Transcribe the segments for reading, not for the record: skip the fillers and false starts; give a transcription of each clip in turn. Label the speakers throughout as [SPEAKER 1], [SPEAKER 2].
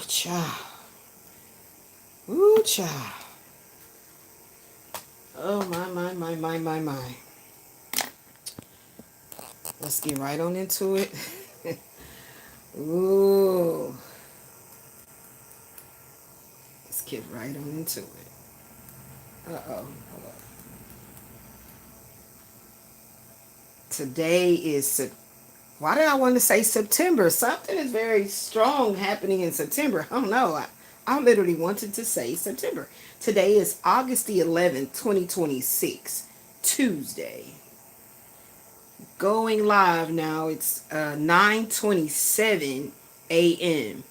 [SPEAKER 1] child. Ooh, child. Oh, my. Let's get right on into it. Ooh. Let's get right on into it. Uh-oh. Hold on. Today is... Why did I want to say September? Something is very strong happening in September. I don't know. I literally wanted to say September. Today is August the 11th, 2026. Tuesday. Going live now. It's 9:27 a.m.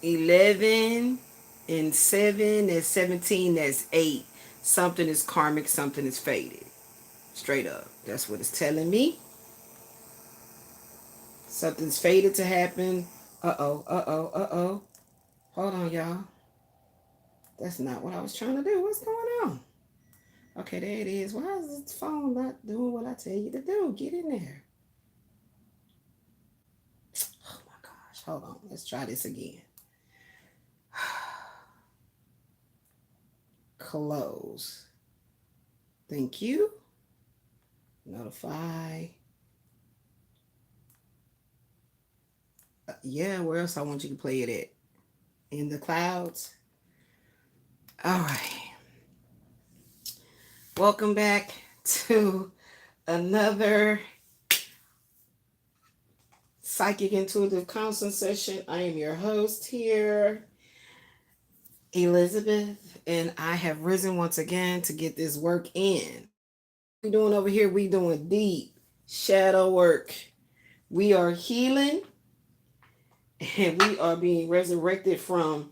[SPEAKER 1] 11 and 7, that's 17, that's 8. Something is karmic, something is faded. Straight up. That's what it's telling me. Something's fated to happen. Uh-oh. Hold on, y'all. That's not what I was trying to do. What's going on? Okay, there it is. Why is this phone not doing what I tell you to do? Get in there. Oh my gosh. Hold on. Let's try this again. Close. Thank you. Notify. Yeah, where else I want you to play it at? In the clouds. All right. Welcome back to another Psychic Intuitive Counseling session. I am your host here, Elizabeth, and I have risen once again to get this work in. What we're doing over here, we doing deep shadow work. We are healing, and we are being resurrected from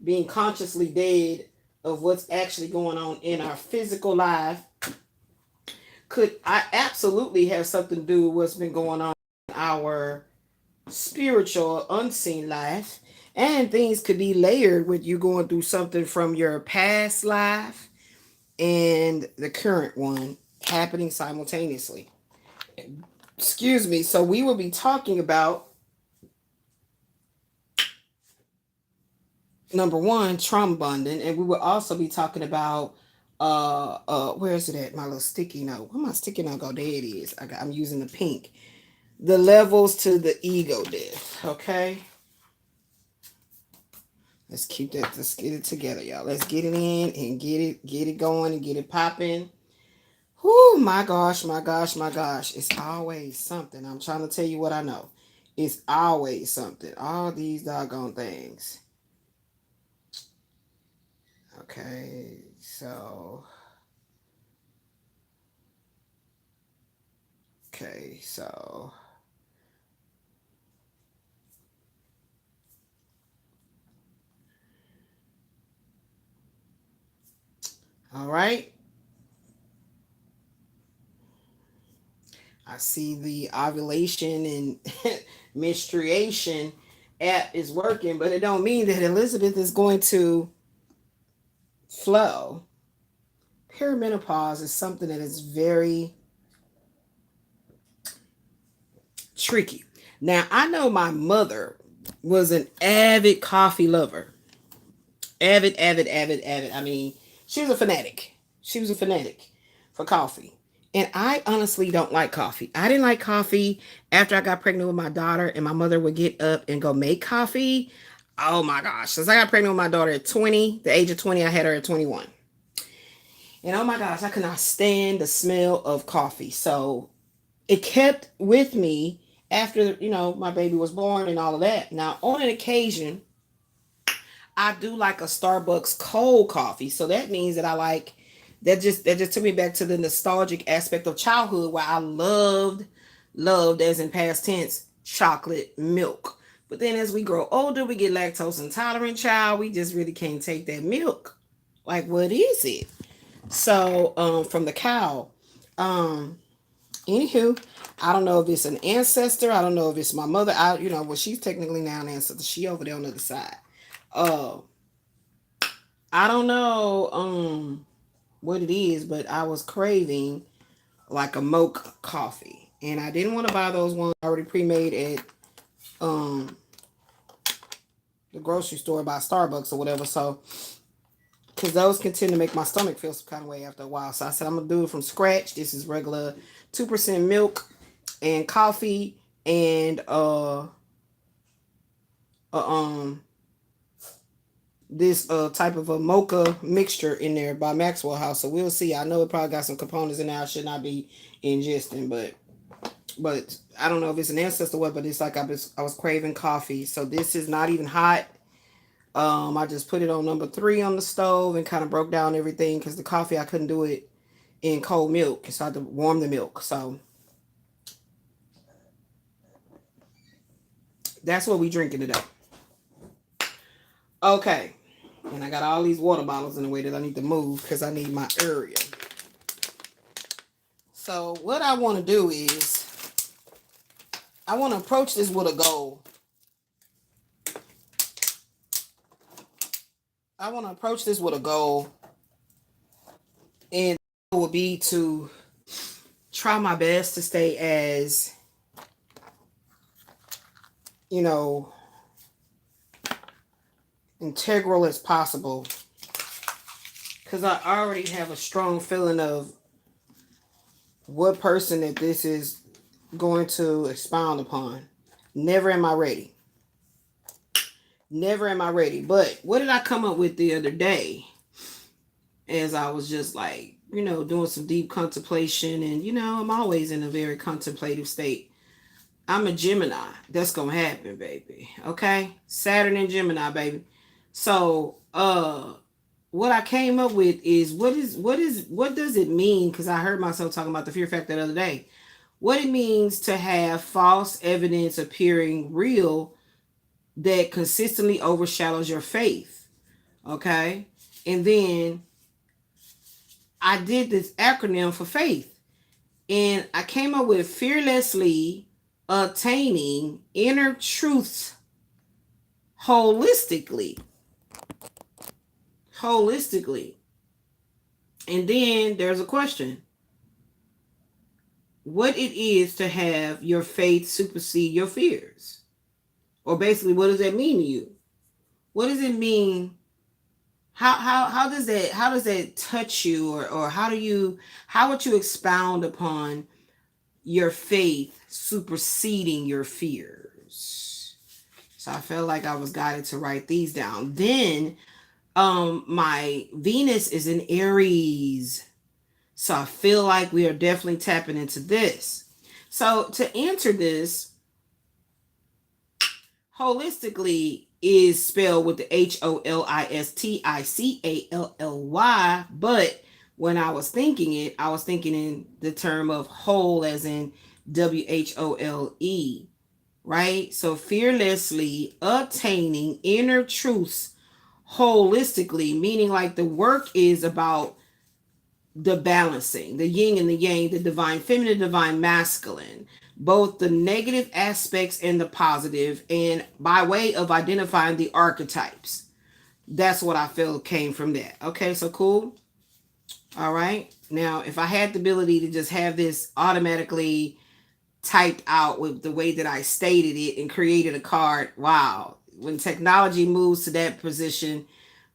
[SPEAKER 1] being consciously dead of what's actually going on in our physical life. Could I absolutely have something to do with what's been going on in our spiritual unseen life, and things could be layered with you going through something from your past life and the current one happening simultaneously. Excuse me. So we will be talking about number one, trauma bonding, and we will also be talking about where is it at? My little sticky note. Where my sticky note go? There it is. I'm using the pink. The levels to the ego death. Okay. Let's keep that. Let's get it together, y'all. Let's get it in and get it going and get it popping. Whoo, my gosh. It's always something. I'm trying to tell you what I know. It's always something. All these doggone things. Okay, so. All right. I see the ovulation and menstruation app is working, but it don't mean that Elizabeth is going to flow. Perimenopause is something that is very tricky. Now, I know my mother was an avid coffee lover. Avid. I mean, she was a fanatic. For coffee. And I honestly don't like coffee. I didn't like coffee after I got pregnant with my daughter, and my mother would get up and go make coffee. Oh my gosh. Since I got pregnant with my daughter at 20, the age of 20, I had her at 21. And oh my gosh, I could not stand the smell of coffee. So it kept with me after, my baby was born and all of that. Now, on an occasion, I do like a Starbucks cold coffee. So that means that I like, that just took me back to the nostalgic aspect of childhood where I loved, as in past tense, chocolate milk. But then as we grow older, we get lactose intolerant, child. We just really can't take that milk. Like, what is it? So, from the cow. Anywho, I don't know if it's an ancestor. I don't know if it's my mother. She's technically now an ancestor. She over there on the other side. I don't know what it is, but I was craving like a mocha coffee. And I didn't want to buy those ones already pre-made at the grocery store by Starbucks or whatever. So, because those can tend to make my stomach feel some kind of way after a while. So I said, I'm going to do it from scratch. This is regular 2% milk and coffee and this type of a mocha mixture in there by Maxwell House. So we'll see. I know it probably got some components in there I should not be ingesting, but I don't know if it's an ancestor or what, but it's like I was craving coffee. So this is not even hot. I just put it on number 3 on the stove and kind of broke down everything because the coffee, I couldn't do it in cold milk. So I had to warm the milk. So that's what we drinking today. Okay. And I got all these water bottles in the way that I need to move because I need my area. So what I want to do is I want to approach this with a goal. I want to approach this with a goal. And it would be to try my best to stay as, you know, integral as possible, because I already have a strong feeling of what person that this is going to expound upon. Never am I ready. Never am I ready. But what did I come up with the other day as I was just like, you know, doing some deep contemplation? And, you know, I'm always in a very contemplative state. I'm a Gemini. That's going to happen, baby. Okay? Saturn and Gemini, baby. So, what I came up with is what does it mean? Because I heard myself talking about the fear factor the other day. What it means to have false evidence appearing real that consistently overshadows your faith. Okay? And then I did this acronym for faith. And I came up with fearlessly attaining inner truths holistically. And then there's a question. What it is to have your faith supersede your fears? Or basically, what does that mean to you? What does it mean? How does that touch you? Or how would you expound upon your faith superseding your fears? So I felt like I was guided to write these down. Then my Venus is in Aries. So I feel like we are definitely tapping into this. So to answer this, holistically is spelled with the HOLISTICALLY. But when I was thinking it, I was thinking in the term of whole as in WHOLE, right? So fearlessly attaining inner truths holistically, meaning like the work is about the balancing, the yin and the yang, the divine feminine, divine masculine, both the negative aspects and the positive, and by way of identifying the archetypes. That's what I feel came from that. Okay, so cool. All right. Now, if I had the ability to just have this automatically typed out with the way that I stated it and created a card, wow. When technology moves to that position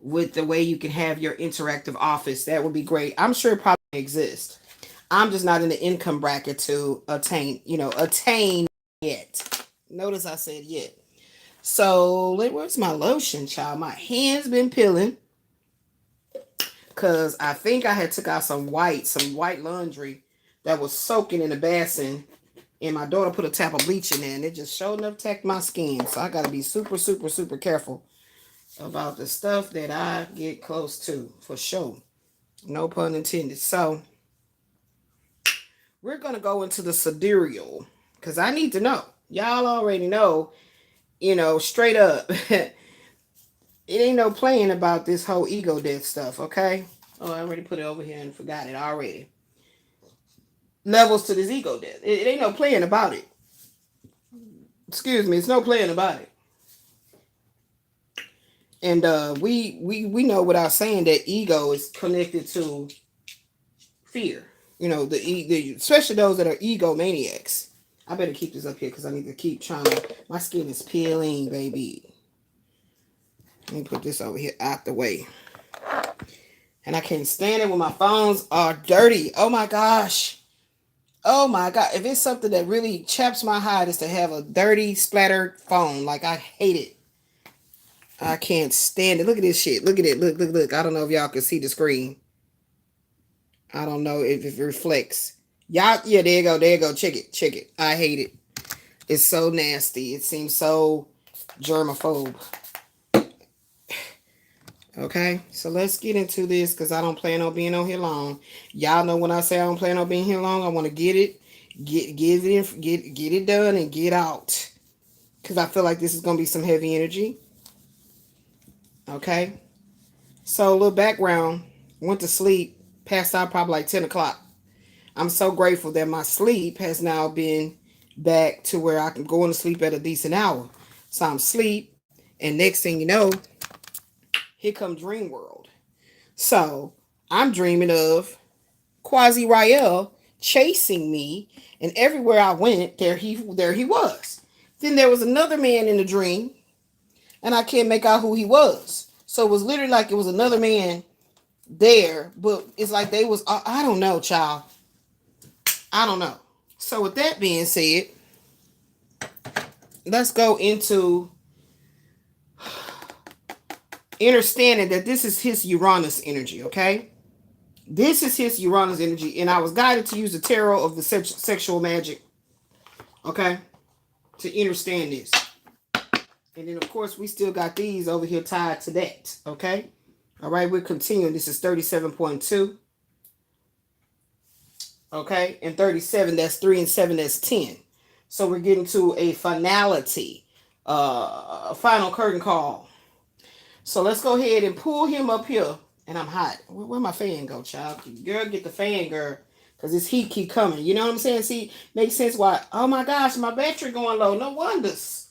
[SPEAKER 1] with the way you can have your interactive office, that would be great. I'm sure it probably exists. I'm just not in the income bracket to attain yet. Notice I said yet. So, where's my lotion, child? My hand's been peeling because I think I had took out some white laundry that was soaking in the basin. And my daughter put a tap of bleach in there, and it just showed enough attacked my skin. So I got to be super, super, super careful about the stuff that I get close to, for sure. No pun intended. So we're going to go into the sidereal, because I need to know. Y'all already know, straight up. It ain't no playing about this whole ego death stuff, okay? Oh, I already put it over here and forgot it already. Levels to this ego death. It ain't no playing about it. Excuse me, it's no playing about it. And we know without saying that ego is connected to fear. Especially those that are egomaniacs. I better keep this up here because I need to keep trying to. My skin is peeling, baby. Let me put this over here out the way. And I can't stand it when my phones are dirty. Oh my gosh. Oh my God. If it's something that really chaps my hide is to have a dirty, splattered phone. Like, I hate it. I can't stand it. Look at this shit. Look at it. Look, look, look. I don't know if y'all can see the screen. I don't know if it reflects. Y'all, yeah, there you go. There you go. Check it. Check it. I hate it. It's so nasty. It seems so germaphobe. Okay, so let's get into this because I don't plan on being on here long. Y'all know when I say I don't plan on being here long, I want to get it done and get out. Because I feel like this is going to be some heavy energy. Okay, so a little background. Went to sleep, passed out probably like 10 o'clock. I'm so grateful that my sleep has now been back to where I can go into sleep at a decent hour. So I'm asleep, and next thing you know, here come Dream World. So I'm dreaming of Quasi Rael chasing me, and everywhere I went, there he was. Then there was another man in the dream, and I can't make out who he was. So it was literally like it was another man there, but it's like they was, I don't know, child. I don't know. So with that being said, let's go into understanding that this is his Uranus energy, okay? This is his Uranus energy, and I was guided to use the tarot of the sexual magic, okay, to understand this. And then, of course, we still got these over here tied to that, okay? All right, we're continuing. This is 37.2, okay? And 37, that's 3 and 7, that's 10. So we're getting to a finality, a final curtain call. So let's go ahead and pull him up here. And I'm hot. Where my fan go, child? Girl, get the fan, girl. Because this heat keep coming. You know what I'm saying? See, makes sense why. Oh my gosh, my battery going low. No wonders.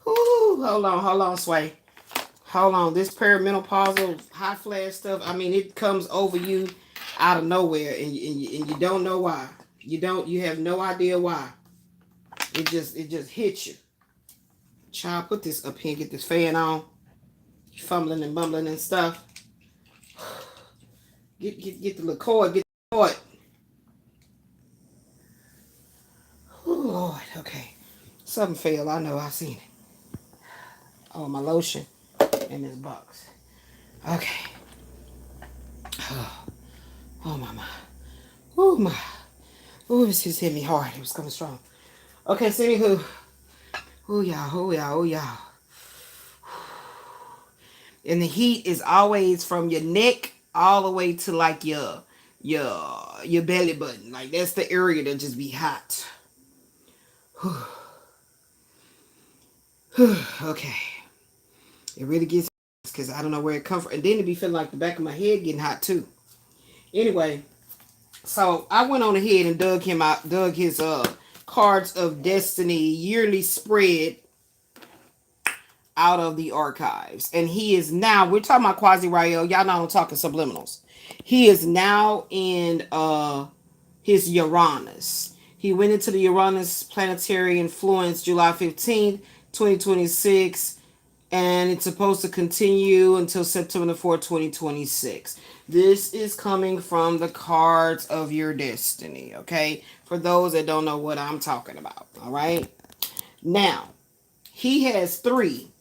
[SPEAKER 1] Whoo, hold on, Sway. Hold on. This perimenopausal hot flash stuff, I mean, it comes over you out of nowhere. And you don't know why. You have no idea why. It just hits you. Child, put this up here. Get this fan on. Fumbling and bumbling and stuff. Get the little cord. Get the cord. Oh, Lord. Okay. Something fell. I know. I seen it. Oh, my lotion in this box. Okay. Oh my. Oh, my. Oh, this just hit me hard. It was coming strong. Okay, so anywho. Oh, y'all. And the heat is always from your neck all the way to like your belly button. Like that's the area that just be hot. Okay. It really gets because I don't know where it comes from. And then it be feeling like the back of my head getting hot too. Anyway, so I went on ahead and dug his Cards of Destiny yearly spread out of the archives. And he is now, we're talking about Quasi Rael. Y'all know I'm talking subliminals. He is now in his Uranus. He went into the Uranus planetary influence July 15th, 2026. And it's supposed to continue until September 4th, 2026. This is coming from the Cards of Your Destiny, okay? For those that don't know what I'm talking about, all right? Now, he has 3.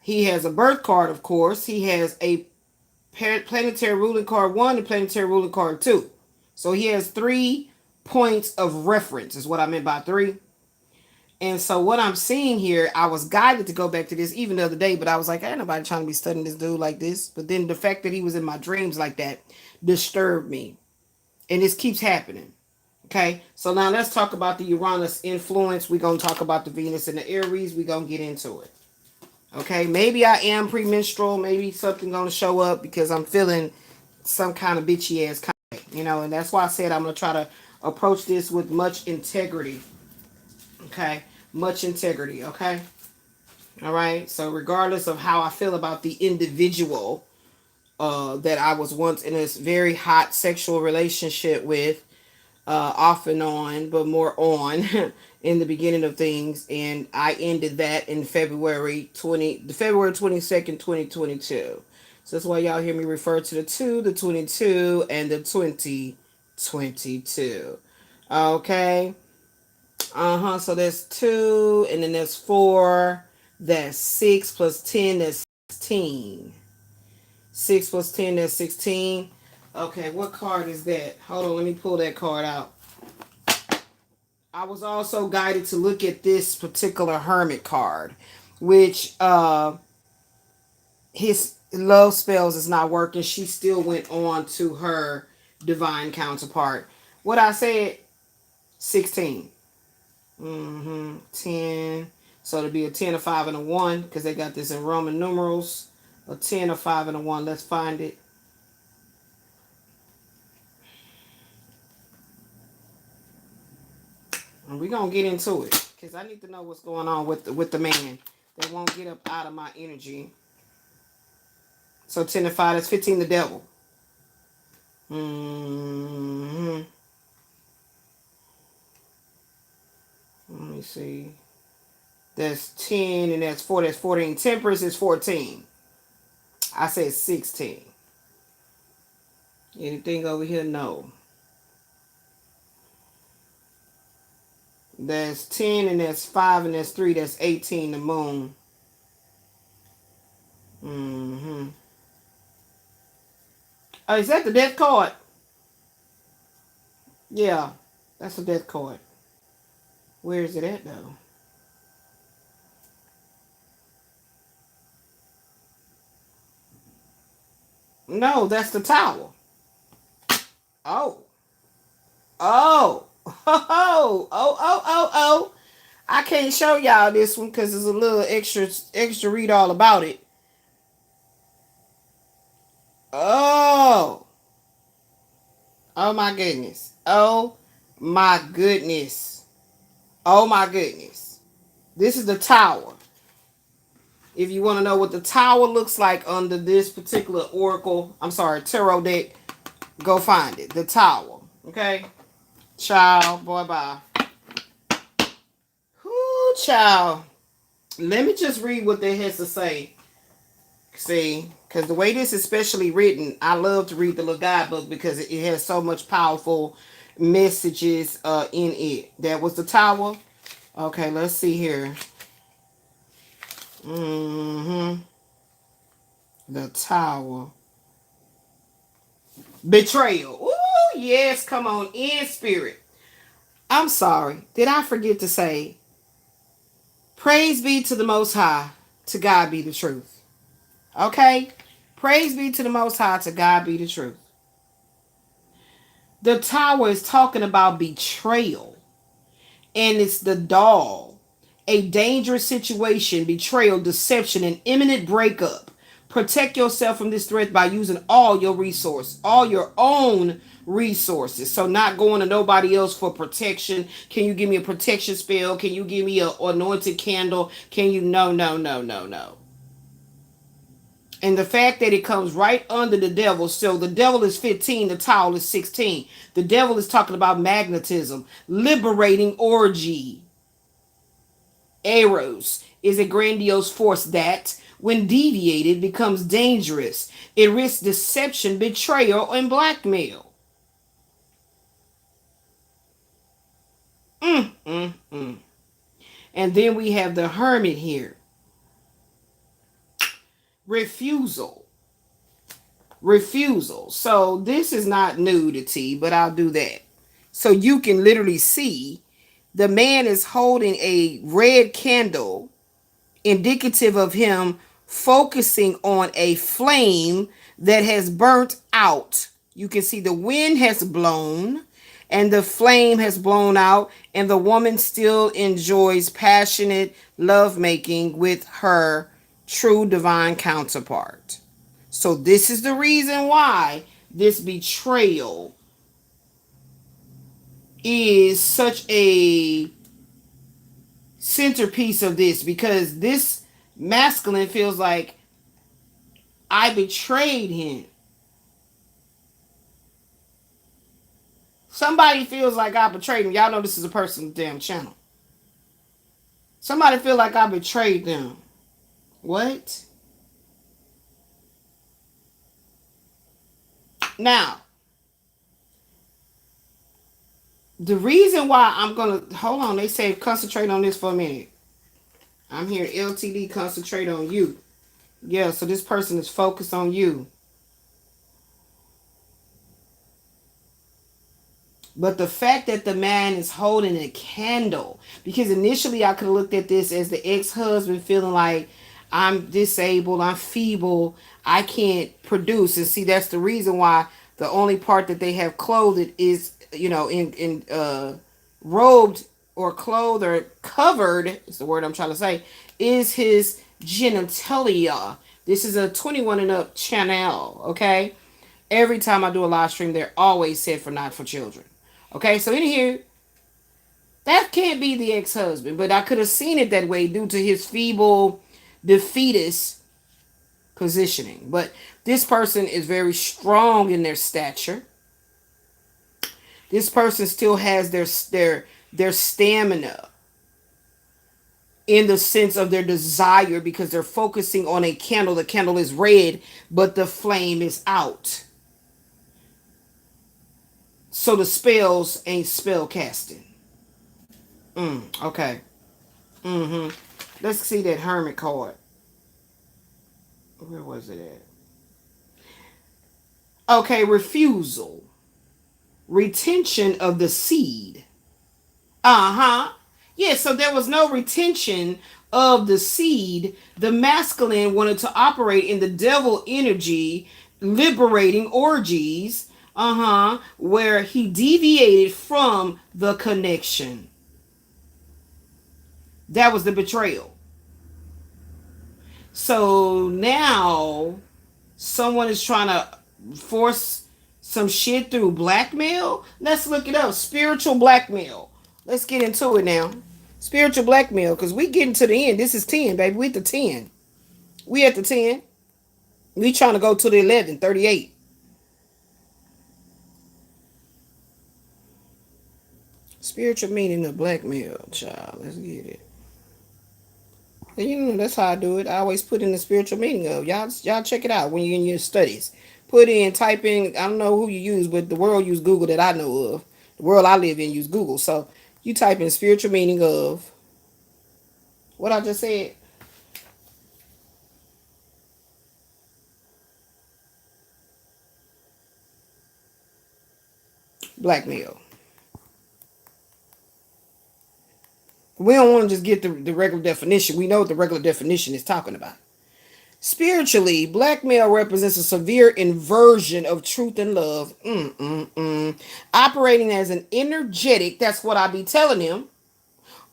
[SPEAKER 1] He has a birth card, of course. He has a planetary ruling card 1 and planetary ruling card 2. So he has 3 points of reference, is what I meant by 3. And so what I'm seeing here, I was guided to go back to this even the other day, but I was like, ain't nobody trying to be studying this dude like this. But then the fact that he was in my dreams like that disturbed me. And this keeps happening. Okay, so now let's talk about the Uranus influence. We're going to talk about the Venus and the Aries. We're going to get into it. Okay, maybe I am premenstrual. Maybe something going to show up because I'm feeling some kind of bitchy ass kind of, and that's why I said I'm going to try to approach this with much integrity. Okay, much integrity. Okay, all right. So regardless of how I feel about the individual that I was once in this very hot sexual relationship with, off and on, but more on in the beginning of things, and I ended that in February 22nd, 2022. So that's why y'all hear me refer to the 2, the 22, and the 2022. Okay. So there's 2, and then there's 4. That's 6 plus 10. That's 16. 6 plus 10. That's 16. Okay, what card is that? Hold on, let me pull that card out. I was also guided to look at this particular hermit card, which his love spells is not working. She still went on to her divine counterpart. What I said, 16. 10. So it'll be a 10, a 5, and a 1, because they got this in Roman numerals. A 10, a 5, and a 1. Let's find it. And we're going to get into it, because I need to know what's going on with the man that won't get up out of my energy. So 10 and 5, that's 15, the devil. Let me see. That's 10 and that's 4. That's 14. Temperance is 14. I said 16. Anything over here? No. That's 10 and that's 5 and that's 3. That's 18, the moon. Oh, is that the death card? Yeah, that's the death card. Where is it at, though? No, that's the tower. Oh. Oh. Oh. I can't show y'all this one because there's a little extra read all about it. Oh. Oh my goodness. Oh my goodness. Oh my goodness. This is the tower. If you want to know what the tower looks like under this particular tarot deck, go find it. The tower. Okay? Child, boy, bye. Whoo, child. Let me just read what they has to say. See, because the way this is specially written, I love to read the little guidebook because it has so much powerful messages in it. That was the tower. Okay, let's see here. The tower. Betrayal. Ooh, yes, come on in, spirit. I'm sorry. Did I forget to say, praise be to the Most High, to God be the truth. Okay? Praise be to the Most High, to God be the truth. The tower is talking about betrayal. And it's the doll. A dangerous situation, betrayal, deception, and imminent breakup. Protect yourself from this threat by using all your resources, all your own resources. So not going to nobody else for protection. Can you give me a protection spell? Can you give me an anointed candle? Can you? No. And the fact that it comes right under the devil. So the devil is 15, the towel is 16. The devil is talking about magnetism, liberating orgy. Eros is a grandiose force that, when deviated, becomes dangerous. It risks deception, betrayal, and blackmail. And then we have the hermit here. Refusal. So this is not nudity, but I'll do that. So you can literally see the man is holding a red candle, indicative of him focusing on a flame that has burnt out. You can see the wind has blown and the flame has blown out, and the woman still enjoys passionate lovemaking with her true divine counterpart. So this is the reason why this betrayal is such a centerpiece of this, because this masculine feels like, I betrayed him. Somebody feels like I betrayed them. Y'all know this is a person's damn channel. Somebody feel like I betrayed them. What? Now, the reason why I'm going to... Hold on. They say concentrate on this for a minute. I'm here. LTD, concentrate on you. Yeah, so this person is focused on you. But the fact that the man is holding a candle, because initially I could have looked at this as the ex-husband feeling like I'm disabled, I'm feeble, I can't produce. And see, that's the reason why the only part that they have clothed is, in robed or clothed or covered, is the word I'm trying to say, is his genitalia. This is a 21 and up channel, okay? Every time I do a live stream, they're always said for not for children. Okay, so in here, that can't be the ex-husband, but I could have seen it that way due to his feeble, defeatist positioning. But this person is very strong in their stature. This person still has their stamina in the sense of their desire, because they're focusing on a candle. The candle is red, but the flame is out. So the spells ain't spell casting. Okay. Let's see that Hermit card. Where was it at? Okay, refusal. Retention of the seed. Yeah, so there was no retention of the seed. The masculine wanted to operate in the devil energy, liberating orgies. Where he deviated from the connection. That was the betrayal. So now someone is trying to force some shit through blackmail. Let's look it up. Spiritual blackmail. Let's get into it now. Spiritual blackmail, because we getting to the end. This is 10, baby. We at the 10. We at the 10. We trying to go to the 11, 38. Spiritual meaning of blackmail, child. Let's get it. And that's how I do it. I always put in the spiritual meaning of y'all check it out when you're in your studies. Type in, I don't know who you use, but the world use Google that I know of. The world I live in use Google. So you type in spiritual meaning of what I just said. Blackmail. We don't want to just get the regular definition. We know what the regular definition is talking about. Spiritually, blackmail represents a severe inversion of truth and love. Operating as an energetic, that's what I be telling him,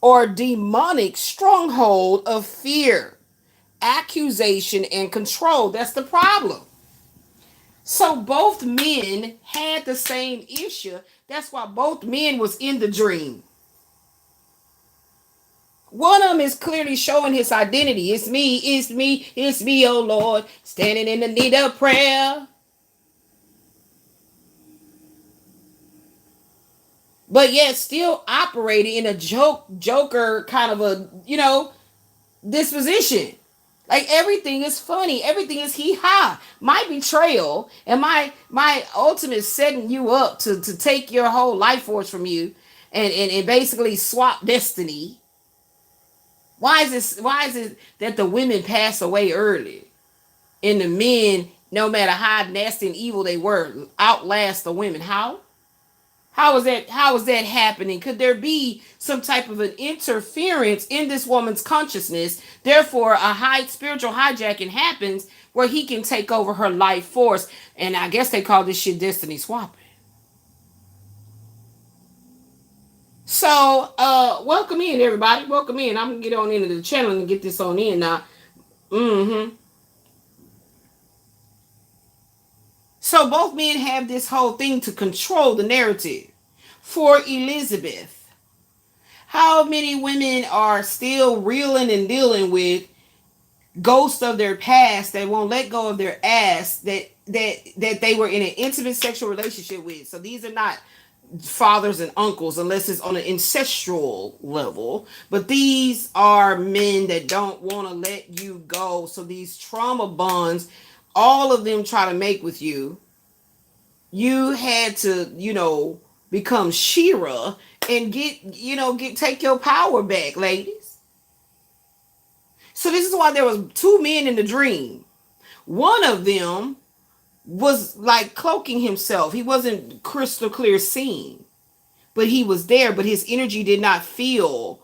[SPEAKER 1] or demonic stronghold of fear, accusation, and control. That's the problem. So both men had the same issue. That's why both men was in the dream. One of them is clearly showing his identity. It's me, it's me, it's me, oh Lord, standing in the need of prayer. But yet still operating in a joker kind of a, disposition. Like everything is funny. Everything is hee-ha. My betrayal and my ultimate setting you up to take your whole life force from you and basically swap destiny. Why is it that the women pass away early and the men, no matter how nasty and evil they were, outlast the women? How? How is that happening? Could there be some type of an interference in this woman's consciousness? Therefore, a high spiritual hijacking happens where he can take over her life force. And I guess they call this shit destiny swapping. So, welcome in, everybody. Welcome in. I'm going to get on into the channel and get this on in now. So, both men have this whole thing to control the narrative. For Elizabeth, how many women are still reeling and dealing with ghosts of their past that won't let go of their ass that they were in an intimate sexual relationship with? So, these are not fathers and uncles unless it's on an ancestral level. But these are men that don't want to let you go. So these trauma bonds, all of them try to make with you. You had to, become Shira and take your power back, ladies. So this is why there was two men in the dream. One of them was like cloaking himself. He wasn't crystal clear seen, but he was there, but his energy did not feel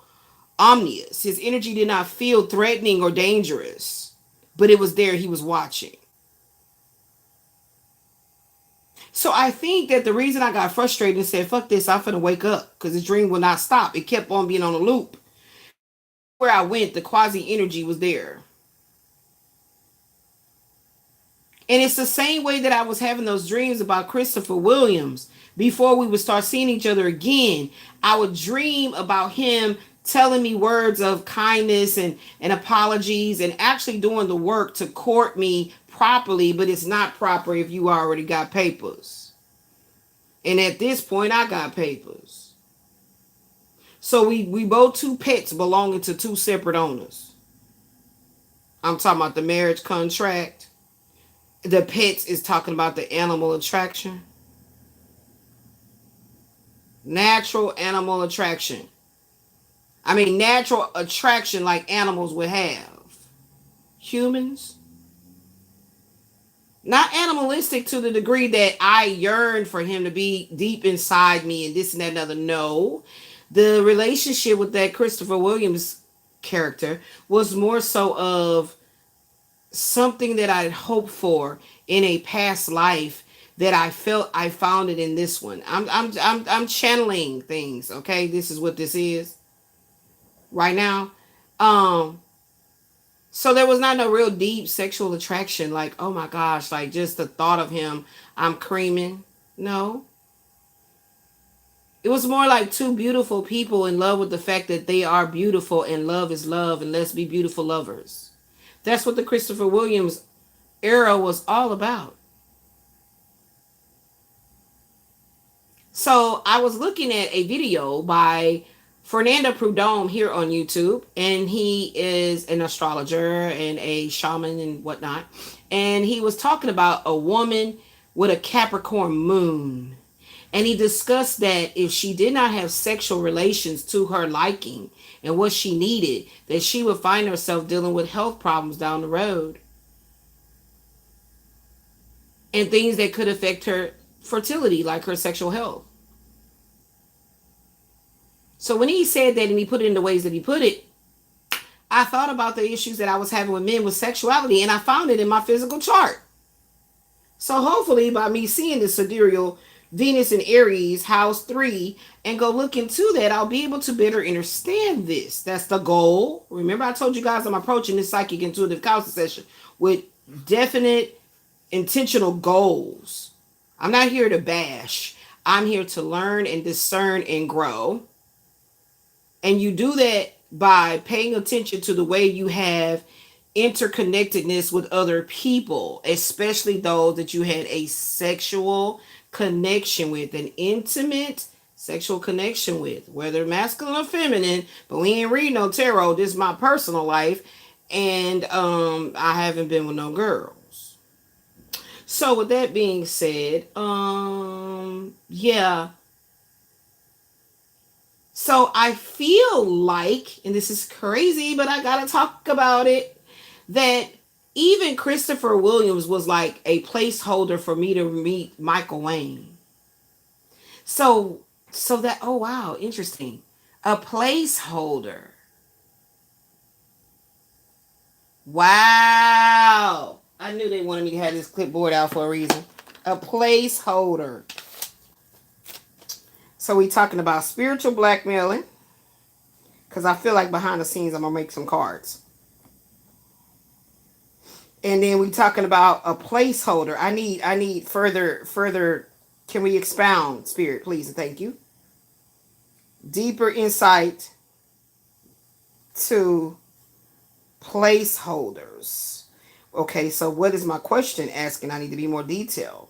[SPEAKER 1] ominous. His energy did not feel threatening or dangerous, but it was there. He was watching. So I think that the reason I got frustrated and said, fuck this, I'm finna wake up, because the dream will not stop. It kept on being on a loop. Where I went, the quasi energy was there. And it's the same way that I was having those dreams about Christopher Williams. Before we would start seeing each other again, I would dream about him telling me words of kindness and apologies and actually doing the work to court me properly, but it's not proper if you already got papers. And at this point, I got papers. So we both two pets belonging to two separate owners. I'm talking about the marriage contract. The pets is talking about the animal attraction. Natural animal attraction. I mean, natural attraction like animals would have. Humans. Not animalistic to the degree that I yearn for him to be deep inside me and this and that and other. No. The relationship with that Christopher Williams character was more so of something that I'd hoped for in a past life that I felt I found it in this one. I'm channeling things, okay? This is what this is right now. So there was not no real deep sexual attraction, like, oh my gosh, like just the thought of him, I'm creaming. No. It was more like two beautiful people in love with the fact that they are beautiful and love is love and let's be beautiful lovers. That's what the Christopher Williams era was all about. So I was looking at a video by Fernando Prudhomme here on YouTube, and he is an astrologer and a shaman and whatnot. And he was talking about a woman with a Capricorn moon. And he discussed that if she did not have sexual relations to her liking and what she needed, that she would find herself dealing with health problems down the road. And things that could affect her fertility, like her sexual health. So when he said that and he put it in the ways that he put it, I thought about the issues that I was having with men with sexuality, and I found it in my physical chart. So hopefully by me seeing the sidereal Venus in Aries, house 3, and go look into that, I'll be able to better understand this. That's the goal. Remember, I told you guys I'm approaching this psychic intuitive counseling session with definite intentional goals. I'm not here to bash. I'm here to learn and discern and grow. And you do that by paying attention to the way you have interconnectedness with other people, especially those that you had a sexual connection with, an intimate sexual connection with, whether masculine or feminine. But we ain't reading no tarot. This is my personal life, and I haven't been with no girls. So with that being said, yeah. So I feel like, and this is crazy, but I gotta talk about it, that even Christopher Williams was like a placeholder for me to meet Michael Wayne. So that, oh wow, interesting. A placeholder. Wow. I knew they wanted me to have this clipboard out for a reason. A placeholder. So we talking about spiritual blackmailing. Because I feel like behind the scenes I'm going to make some cards. And then we talking about a placeholder. I need further. Can we expound, Spirit, please, and thank you. Deeper insight to placeholders. Okay, so what is my question asking? I need to be more detailed.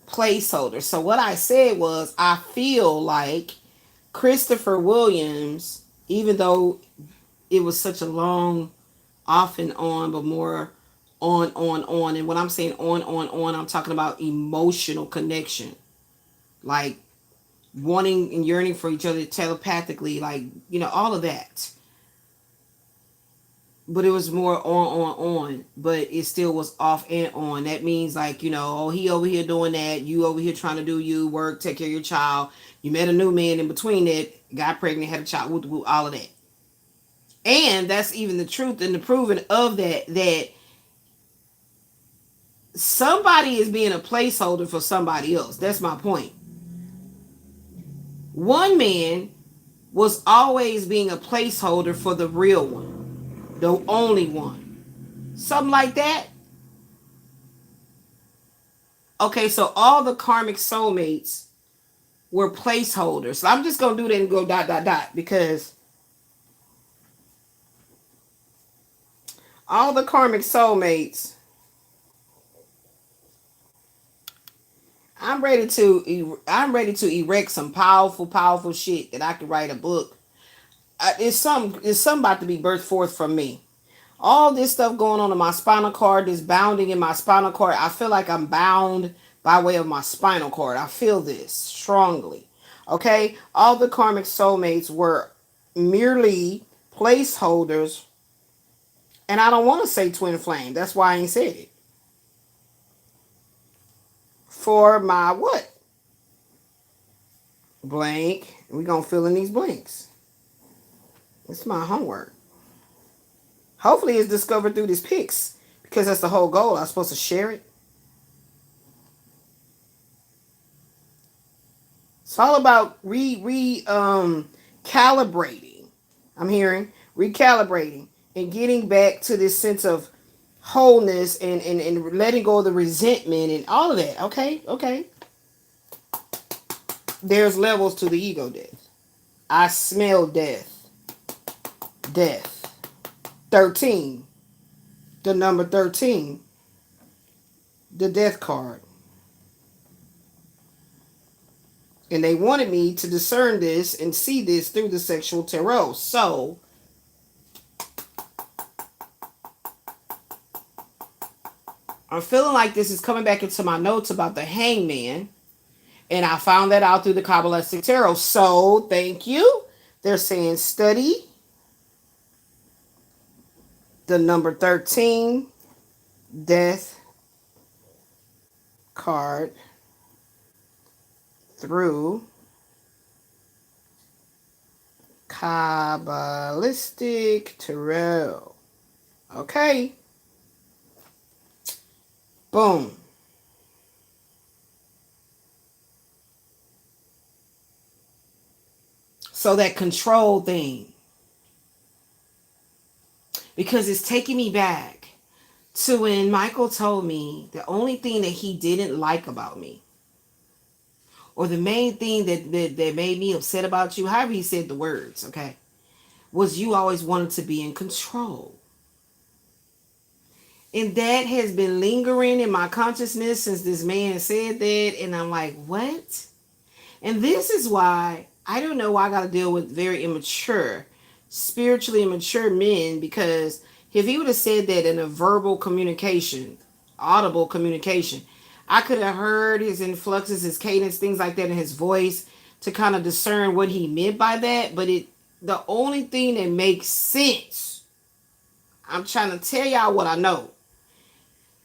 [SPEAKER 1] placeholder. So what I said was, I feel like Christopher Williams, even though it was such a long off and on, but more on. And when I'm saying on, I'm talking about emotional connection. Like wanting and yearning for each other telepathically, like, all of that. But it was more on, but it still was off and on. That means, like, oh, he over here doing that, you over here trying to do you, work, take care of your child. You met a new man in between that, got pregnant, had a child, all of that. And that's even the truth and the proving of that somebody is being a placeholder for somebody else. That's my point. One man was always being a placeholder for the real one, the only one. Something like that. Okay, so all the karmic soulmates were placeholders. So I'm just going to do that and go ... because all the karmic soulmates, I'm ready to erect some powerful shit that I can write a book. It's something about to be birthed forth from me. All this stuff going on in my spinal cord, this bounding in my spinal cord, I feel like I'm bound by way of my spinal cord. I feel this strongly. Okay? All the karmic soulmates were merely placeholders, and I don't want to say twin flame. That's why I ain't said it. For my what? Blank. We're going to fill in these blanks. It's my homework. Hopefully it's discovered through these pics, because that's the whole goal. I'm supposed to share it. It's all about calibrating. I'm hearing recalibrating and getting back to this sense of wholeness and letting go of the resentment and all of that. Okay. There's levels to the ego death. I smell death. 13. The number 13. The death card. And they wanted me to discern this and see this through the sexual tarot. So I'm feeling like this is coming back into my notes about the hangman. And I found that out through the Kabbalistic Tarot. So thank you. They're saying study the number 13 death card through Kabbalistic Tarot. Okay. Boom. So that control thing. Because it's taking me back to when Michael told me the only thing that he didn't like about me, or the main thing that made me upset about you, however he said the words, okay, was you always wanted to be in control. And that has been lingering in my consciousness since this man said that. And I'm like, what? And this is why I don't know why I got to deal with very immature, spiritually immature men, because if he would have said that in a verbal communication, audible communication, I could have heard his influxes, his cadence, things like that in his voice to kind of discern what he meant by that. But the only thing that makes sense, I'm trying to tell y'all what I know,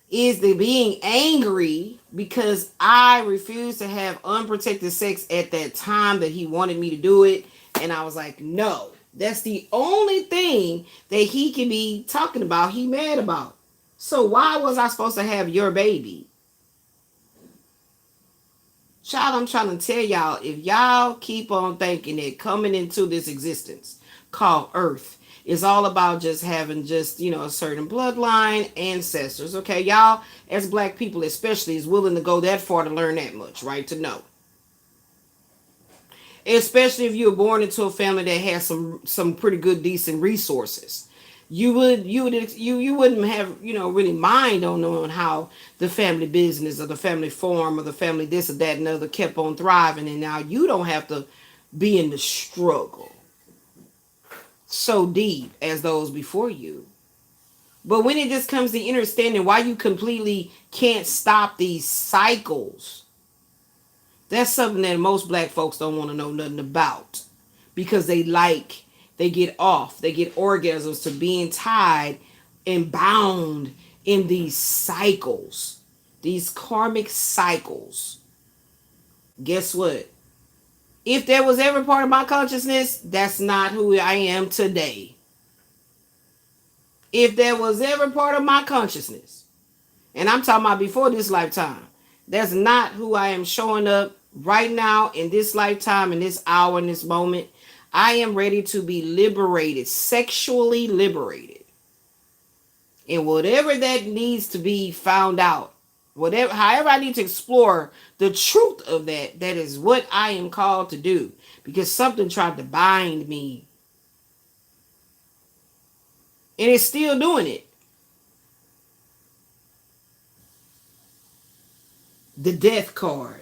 [SPEAKER 1] is the being angry because I refused to have unprotected sex at that time that he wanted me to do it. And I was like, no, that's the only thing that he can be talking about, he mad about. So why was I supposed to have your baby? Child, I'm trying to tell y'all, if y'all keep on thinking that coming into this existence called Earth is all about just having just, a certain bloodline, ancestors, okay? Y'all, as black people especially, is willing to go that far to learn that much, right? To know. Especially if you were born into a family that has some pretty good, decent resources. you wouldn't have, really mind on knowing how the family business or the family farm or the family this or that and other kept on thriving, and now you don't have to be in the struggle so deep as those before you. But when it just comes to understanding why you completely can't stop these cycles, that's something that most black folks don't want to know nothing about, because they get off, they get orgasms to being tied and bound in these cycles, these karmic cycles. Guess what? If that was ever part of my consciousness, that's not who I am today. If that was ever part of my consciousness, and I'm talking about before this lifetime, that's not who I am showing up right now in this lifetime, in this hour, in this moment. I am ready to be liberated, sexually liberated. And whatever that needs to be found out, however I need to explore the truth of that, that is what I am called to do. Because something tried to bind me. And it's still doing it. The death card.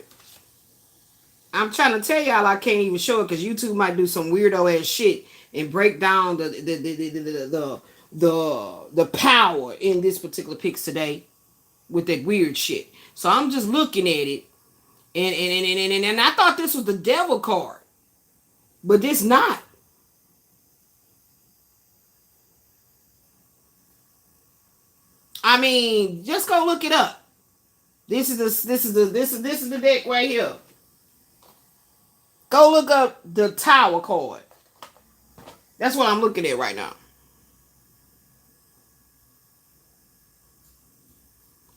[SPEAKER 1] I'm trying to tell y'all I can't even show it because YouTube might do some weirdo ass shit and break down the power in this particular pics today with that weird shit. So I'm just looking at it, and I thought this was the devil card, but this not. I mean, just go look it up. This is the deck right here. Go look up the Tower card. That's what I'm looking at right now.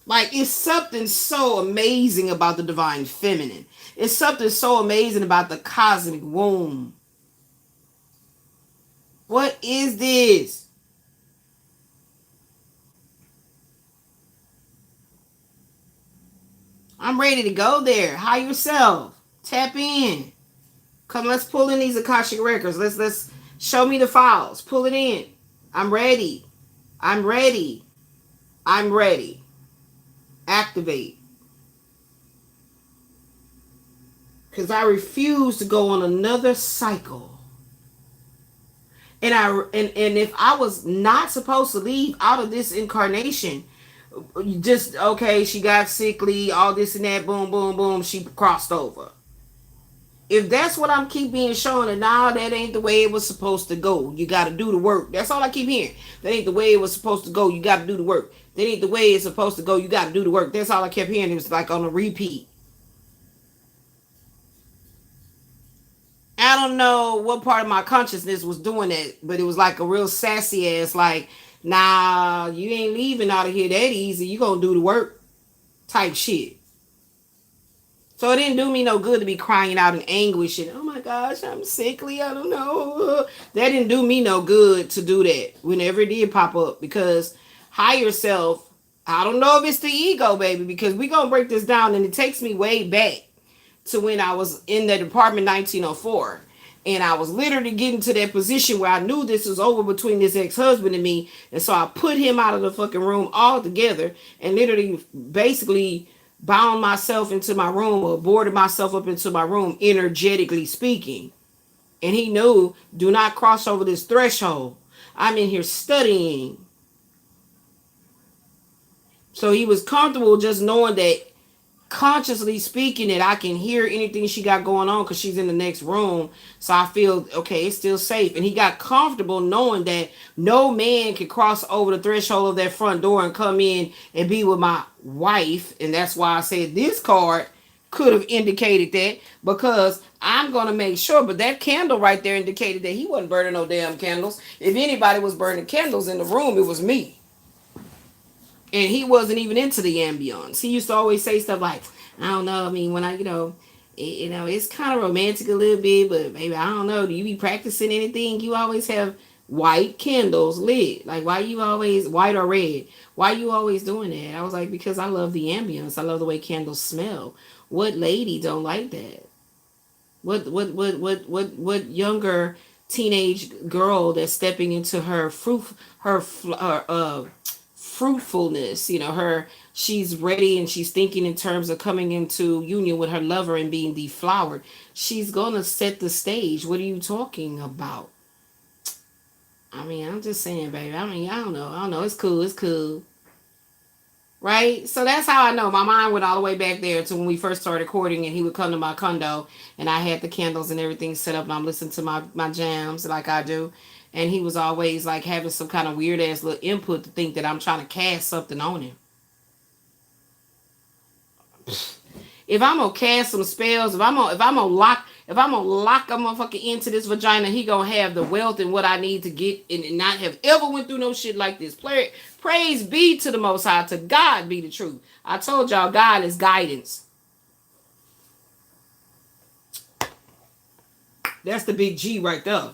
[SPEAKER 1] Like, it's something so amazing about the divine feminine. It's something so amazing about the cosmic womb. What is this? I'm ready to go there. Higher self. Tap in. Come, let's pull in these Akashic records. Let's show me the files. Pull it in. I'm ready. I'm ready. I'm ready. Activate. Because I refuse to go on another cycle. And if I was not supposed to leave out of this incarnation, just okay, she got sickly, all this and that, boom, boom, boom, she crossed over. If that's what I'm keep being shown, and now that ain't the way it was supposed to go. You got to do the work. That's all I keep hearing. That ain't the way it was supposed to go. You got to do the work. That ain't the way it's supposed to go. You got to do the work. That's all I kept hearing. It was like on a repeat. I don't know what part of my consciousness was doing that, but it was like a real sassy ass, like, nah, you ain't leaving out of here that easy. You gonna do the work type shit. So it didn't do me no good to be crying out in anguish and, oh my gosh, I'm sickly, I don't know. That didn't do me no good to do that whenever it did pop up, because higher self, I don't know if it's the ego, baby, because we gonna break this down, and it takes me way back to when I was in the department 1904. And I was literally getting to that position where I knew this was over between this ex-husband and me. And so I put him out of the fucking room altogether and literally basically bound myself into my room, or boarded myself up into my room, energetically speaking. And he knew, do not cross over this threshold. I'm in here studying. So he was comfortable just knowing that, consciously speaking, that I can hear anything she got going on because she's in the next room. So I feel, okay, it's still safe. And he got comfortable knowing that no man can cross over the threshold of that front door and come in and be with my wife. And that's why I said this card could have indicated that, because I'm going to make sure. But that candle right there indicated that he wasn't burning no damn candles. If anybody was burning candles in the room, it was me. And he wasn't even into the ambience. He used to always say stuff like, I don't know, I mean, when I, it's kind of romantic a little bit, but maybe, I don't know, do you be practicing anything? You always have white candles lit. Like, why you always, white or red? Why you always doing that? I was like, because I love the ambience. I love the way candles smell. What lady don't like that? What younger teenage girl that's stepping into her fruitfulness. You know, she's ready and she's thinking in terms of coming into union with her lover and being deflowered. She's gonna set the stage. What are you talking about? I mean, I'm just saying, baby. I mean, I don't know. It's cool. It's cool. Right? So that's how I know. My mind went all the way back there to when we first started courting, and he would come to my condo and I had the candles and everything set up and I'm listening to my jams like I do. And he was always like having some kind of weird ass little input to think that I'm trying to cast something on him. If I'm gonna cast some spells, if I'm gonna lock a motherfucker into this vagina, he gonna have the wealth and what I need to get and not have ever went through no shit like this. Praise be to the Most High. To God be the truth. I told y'all, God is guidance. That's the big G right there.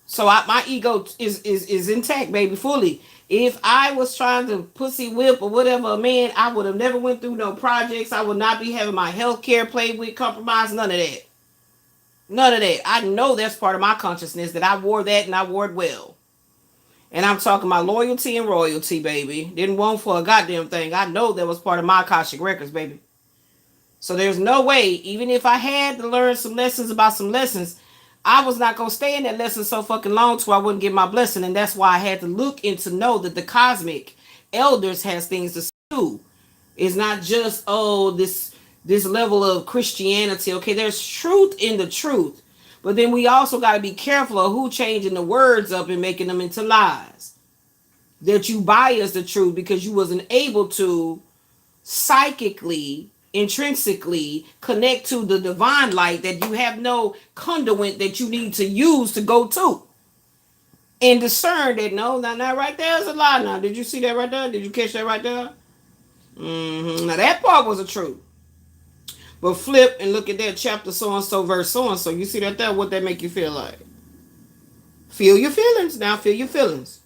[SPEAKER 1] So my ego is intact, baby, fully. If I was trying to pussy whip or whatever a man, I would have never went through no projects. I would not be having my health care played with, compromised, none of that. None of that. I know that's part of my consciousness that I wore that and I wore it well. And I'm talking about loyalty and royalty, baby. Didn't want for a goddamn thing. I know that was part of my Akashic records, baby. So there's no way, even if I had to learn some lessons about some lessons, I was not going to stay in that lesson so fucking long till I wouldn't get my blessing. And that's why I had to look into know that the cosmic elders has things to do. It's not just, oh, this level of Christianity. Okay, there's truth in the truth. But then we also got to be careful of who changing the words up and making them into lies. That you bias the truth because you wasn't able to psychically, intrinsically connect to the divine light, that you have no conduit that you need to use to go to and discern that no, not right there is a lie. Now, did you see that right there? Did you catch that right there? Now that part was a truth. But flip and look at that chapter so and so verse so and so. You see that there? What that make you feel like? Feel your feelings now. Feel your feelings.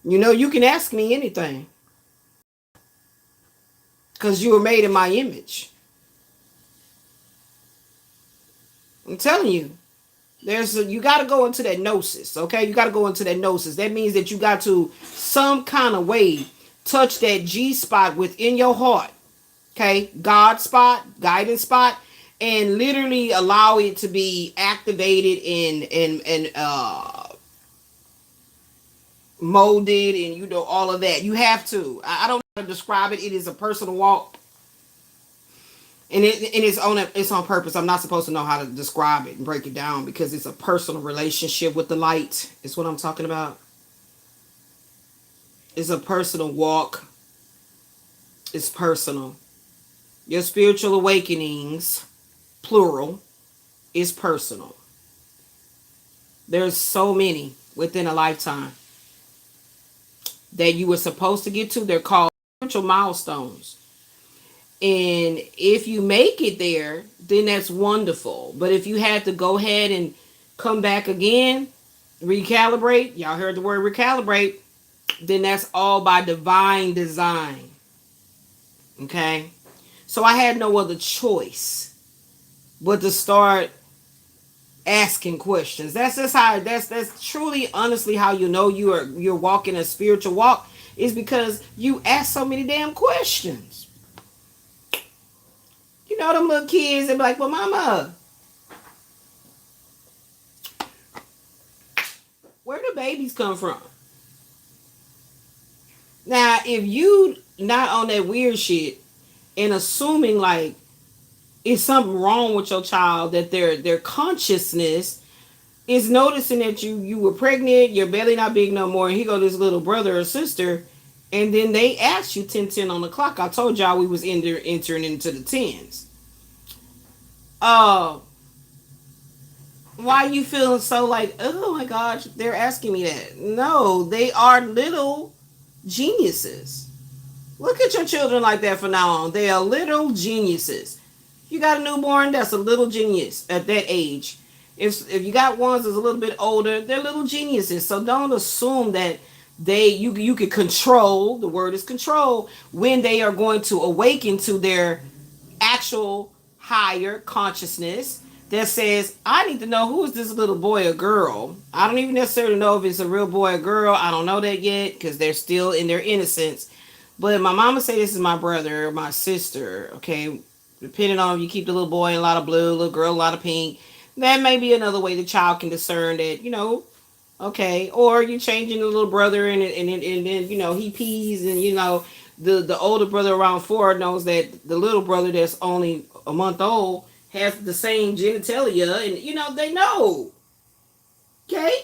[SPEAKER 1] You know you can ask me anything. Because you were made in my image. I'm telling you. You got to go into that gnosis, okay? You got to go into that gnosis. That means that you got to, some kind of way, touch that G spot within your heart, okay? God spot, guidance spot, and literally allow it to be activated and molded and, you know, all of that. You have to. I don't know how to describe it. It is a personal walk. And it's on purpose. I'm not supposed to know how to describe it and break it down because it's a personal relationship with the light. Is what I'm talking about. It's a personal walk. It's personal. Your spiritual awakenings, plural, is personal. There's so many within a lifetime that you were supposed to get to. They're called spiritual milestones. And if you make it there, then that's wonderful. But if you had to go ahead and come back again, recalibrate, y'all heard the word recalibrate, then that's all by divine design. Okay? So I had no other choice but to start asking questions. That's truly, honestly, how you know you're walking a spiritual walk, is because you ask so many damn questions. You know them little kids, they be like, well, mama, where do babies come from? Now, if you not on that weird shit and assuming like it's something wrong with your child, that their consciousness is noticing that you were pregnant, your belly not big no more, and here go this little brother or sister, and then they asked you 10:10 on the clock. I told y'all we was entering into the tens. Why you feeling so like, oh my gosh, they're asking me that? No, they are little geniuses. Look at your children like that from now on. They are little geniuses. You got a newborn, that's a little genius at that age. If you got ones that's a little bit older, they're little geniuses. So don't assume that you can control, the word is control, when they are going to awaken to their actual higher consciousness, that says, I need to know who is this little boy or girl. I don't even necessarily know if it's a real boy or girl. I don't know that yet because they're still in their innocence. But my mama say this is my brother or my sister. Okay, depending on if you keep the little boy in a lot of blue, little girl a lot of pink. That may be another way the child can discern that, okay. Or you changing the little brother and then he pees and the older brother around 4 knows that the little brother that's only a month old has the same genitalia, and they know. Okay?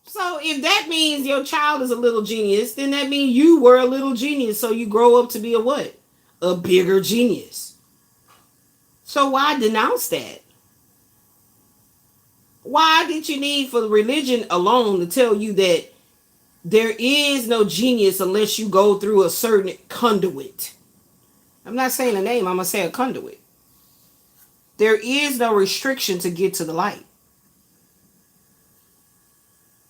[SPEAKER 1] So if that means your child is a little genius, then that means you were a little genius, so you grow up to be a what? A bigger genius. So why denounce that? Why did you need for the religion alone to tell you that there is no genius unless you go through a certain conduit? I'm not saying a name, I'm going to say a conduit. There is no restriction to get to the light.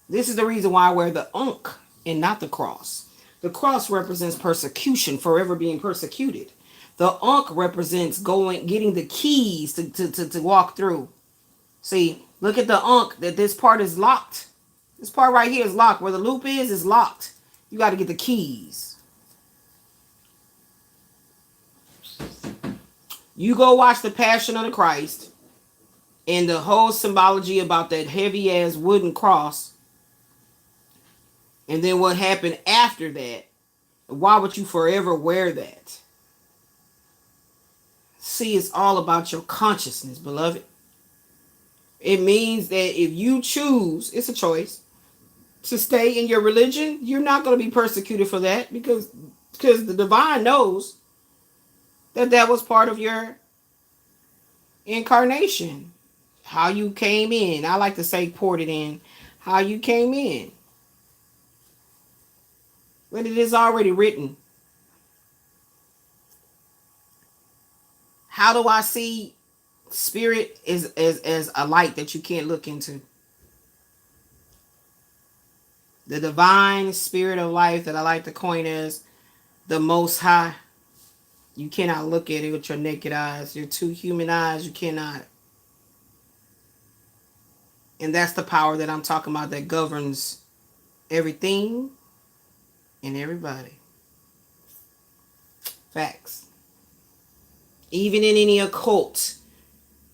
[SPEAKER 1] This is the reason why I wear the ankh and not the cross. The cross represents persecution, forever being persecuted. The ankh represents getting the keys to walk through. See, look at the ankh, that this part is locked. This part right here is locked. Where the loop is locked. You got to get the keys. You go watch The Passion of the Christ and the whole symbology about that heavy ass wooden cross. And then what happened after that? Why would you forever wear that? See, it's all about your consciousness, beloved. It means that if you choose, it's a choice, to stay in your religion, you're not going to be persecuted for that because the divine knows that was part of your incarnation. How you came in. I like to say ported in. How you came in. But it is already written. How do I see spirit as a light that you can't look into? The divine spirit of life that I like to coin as the Most High. You cannot look at it with your naked eyes. Your 2 human eyes, you cannot. And that's the power that I'm talking about that governs everything and everybody. Facts. Even in any occult,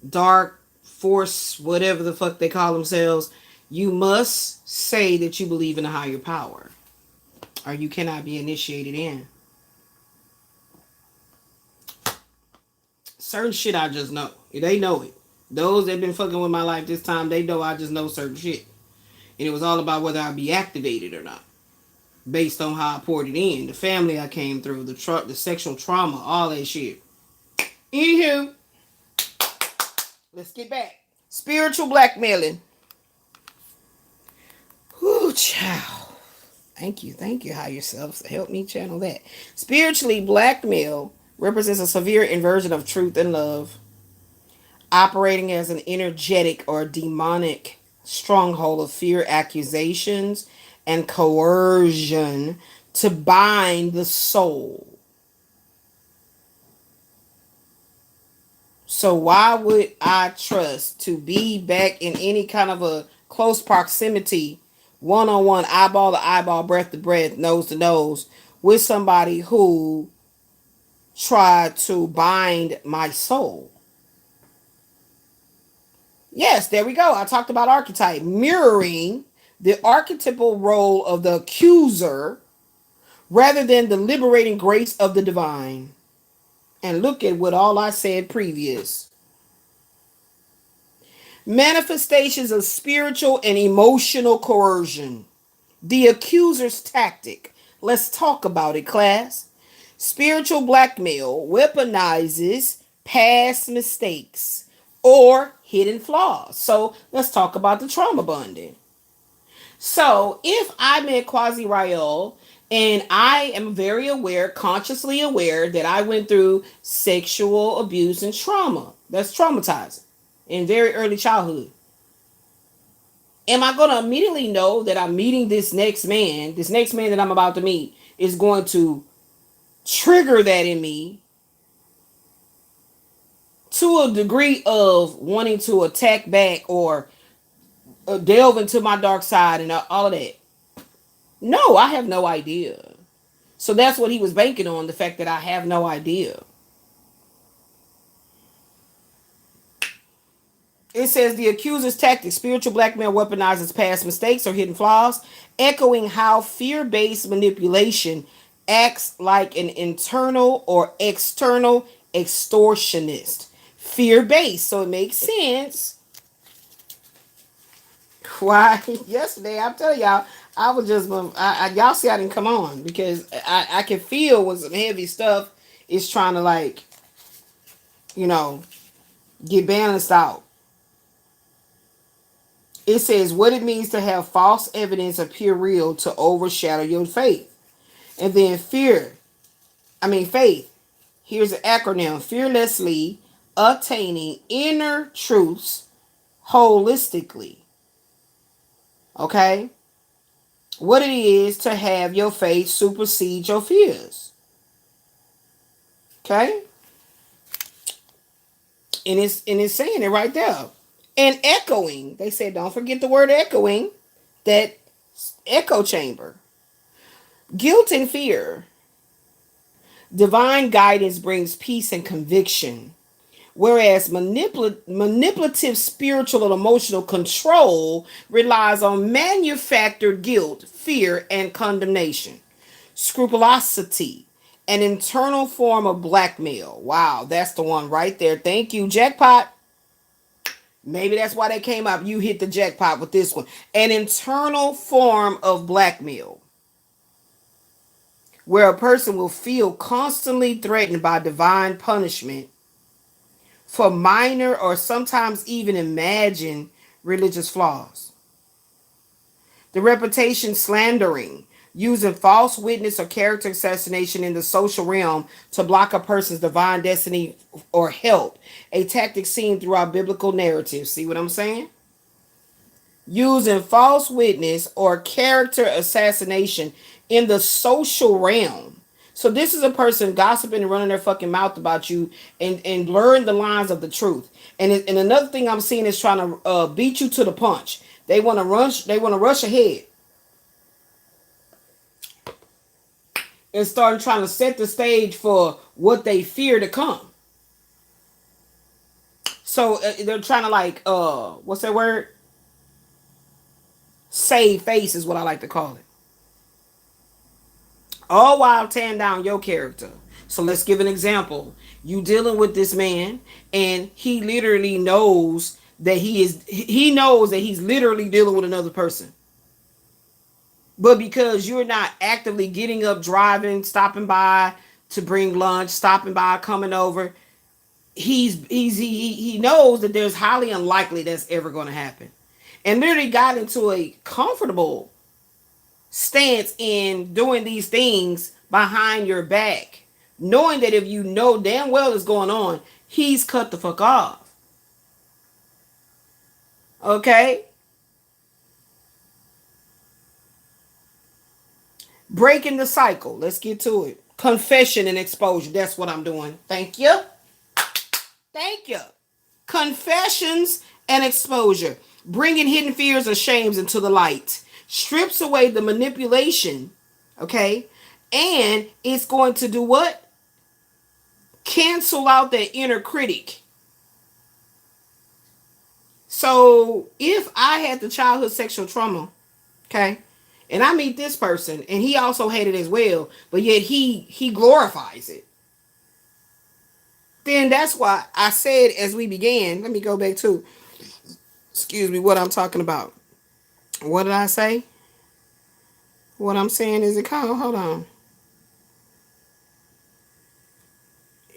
[SPEAKER 1] dark force, whatever the fuck they call themselves, you must say that you believe in a higher power, or you cannot be initiated in. Certain shit I just know. They know it. Those that been fucking with my life this time, they know I just know certain shit. And it was all about whether I'd be activated or not. Based on how I poured it in. The family I came through. The sexual trauma. All that shit. Anywho. Let's get back. Spiritual blackmailing. Whoo, child. Thank you, higher self. Help me channel that. Spiritually, blackmail represents a severe inversion of truth and love, operating as an energetic or demonic stronghold of fear, accusations, and coercion to bind the soul. So why would I trust to be back in any kind of a close proximity, one-on-one, eyeball to eyeball, breath to breath, nose to nose, with somebody who tried to bind my soul? Yes, there we go. I talked about archetype, mirroring the archetypal role of the accuser rather than the liberating grace of the divine. And look at what all I said previous. Manifestations of spiritual and emotional coercion. The accuser's tactic. Let's talk about it, class. Spiritual blackmail weaponizes past mistakes or hidden flaws. So let's talk about the trauma bonding. So if I met Quasi Rael and I am very aware, consciously aware that I went through sexual abuse and trauma, that's traumatizing in very early childhood, am I going to immediately know that I'm meeting this next man that I'm about to meet is going to trigger that in me to a degree of wanting to attack back or delve into my dark side and all of that. No, I have no idea. So that's what he was banking on, the fact that I have no idea. It says the accuser's tactic, spiritual blackmail weaponizes past mistakes or hidden flaws, echoing how fear-based manipulation acts like an internal or external extortionist. Fear-based, so it makes sense. Why? Yesterday, I'm telling y'all, I was just, y'all see I didn't come on because I can feel when some heavy stuff is trying to like, you know, get balanced out. It says what it means to have false evidence appear real to overshadow your faith. And then faith. Here's an acronym: fearlessly attaining inner truths holistically. Okay? What it is to have your faith supersede your fears. Okay? And it's saying it right there. And echoing. They said don't forget the word echoing. That echo chamber. Guilt and fear. Divine guidance brings peace and conviction, whereas manipulative spiritual and emotional control relies on manufactured guilt, fear, and condemnation. Scrupulosity, an internal form of blackmail. Wow, that's the one right there. Thank you, jackpot. Maybe that's why they came up. You hit the jackpot with this one. An internal form of blackmail, where a person will feel constantly threatened by divine punishment for minor or sometimes even imagined religious flaws. The reputation slandering, using false witness or character assassination in the social realm to block a person's divine destiny or help, a tactic seen throughout biblical narratives. See what I'm saying? Using false witness or character assassination in the social realm. So this is a person gossiping and running their fucking mouth about you and blurring the lines of the truth. And another thing I'm seeing is trying to beat you to the punch. They want to rush. They want to rush ahead and start trying to set the stage for what they fear to come. So they're trying to like what's that word? Save face is what I like to call it. All while tearing down your character. So let's give an example. You dealing with this man, and he literally knows that he knows that he's literally dealing with another person. But because you're not actively getting up, driving, stopping by to bring lunch, stopping by, coming over, he knows that there's highly unlikely that's ever going to happen. And literally got into a comfortable stance in doing these things behind your back, knowing that if you know damn well what's going on, he's cut the fuck off. Okay? Breaking the cycle. Let's get to it. Confession and exposure. That's what I'm doing. Thank you. Thank you. Confessions and exposure. Bringing hidden fears or shames into the light. Strips away the manipulation. Okay? And it's going to do what? Cancel out that inner critic. So if I had the childhood sexual trauma, okay, and I meet this person and he also had it as well, but yet he glorifies it, then that's why I said as we began, let me go back to, excuse me, what I'm talking about. What did I say? What I'm saying is it called, hold on.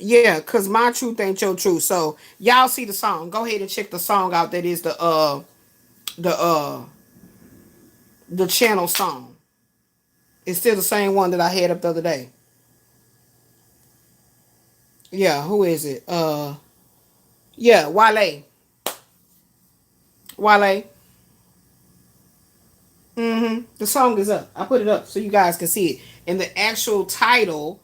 [SPEAKER 1] Yeah, because my truth ain't your truth. So y'all see the song. Go ahead and check the song out. That is the channel song. It's still the same one that I had up the other day. Yeah, who is it? Yeah, Wale. Wale. The song is up. I put it up so you guys can see it. And the actual title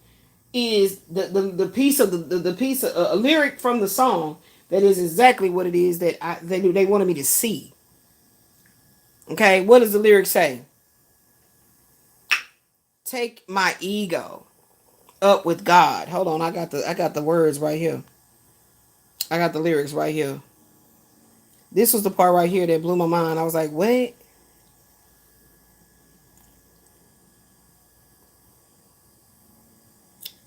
[SPEAKER 1] is the piece of the piece of a lyric from the song that is exactly what it is that they wanted me to see. Okay, what does the lyric say? Take my ego up with God. Hold on, I got the words right here. I got the lyrics right here. This was the part right here that blew my mind. I was like, what?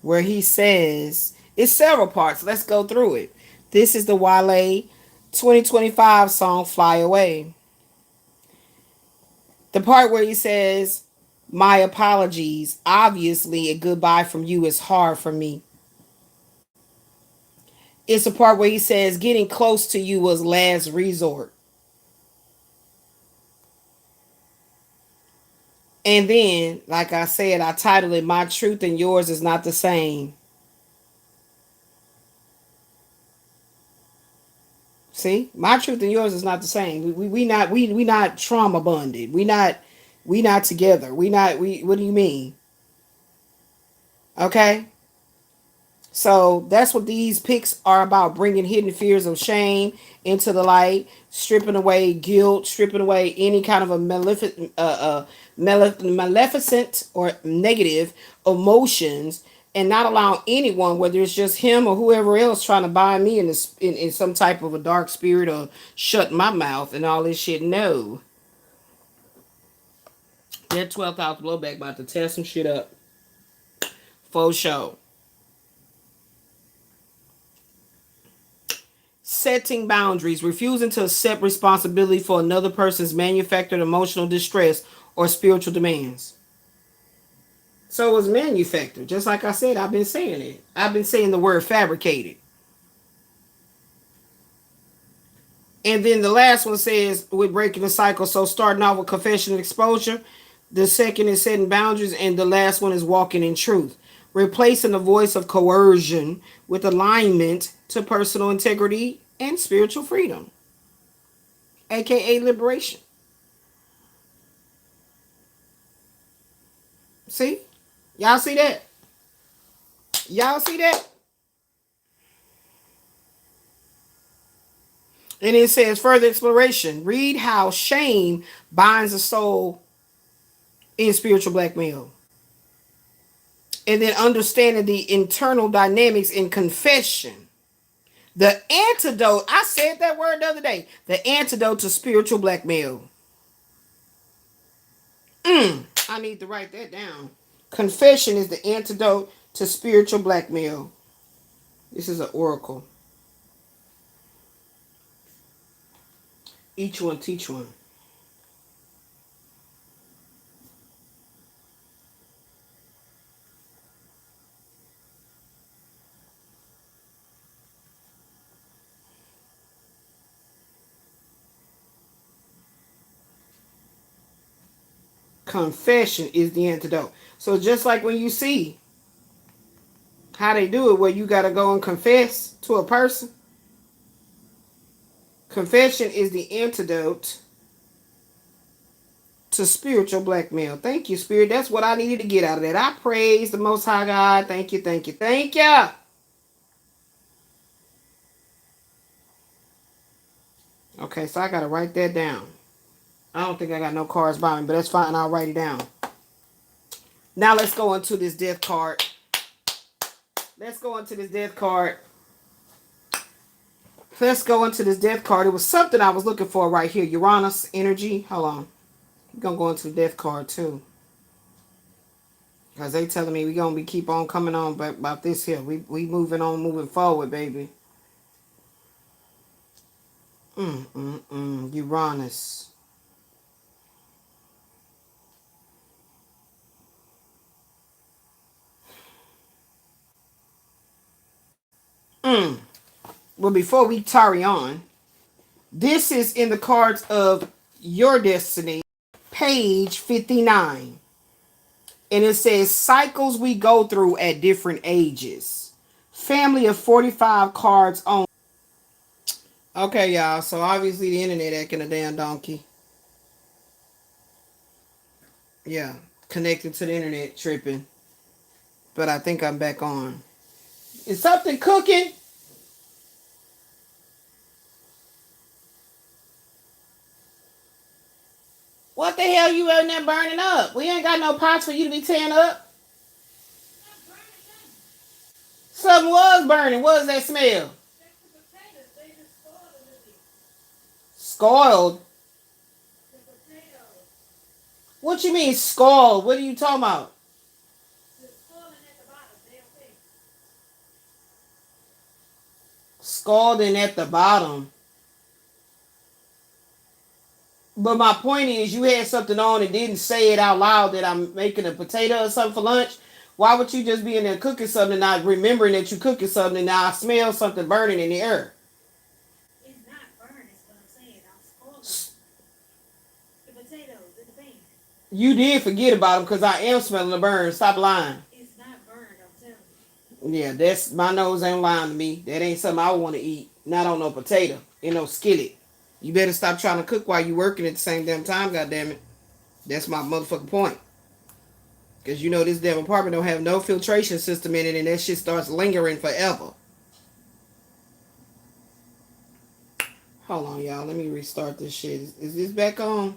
[SPEAKER 1] Where he says, it's several parts. Let's go through it. This is the Wale 2025 song, Fly Away. The part where he says, my apologies. Obviously, a goodbye from you is hard for me. It's the part where he says, getting close to you was last resort. And then, like I said, I titled it, My Truth and Yours is Not the Same. See, my truth and yours is not the same. We not trauma bonded. We not together. We not we. What do you mean? Okay, so that's what these pics are about: bringing hidden fears of shame into the light, stripping away guilt, stripping away any kind of a maleficent or negative emotions, and not allowing anyone, whether it's just him or whoever else, trying to bind me in this in some type of a dark spirit or shut my mouth and all this shit. No, that 12th house blowback about to tear some shit up. Faux show. Setting boundaries, refusing to accept responsibility for another person's manufactured emotional distress or spiritual demands. So it was manufactured. Just like I said, I've been saying it. I've been saying the word fabricated. And then the last one says, we're breaking the cycle. So starting off with confession and exposure. The second is setting boundaries. And the last one is walking in truth. Replacing the voice of coercion with alignment to personal integrity and spiritual freedom, aka liberation. See? Y'all see that? Y'all see that? And it says further exploration. Read how shame binds the soul in spiritual blackmail. And then understanding the internal dynamics in confession. The antidote, I said that word the other day. The antidote to spiritual blackmail. I need to write that down. Confession is the antidote to spiritual blackmail. This is an oracle. Each one teach one. Confession is the antidote. So just like when you see how they do it, where you got to go and confess to a person, confession is the antidote to spiritual blackmail. Thank you, Spirit. That's what I needed to get out of that. I praise the Most High God. Thank you, thank you, thank you. Okay, so I got to write that down. I don't think I got no cards by me, but that's fine. I'll write it down. Now let's go into this death card. Let's go into this death card. Let's go into this death card. It was something I was looking for right here. Uranus energy. Hold on. We're going to go into the death card too. Because they telling me we're going to be keep on coming on about this here. We moving on, moving forward, baby. Uranus. Well, before we tarry on, this is in the cards of your destiny, page 59. And it says, cycles we go through at different ages. Family of 45 cards on. Okay, y'all. So obviously the internet acting a damn donkey. Yeah. Connected to the internet tripping. But I think I'm back on. Is something cooking? What the hell you in there burning up? We ain't got no pots for you to be tearing up. Something was burning. What was that smell? Scalded? What you mean scald? What are you talking about? Scalding at the bottom. But my point is, you had something on and didn't say it out loud that I'm making a potato or something for lunch. Why would you just be in there cooking something and not remembering that you're cooking something and now I smell something burning in the air? It's not burning, is what I'm saying. I'm scalding the potatoes in the pan. You did forget about them because I am smelling the burn. Stop lying. It's not burned, I'm telling you. Yeah, that's my nose ain't lying to me. That ain't something I want to eat. Not on no potato in no skillet. You better stop trying to cook while you working at the same damn time, goddammit. That's my motherfucking point. Because you know this damn apartment don't have no filtration system in it and that shit starts lingering forever. Hold on, y'all. Let me restart this shit. Is this back on?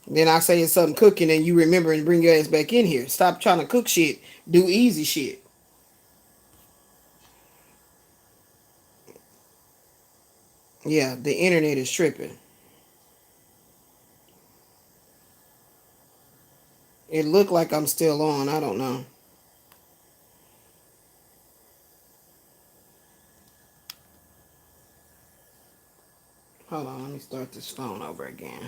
[SPEAKER 1] Then I say it's something cooking and you remember and bring your ass back in here. Stop trying to cook shit. Do easy shit. Yeah, the internet is tripping. It looked like I'm still on. I don't know. Hold on, let me start this phone over again.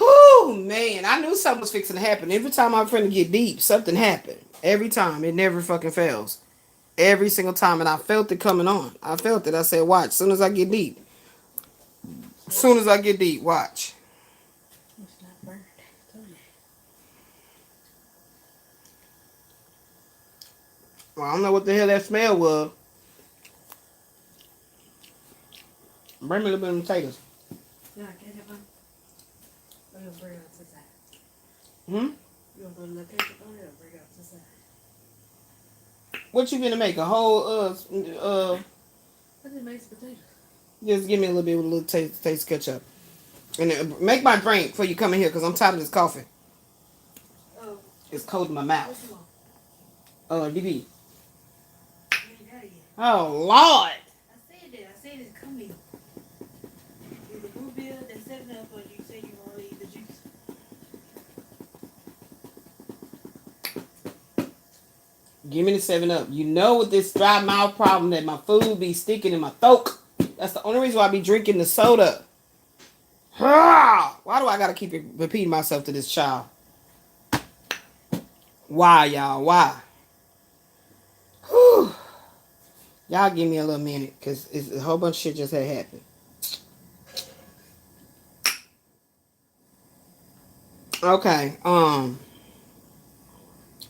[SPEAKER 1] Whoo, man, I knew something was fixing to happen. Every time I'm trying to get deep, something happened. Every time. It never fucking fails. Every single time. And I felt it coming on. I felt it. I said, watch. As soon as I get deep. As soon as I get deep, watch. It's not burned. Well, I don't know what the hell that smell was. Bring me a little bit of potatoes. Yeah, get it, man. I'm gonna bring it to the side. You want to put a little ketchup on it or bring it up to the side? What you gonna make? A whole, I just made some potatoes. Just give me a little bit with a little taste ketchup. And make my drink before you come in here because I'm tired of this coffee. Oh. It's cold in my mouth. What you want? DB. Oh, Lord. I said that. I said it's coming. Is the blue bill that's 7 up or you say you want to eat the juice? Give me the 7-Up. You know with this dry mouth problem that my food be sticking in my throat. That's the only reason why I be drinking the soda. Why do I gotta keep repeating myself to this child? Why, y'all? Why? Whew. Y'all give me a little minute because a whole bunch of shit just had happened. Okay.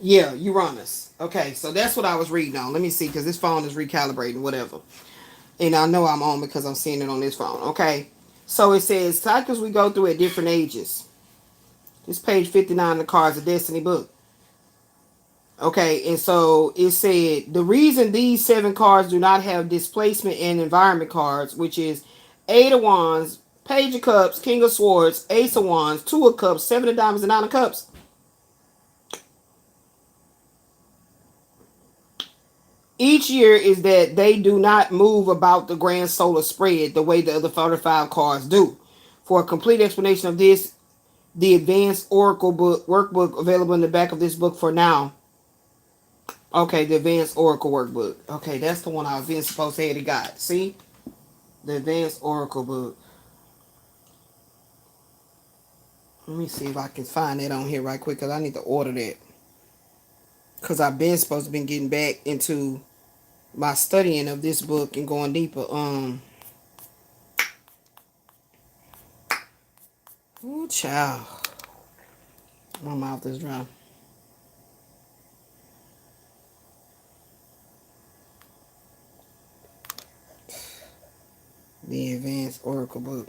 [SPEAKER 1] Yeah, Uranus. Okay, so that's what I was reading on. Let me see because this phone is recalibrating, whatever. And I know I'm on because I'm seeing it on this phone. Okay. So it says cycles we go through at different ages. This page 59 of the Cards of Destiny book. Okay, and so it said the reason these 7 cards do not have displacement and environment cards, which is 8 of Wands, Page of Cups, King of Swords, Ace of Wands, 2 of Cups, 7 of Diamonds, and 9 of Cups. Each year is that they do not move about the grand solar spread the way the other 45 cards do. For a complete explanation of this, the advanced Oracle book workbook available in the back of this book for now. Okay, the advanced Oracle workbook. Okay, that's the one I was being supposed to have it got. See? The advanced Oracle book. Let me see if I can find that on here right quick because I need to order that. Because I've been supposed to be getting back into my studying of this book and going deeper. Ooh, child. My mouth is dry. The advanced Oracle book.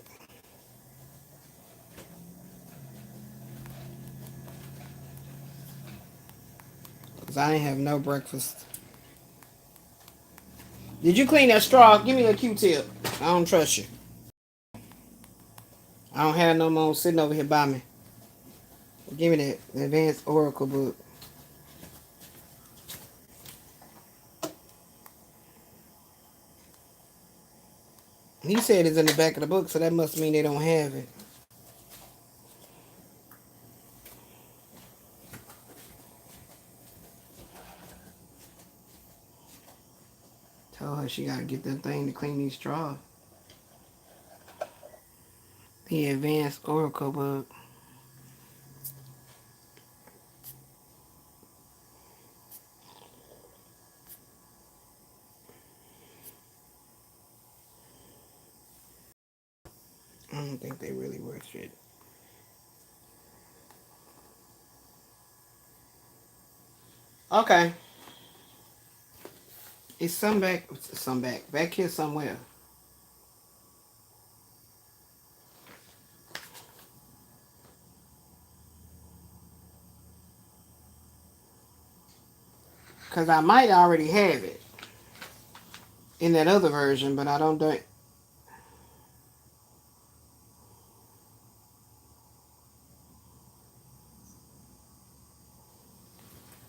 [SPEAKER 1] Because I ain't have no breakfast. Did you clean that straw? Give me a Q-tip. I don't trust you. I don't have no more sitting over here by me. Give me that advanced oracle book. He said it's in the back of the book, so that must mean they don't have it. Tell her she gotta get that thing to clean these straws. The advanced oracle book. I don't think they really worth shit. Okay. It's some back here somewhere. Because I might already have it in that other version, but I don't do it.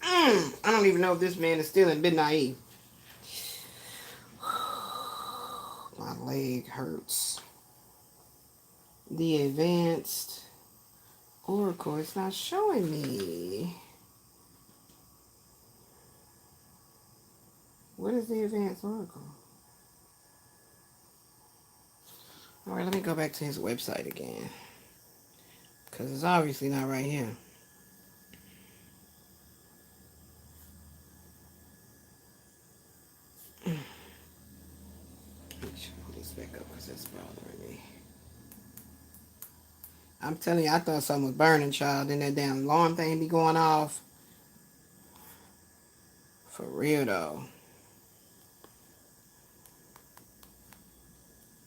[SPEAKER 1] I don't even know if this man is still in Bid-Naive. My leg hurts. The advanced oracle, it's not showing me. What is the advanced oracle? Alright, let me go back to his website again. Because it's obviously not right here. Let me pull this back up because that's bothering me. I'm telling you, I thought something was burning, child. Then that damn alarm thing be going off. For real, though.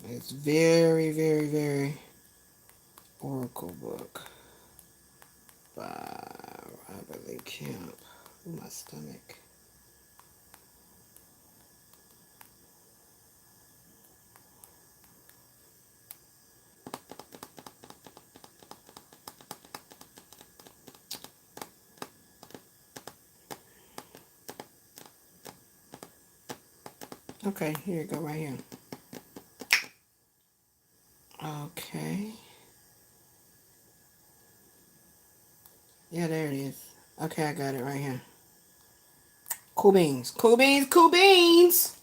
[SPEAKER 1] It's very, very, very oracle book by Robert Lee Kemp. Ooh, my stomach. Okay, here you go, right here. Okay. Yeah, there it is. Okay, I got it right here. Cool beans. Cool beans. Cool beans.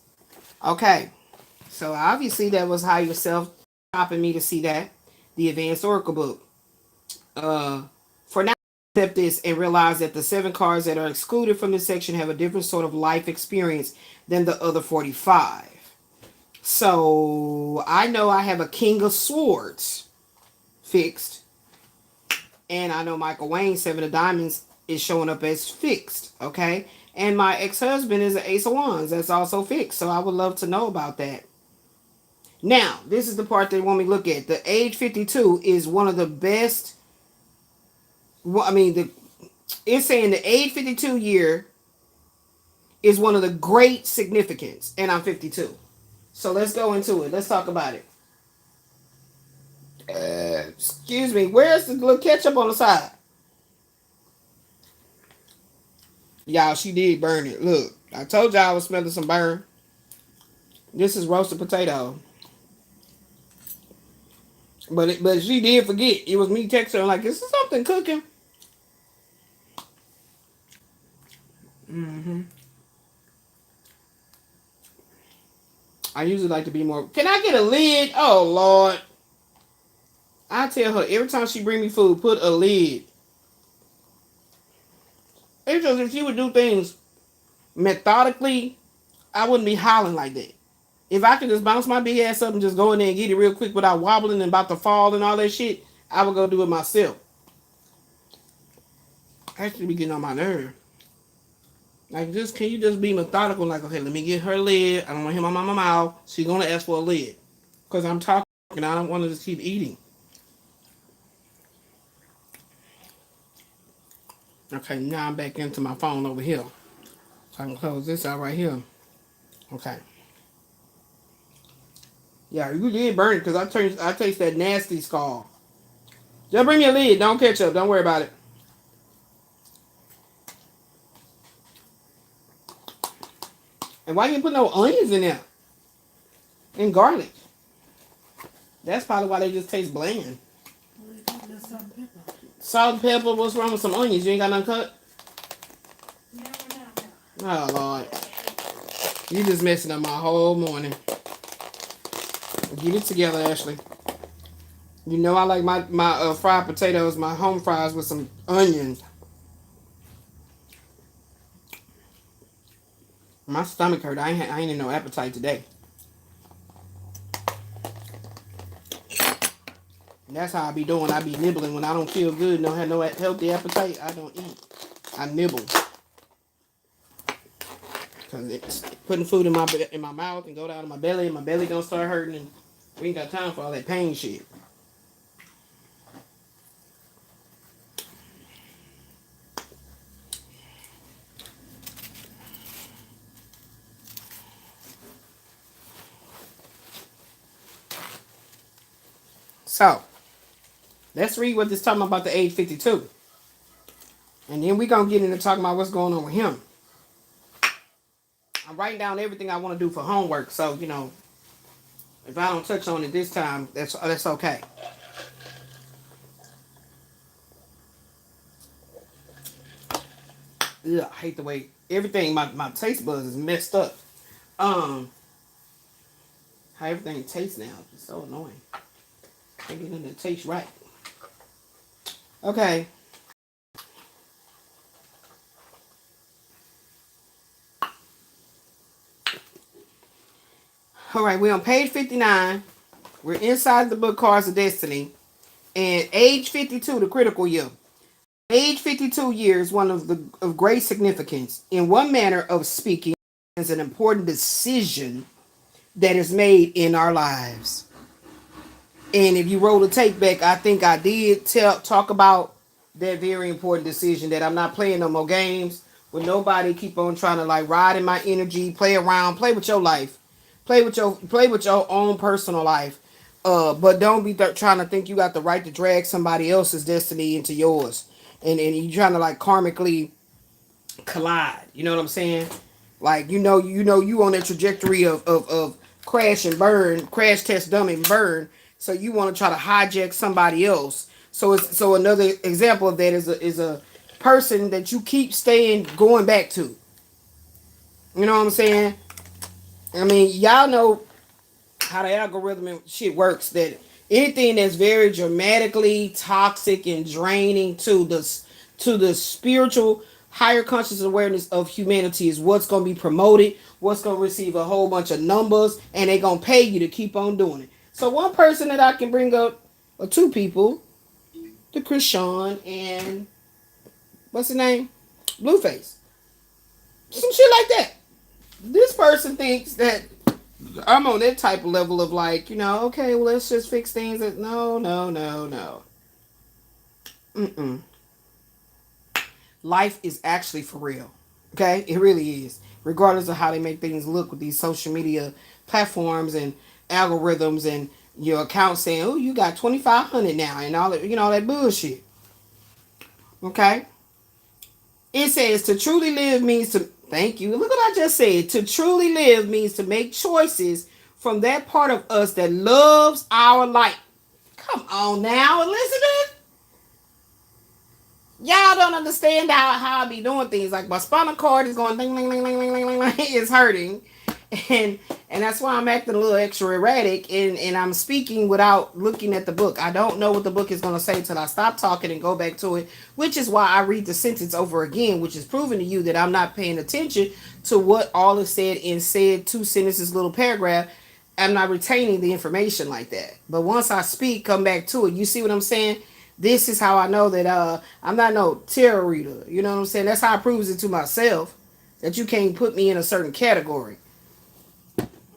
[SPEAKER 1] Okay. So obviously that was higher self stopping me to see that. The advanced oracle book. For now, accept this and realize that the 7 cards that are excluded from this section have a different sort of life experience than the other 45. So I know I have a King of Swords fixed. And I know Michael Wayne, 7 of Diamonds, is showing up as fixed. Okay. And my ex-husband is an Ace of Wands. That's also fixed. So I would love to know about that. Now, this is the part they want me to look at. The age 52 is one of the best. Well, I mean, it's saying the age 52 year is one of the great significance. And I'm 52. So let's go into it. Let's talk about it. Excuse me. Where's the little ketchup on the side? Y'all, she did burn it. Look, I told y'all I was smelling some burn. This is roasted potato. But she did forget. It was me texting her like, is there something cooking? I usually like to be more. Can I get a lid? Oh, Lord. I tell her every time she bring me food, put a lid. It's just if she would do things methodically, I wouldn't be hollering like that. If I could just bounce my big ass up and just go in there and get it real quick without wobbling and about to fall and all that shit, I would go do it myself. Actually be getting on my nerve. Like, just can you just be methodical? Like, okay, let me get her lid. I don't want him on my mouth. She's gonna ask for a lid because I'm talking and I don't want to just keep eating. Okay, now I'm back into my phone over here. So I can close this out right here. Okay. Yeah, you did burn it because I taste that nasty skull. Just bring me a lid. Don't catch up. Don't worry about it. And why you didn't put no onions in there? And garlic. That's probably why they just taste bland.
[SPEAKER 2] Salt and pepper.
[SPEAKER 1] Salt and pepper. What's wrong with some onions? You ain't got none cut?
[SPEAKER 2] No.
[SPEAKER 1] Oh, Lord. You just messing up my whole morning. Get it together, Ashley. You know I like my fried potatoes, my home fries with some onions. My stomach hurt. I ain't in no appetite today. And that's how I be doing. I be nibbling when I don't feel good and don't have no healthy appetite. I don't eat. I nibble. Because it's putting food in my mouth and go down to my belly and my belly don't start hurting and we ain't got time for all that pain shit. So, let's read what this talking about the age 52. And then we're going to get into talking about what's going on with him. I'm writing down everything I want to do for homework. So, you know, if I don't touch on it this time, that's okay. Ugh, I hate the way everything, my taste buds is messed up. How everything tastes now. It's so annoying. Can't get nothing to taste right. Okay. All right, we're on page 59. We're inside the book Cards of Destiny. And age 52, the critical year. Age 52 years, one of great significance. In one manner of speaking, is an important decision that is made in our lives. And if you roll the tape back, I think I did talk about that very important decision that I'm not playing no more games with nobody. Keep on trying to like ride in my energy, play around, play with your life, play with your own personal life. But don't be trying to think you got the right to drag somebody else's destiny into yours, and you trying to like karmically collide. You know what I'm saying? Like you on that trajectory of crash and burn, crash test dummy and burn. So you want to try to hijack somebody else. So another example of that is a person that you keep going back to. You know what I'm saying? I mean, y'all know how the algorithm and shit works, that anything that's very dramatically toxic and draining to the spiritual higher conscious awareness of humanity is what's going to be promoted, what's going to receive a whole bunch of numbers, and they're going to pay you to keep on doing it. So one person that I can bring up, or two people, the Krishan and what's his name? Blueface. Some shit like that. This person thinks that I'm on that type of level of like, okay, well, let's just fix things. No. Mm-mm. Life is actually for real. Okay? It really is. Regardless of how they make things look with these social media platforms and algorithms and your account saying, oh, you got 2,500 now and all that, all that bullshit. Okay? It says to truly live means to, thank you. Look what I just said. To truly live means to make choices from that part of us that loves our light. Come on now, Elizabeth. Y'all don't understand how I be doing things. Like my spinal cord is going ding, ding, ding, ding, ding, ding, ding. It's hurting. And that's why I'm acting a little extra erratic and I'm speaking without looking at the book. I don't know what the book is going to say till I stop talking and go back to it, which is why I read the sentence over again, which is proving to you that I'm not paying attention to what all is said in said 2 sentences little paragraph. I'm not retaining the information like that. But once I speak, come back to it. You see what I'm saying? This is how I know that I'm not no tarot reader. You know what I'm saying? That's how I proves it to myself that you can't put me in a certain category.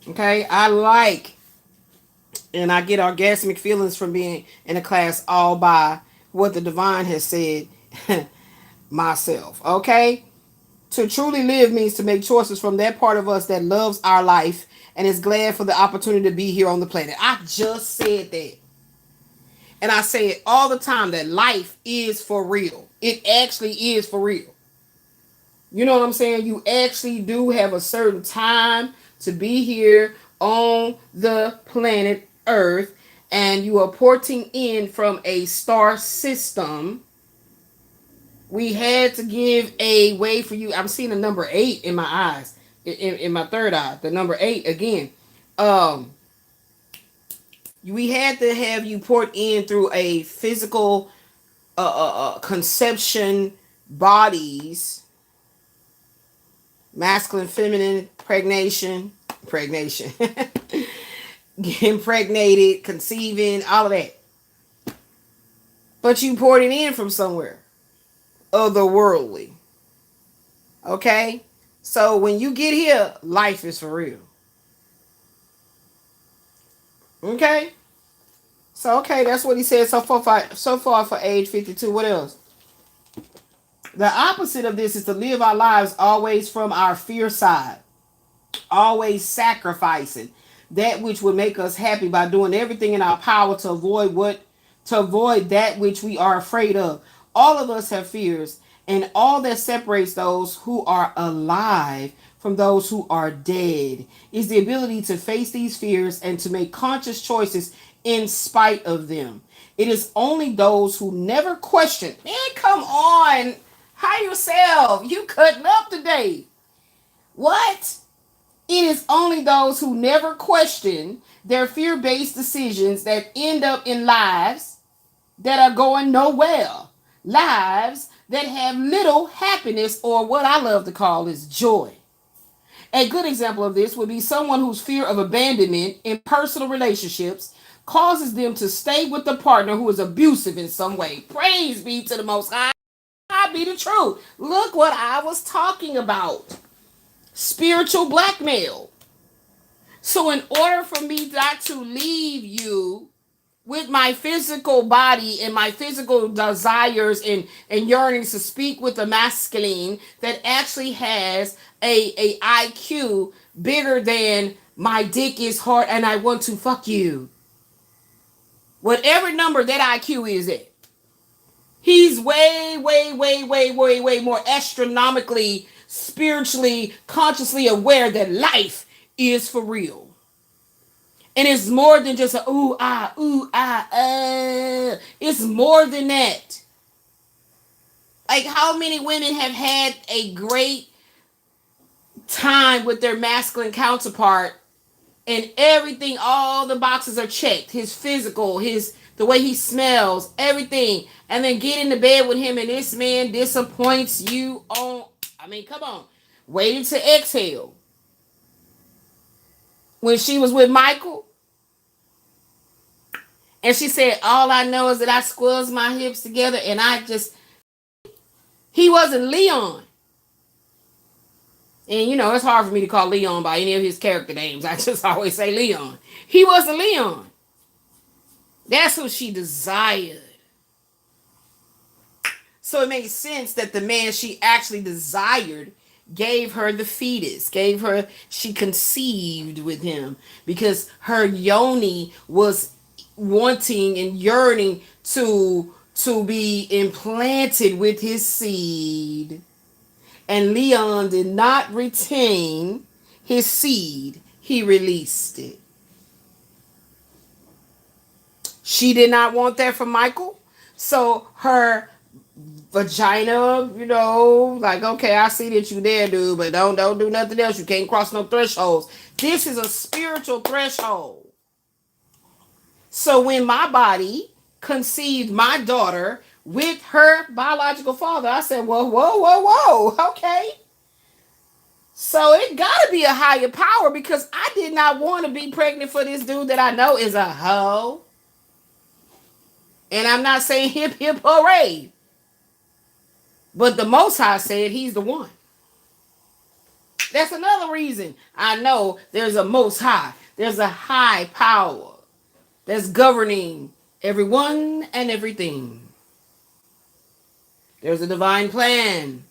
[SPEAKER 1] Okay, and I get orgasmic feelings from being in a class all by what the divine has said myself. Okay, To truly live means to make choices from that part of us that loves our life and is glad for the opportunity to be here on the planet. I just said that. And I say it all the time that life is for real. It actually is for real. You know what I'm saying? You actually do have a certain time to be here on the planet Earth, and you are porting in from a star system. We had to give a way for you. I'm seeing the number 8 in my eyes, in my third eye. The number 8 again. Um, we had to have you port in through a physical conception bodies, masculine, feminine, pregnation, impregnated, conceiving, all of that. But you poured it in from somewhere otherworldly. Okay? So when you get here, life is for real. Okay? So okay, that's what he said so far for age 52. What else? The opposite of this is to live our lives always from our fear side, always sacrificing that which would make us happy by doing everything in our power to avoid that which we are afraid of. All of us have fears, and all that separates those who are alive from those who are dead is the ability to face these fears and to make conscious choices in spite of them. It is only those who never question. Man, come on. Hi yourself. You cutting up today. What? It is only those who never question their fear-based decisions that end up in lives that are going nowhere. Lives that have little happiness, or what I love to call is joy. A good example of this would be someone whose fear of abandonment in personal relationships causes them to stay with a partner who is abusive in some way. Praise be to the Most High. I be the truth. Look what I was talking about. Spiritual blackmail. So in order for me not to leave you with my physical body and my physical desires and yearnings to speak with a masculine that actually has a IQ bigger than my dick is hard and I want to fuck you. Whatever number that IQ is at. He's way more astronomically, spiritually, consciously aware that life is for real. And it's more than just a ooh ah. It's more than that. Like, how many women have had a great time with their masculine counterpart and everything, all the boxes are checked. His physical, the way he smells, everything. And then get into bed with him and this man disappoints you on, I mean, come on. Waiting to exhale. When she was with Michael, and she said, all I know is that I squeezed my hips together and he wasn't Leon. And you know, it's hard for me to call Leon by any of his character names. I just always say Leon. He wasn't Leon. That's who she desired. So it makes sense that the man she actually desired gave her the fetus, she conceived with him because her yoni was wanting and yearning to be implanted with his seed. And Leon did not retain his seed. He released it. She did not want that from Michael. So her vagina, you know, like, okay, I see that you there, dude, but don't do nothing else. You can't cross no thresholds. This is a spiritual threshold. So when my body conceived my daughter with her biological father, I said, whoa, okay. So it gotta be a higher power because I did not want to be pregnant for this dude that I know is a hoe. And I'm not saying hip hooray. But the Most High said he's the one. That's another reason I know there's a Most High. There's a high power that's governing everyone and everything. There's a divine plan.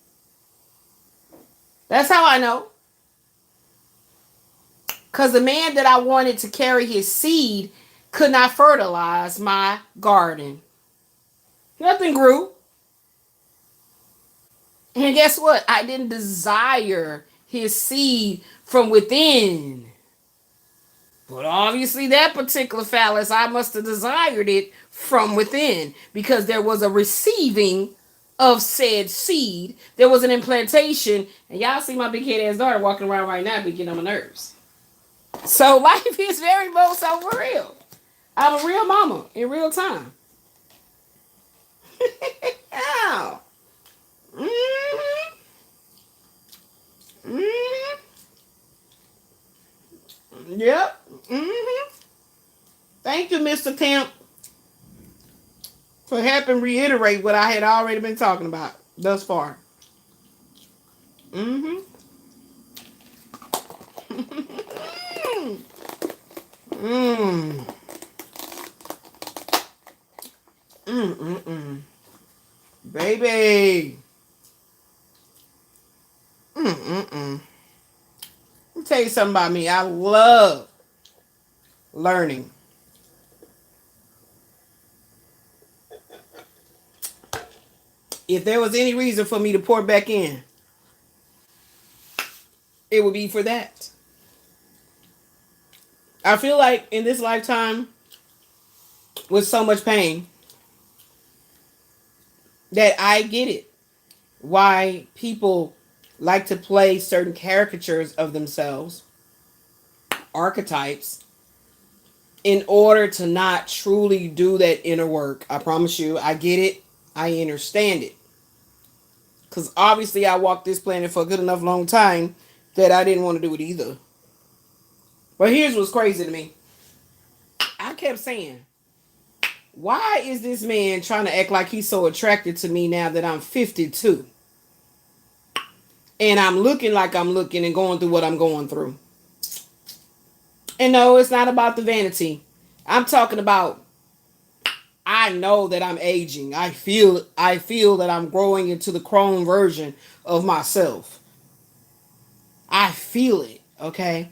[SPEAKER 1] That's how I know. Because the man that I wanted to carry his seed could not fertilize my garden. Nothing grew. And guess what? I didn't desire his seed from within. But obviously, that particular phallus, I must have desired it from within because there was a receiving of said seed. There was an implantation. And y'all see my big head ass daughter walking around right now, be getting on my nerves. So life is very much so for real. I'm a real mama in real time. Ow. Mm-hmm. Mm-hmm. Yep. Mm-hmm. Thank you, Mr. Temp, for helping reiterate what I had already been talking about thus far. Mm-hmm. mm. Mm-mm-mm. Baby. Mm-mm-mm. Let me tell you something about me. I love learning. If there was any reason for me to pour back in, it would be for that. I feel like in this lifetime, with so much pain, that I get it. Why people like to play certain caricatures of themselves, archetypes, in order to not truly do that inner work. I promise you, I get it. I understand it. Because obviously I walked this planet for a good enough long time that I didn't want to do it either. But here's what's crazy to me. I kept saying, why is this man trying to act like he's so attracted to me now that I'm 52? And I'm looking like I'm looking and going through what I'm going through. And no, it's not about the vanity. I'm talking about, I know that I'm aging. I feel that I'm growing into the clone version of myself. I feel it, okay?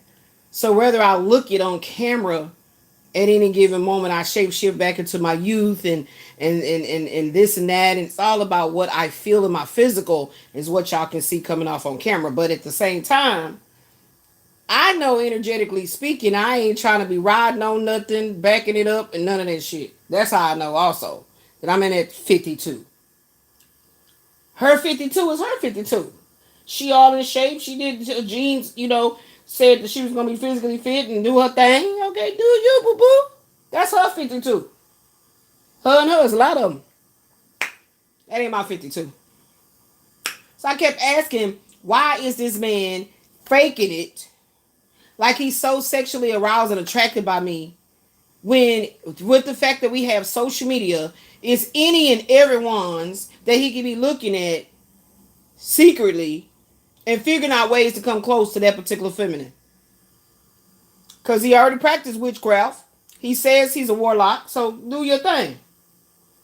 [SPEAKER 1] So whether I look it on camera at any given moment, I shape shift back into my youth and this and that. And it's all about what I feel in my physical is what y'all can see coming off on camera. But at the same time, I know energetically speaking, I ain't trying to be riding on nothing, backing it up, and none of that shit. That's how I know also that I'm in at 52. Her 52 is her 52. She all in shape. She did her jeans, said that she was going to be physically fit and do her thing. Okay, do you, boo-boo. That's her 52. Her and hers, a lot of them. That ain't my 52. So I kept asking, why is this man faking it like he's so sexually aroused and attracted by me when, with the fact that we have social media, it's any and everyone's that he could be looking at secretly and figuring out ways to come close to that particular feminine. Because he already practiced witchcraft. He says he's a warlock, so do your thing.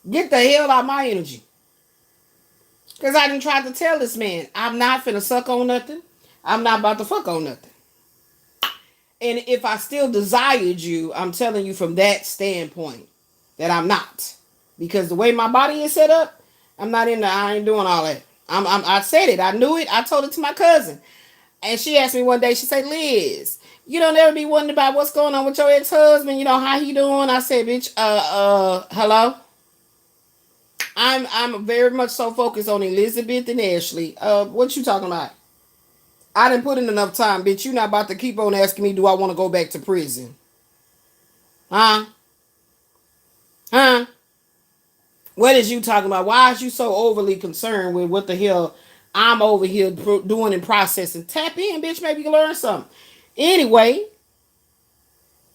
[SPEAKER 1] Get the hell out of my energy. Because I didn't try to tell this man, I'm not finna suck on nothing. I'm not about to fuck on nothing. And if I still desired you, I'm telling you from that standpoint that I'm not. Because the way my body is set up, I'm not in there. I ain't doing all that. I said it. I knew it. I told it to my cousin. And she asked me one day, she said, Liz, you don't ever be wondering about what's going on with your ex-husband, how he doing? I said, bitch, hello? I'm very much so focused on Elizabeth and Ashley. What you talking about? I didn't put in enough time, bitch. You not about to keep on asking me, do I want to go back to prison? Huh? Huh? What is you talking about? Why is you so overly concerned with what the hell I'm over here doing and processing? Tap in, bitch. Maybe you can learn something. Anyway,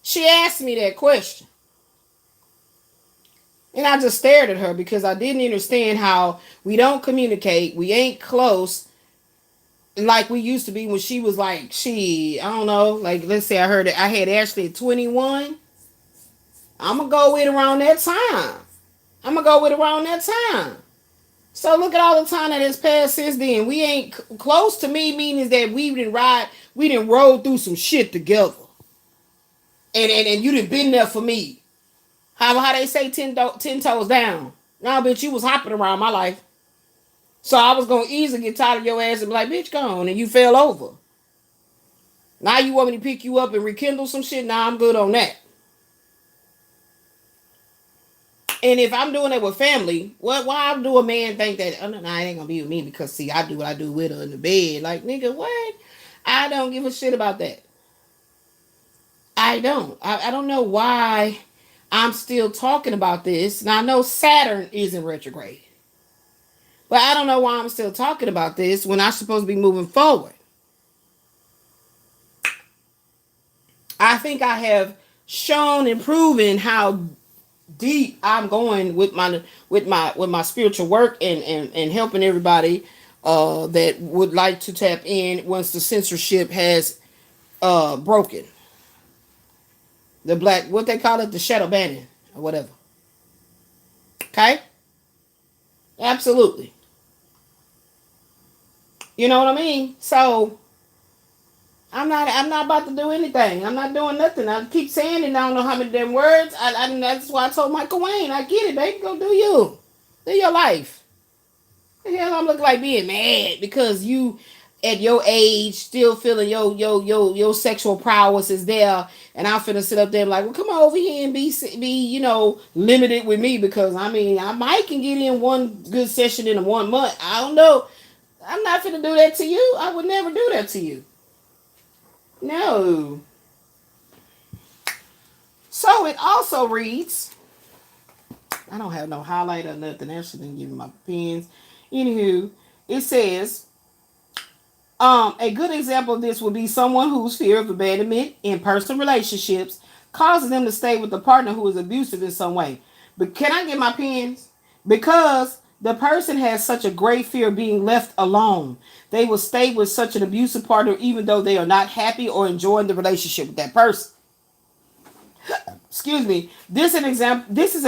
[SPEAKER 1] she asked me that question. And I just stared at her because I didn't understand how we don't communicate. We ain't close like we used to be when she was like, I don't know. Like, let's say I had Ashley at 21. I'm going to go with around that time. So look at all the time that has passed since then. We ain't close to me, meaning that we didn't roll through some shit together. And you done been there for me. How they say 10 toes down. Nah, bitch, you was hopping around my life. So I was gonna easily get tired of your ass and be like, bitch, go on, and you fell over. Now you want me to pick you up and rekindle some shit? Nah, I'm good on that. And if I'm doing it with family, why do a man think that, oh, no, it ain't gonna be with me because, see, I do what I do with her in the bed. Like, nigga, what? I don't give a shit about that. I don't. I don't know why I'm still talking about this. Now, I know Saturn is in retrograde. But I don't know why I'm still talking about this when I'm supposed to be moving forward. I think I have shown and proven how deep I'm going with my spiritual work and helping everybody that would like to tap in once the censorship has broken. The black, what they call it, the shadow banning or whatever. Okay? Absolutely. You know what I mean? So I'm not about to do anything. I'm not doing nothing. I keep saying it. I don't know how many damn words. That's why I told Michael Wayne, I get it, baby. Go do you. Do your life. The hell I'm looking like being mad because you at your age still feeling your sexual prowess is there, and I'm finna sit up there and like, well, come on over here and be limited with me because I mean I might can get in one good session in a 1 month. I don't know. I'm not finna do that to you. I would never do that to you. No. So it also reads, I don't have no highlight or nothing. I should have given my pens. Anywho, it says, a good example of this would be someone whose fear of abandonment in personal relationships causes them to stay with a partner who is abusive in some way. But can I get my pens? Because the person has such a great fear of being left alone. They will stay with such an abusive partner even though they are not happy or enjoying the relationship with that person. Excuse me. This is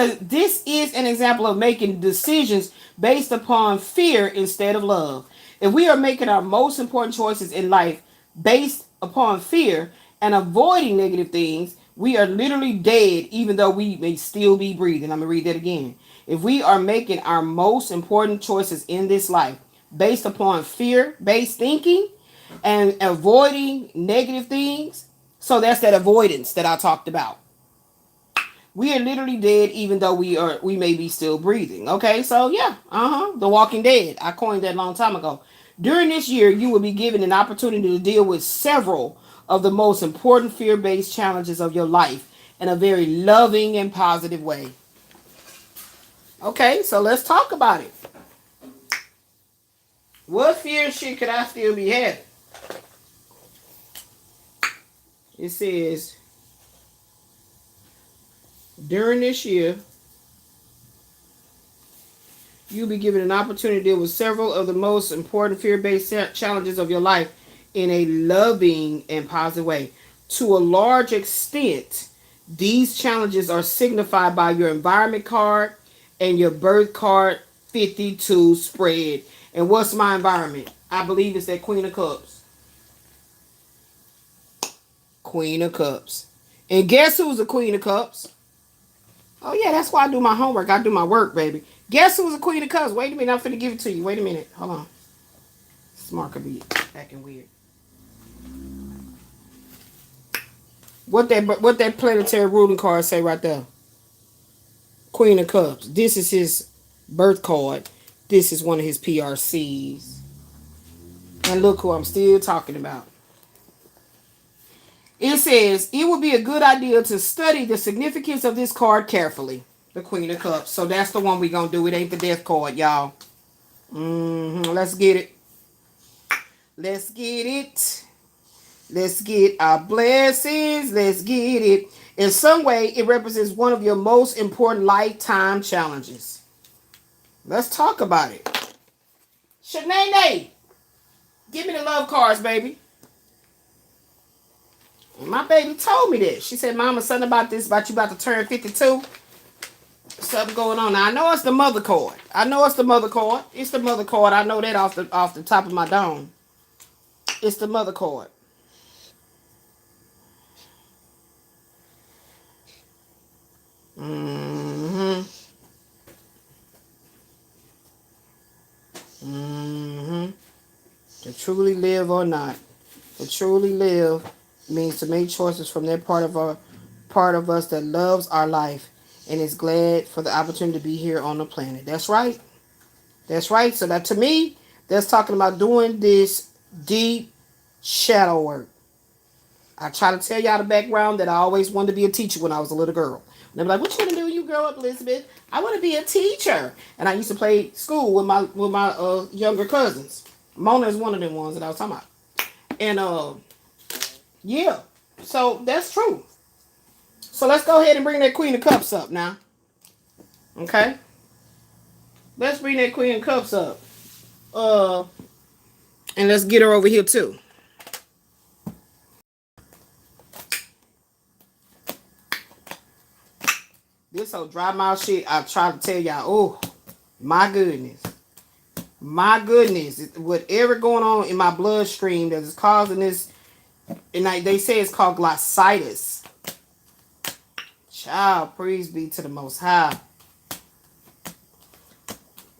[SPEAKER 1] an example of making decisions based upon fear instead of love. If we are making our most important choices in life based upon fear and avoiding negative things, we are literally dead even though we may still be breathing. I'm going to read that again. If we are making our most important choices in this life based upon fear-based thinking and avoiding negative things, so that's that avoidance that I talked about. We are literally dead even though we may be still breathing. Okay, so yeah, The Walking Dead. I coined that a long time ago. During this year, you will be given an opportunity to deal with several of the most important fear-based challenges of your life in a very loving and positive way. Okay, so let's talk about it. What fear shit could I still be having? It says, during this year, you'll be given an opportunity to deal with several of the most important fear-based challenges of your life in a loving and positive way. To a large extent, these challenges are signified by your environment card and your birth card 52 spread. And what's my environment? I believe it's that Queen of Cups. Queen of Cups. And guess who's the Queen of Cups? Oh, yeah, that's why I do my homework. I do my work, baby. Guess who's the Queen of Cups? Wait a minute. I'm finna give it to you. Wait a minute. Hold on. Smart could be acting weird. What that planetary ruling card say right there? Queen of Cups. This is his birth card. This is one of his PRCs. And look who I'm still talking about. It says, it would be a good idea to study the significance of this card carefully. The Queen of Cups. So that's the one we're going to do. It ain't the death card, y'all. Let's get it. Let's get it. Let's get our blessings. Let's get it. In some way, it represents one of your most important lifetime challenges. Let's talk about it. ZAHNAE, give me the love cards, baby. My baby told me that. She said, Mama, something about this, about you about to turn 52. something going on. Now, I know it's the mother card. I know it's the mother card. It's the mother card. I know that off the top of my dome. It's the mother card. Mm-hmm. Mm-hmm. To truly live or not. To truly live means to make choices from that part of us that loves our life and is glad for the opportunity to be here on the planet. That's right. That's right. So that to me, that's talking about doing this deep shadow work. I try to tell y'all the background that I always wanted to be a teacher when I was a little girl. And they're like, "What you want to do when you grow up, Elizabeth?" "I want to be a teacher." And I used to play school with my younger cousins. Mona is one of them ones that I was talking about. And yeah, so that's true. So let's go ahead and bring that Queen of Cups up now. Okay, let's bring that Queen of Cups up. Uh, and let's get her over here too. This whole dry mouth shit, I try to tell y'all. Oh, my goodness. My goodness. Whatever going on in my bloodstream that is causing this, and they say it's called glossitis. Child, praise be to the Most High.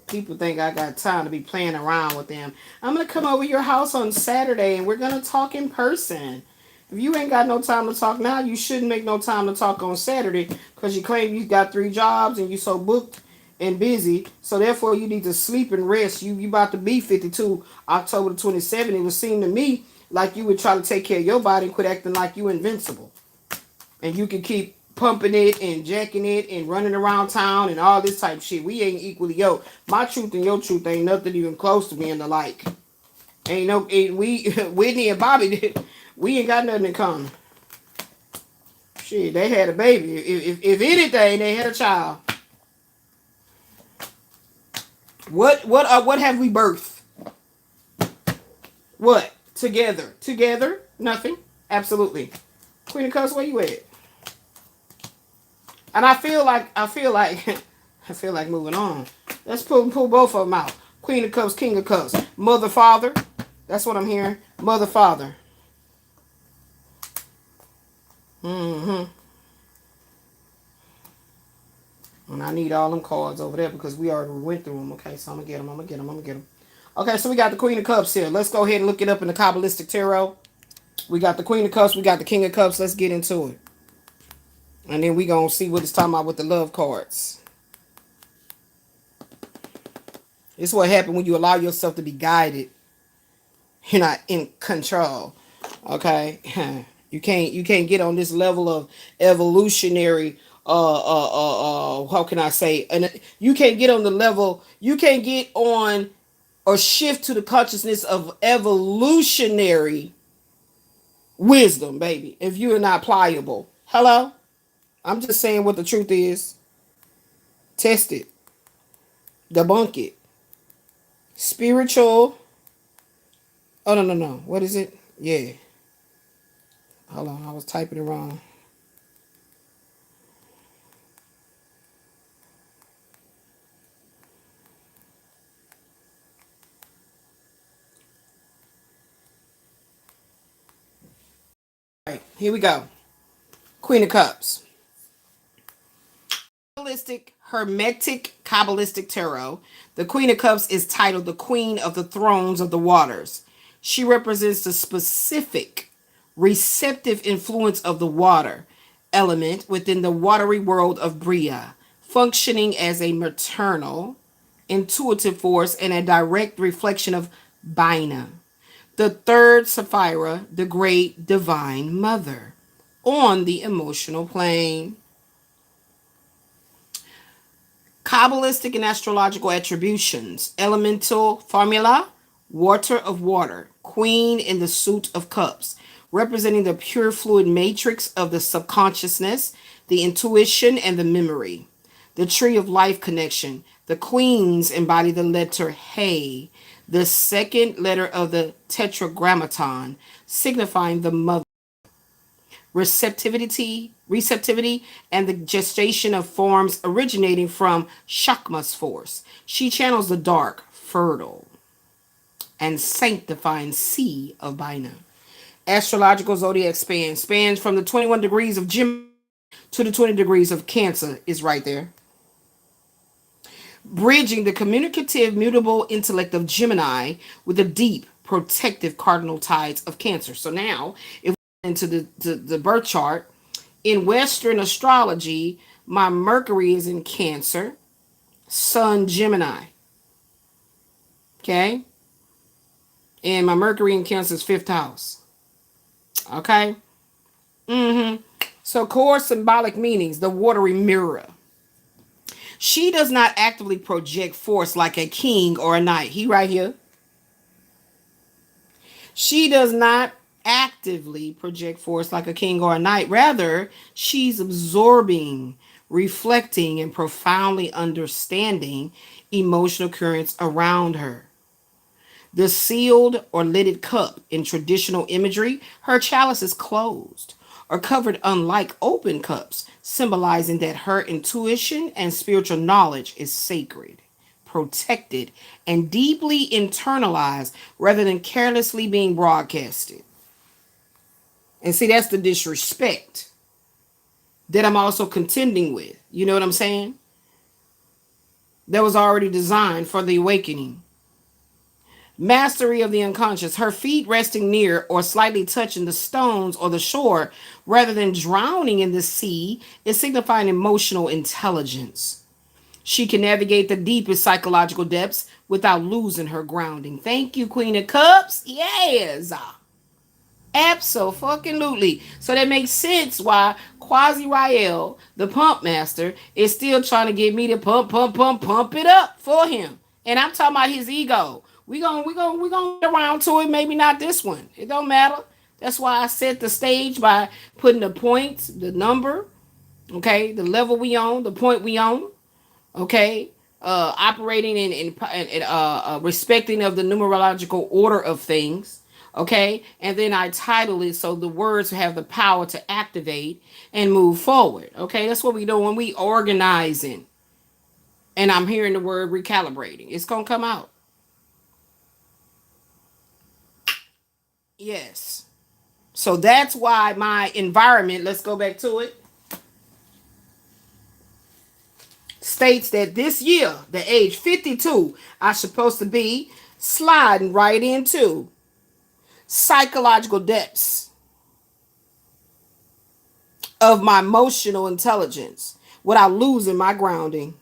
[SPEAKER 1] People think I got time to be playing around with them. I'm going to come over your house on Saturday and we're going to talk in person. If you ain't got no time to talk now, you shouldn't make no time to talk on Saturday because you claim you got 3 jobs and you so booked and busy. So therefore you need to sleep and rest. You about to be 52 October the 27th. It would seem to me like you would try to take care of your body and quit acting like you invincible. And you can keep pumping it and jacking it and running around town and all this type of shit. We ain't equally yoked. My truth and your truth ain't nothing even close to being alike. We Whitney and Bobby, we ain't got nothing in common. Shit, they had a baby. If anything, they had a child. What have we birthed? What? Together? Nothing. Absolutely. Queen of Cups, where you at? And I feel like I feel like moving on. Let's pull both of them out. Queen of Cups, King of Cups. Mother, father. That's what I'm hearing. Mother, father. Mm-hmm. And I need all them cards over there because we already went through them. Okay, so I'm gonna get them. Okay, so we got the Queen of Cups here. Let's go ahead and look it up in the Kabbalistic Tarot. We got the Queen of Cups. We got the King of Cups. Let's get into it. And then we gonna see what it's talking about with the love cards. It's what happened when you allow yourself to be guided. You're not in control. Okay? You can't get on this level of evolutionary how can I say, and you can't get on the level, you can't get on or shift to the consciousness of evolutionary wisdom, baby, if you are not pliable. Hello? I'm just saying what the truth is. Test it. Debunk it. Spiritual. Oh, no. What is it? Yeah. Hold on. I was typing it wrong. All right. Here we go. Queen of Cups. Hermetic Kabbalistic Tarot. The Queen of Cups is titled the Queen of the Thrones of the Waters. She represents the specific receptive influence of the water element within the watery world of Bria, functioning as a maternal, intuitive force and a direct reflection of Bina, the third Sapphira, the great divine mother, on the emotional plane. Kabbalistic and astrological attributions. Elemental formula, water of water. Queen in the suit of cups, representing the pure fluid matrix of the subconsciousness, the intuition, and the memory. The tree of life connection. The queens embody the letter He, the second letter of the tetragrammaton, signifying the mother. receptivity, and the gestation of forms originating from Shakma's force. She channels the dark, fertile, and sanctifying sea of Bina. Astrological zodiac spans from the 21 degrees of Gemini to the 20 degrees of Cancer is right there. Bridging the communicative, mutable intellect of Gemini with the deep, protective cardinal tides of Cancer. So now, if we get into the birth chart, in Western astrology, my Mercury is in Cancer, Sun Gemini. Okay? And my Mercury in Cancer is fifth house. Okay? So core symbolic meanings, the watery mirror. She does not actively project force like a king or a knight. He right here. She does not actively project force like a king or a knight. Rather, she's absorbing, reflecting, and profoundly understanding emotional currents around her. The sealed or lidded cup in traditional imagery, her chalice is closed or covered, unlike open cups, symbolizing that her intuition and spiritual knowledge is sacred, protected, and deeply internalized rather than carelessly being broadcasted. And see, that's the disrespect that I'm also contending with. You know what I'm saying? That was already designed for the awakening. Mastery of the unconscious, her feet resting near or slightly touching the stones or the shore rather than drowning in the sea, is signifying emotional intelligence. She can navigate the deepest psychological depths without losing her grounding. Thank you, Queen of Cups. Yes. Absolutely. So that makes sense why Quasi Rael, the pump master, is still trying to get me to pump it up for him. And I'm talking about his ego. We gonna get around to it. Maybe not this one. It don't matter. That's why I set the stage by putting the points, the number, okay, the level we on, the point we on, okay, operating in respecting of the numerological order of things, okay, and then I title it so the words have the power to activate and move forward. Okay, that's what we do when we organizing. And I'm hearing the word recalibrating. It's gonna come out. Yes. So that's why my environment, let's go back to it, states that this year, the age 52, I'm supposed to be sliding right into psychological depths of my emotional intelligence without losing my grounding.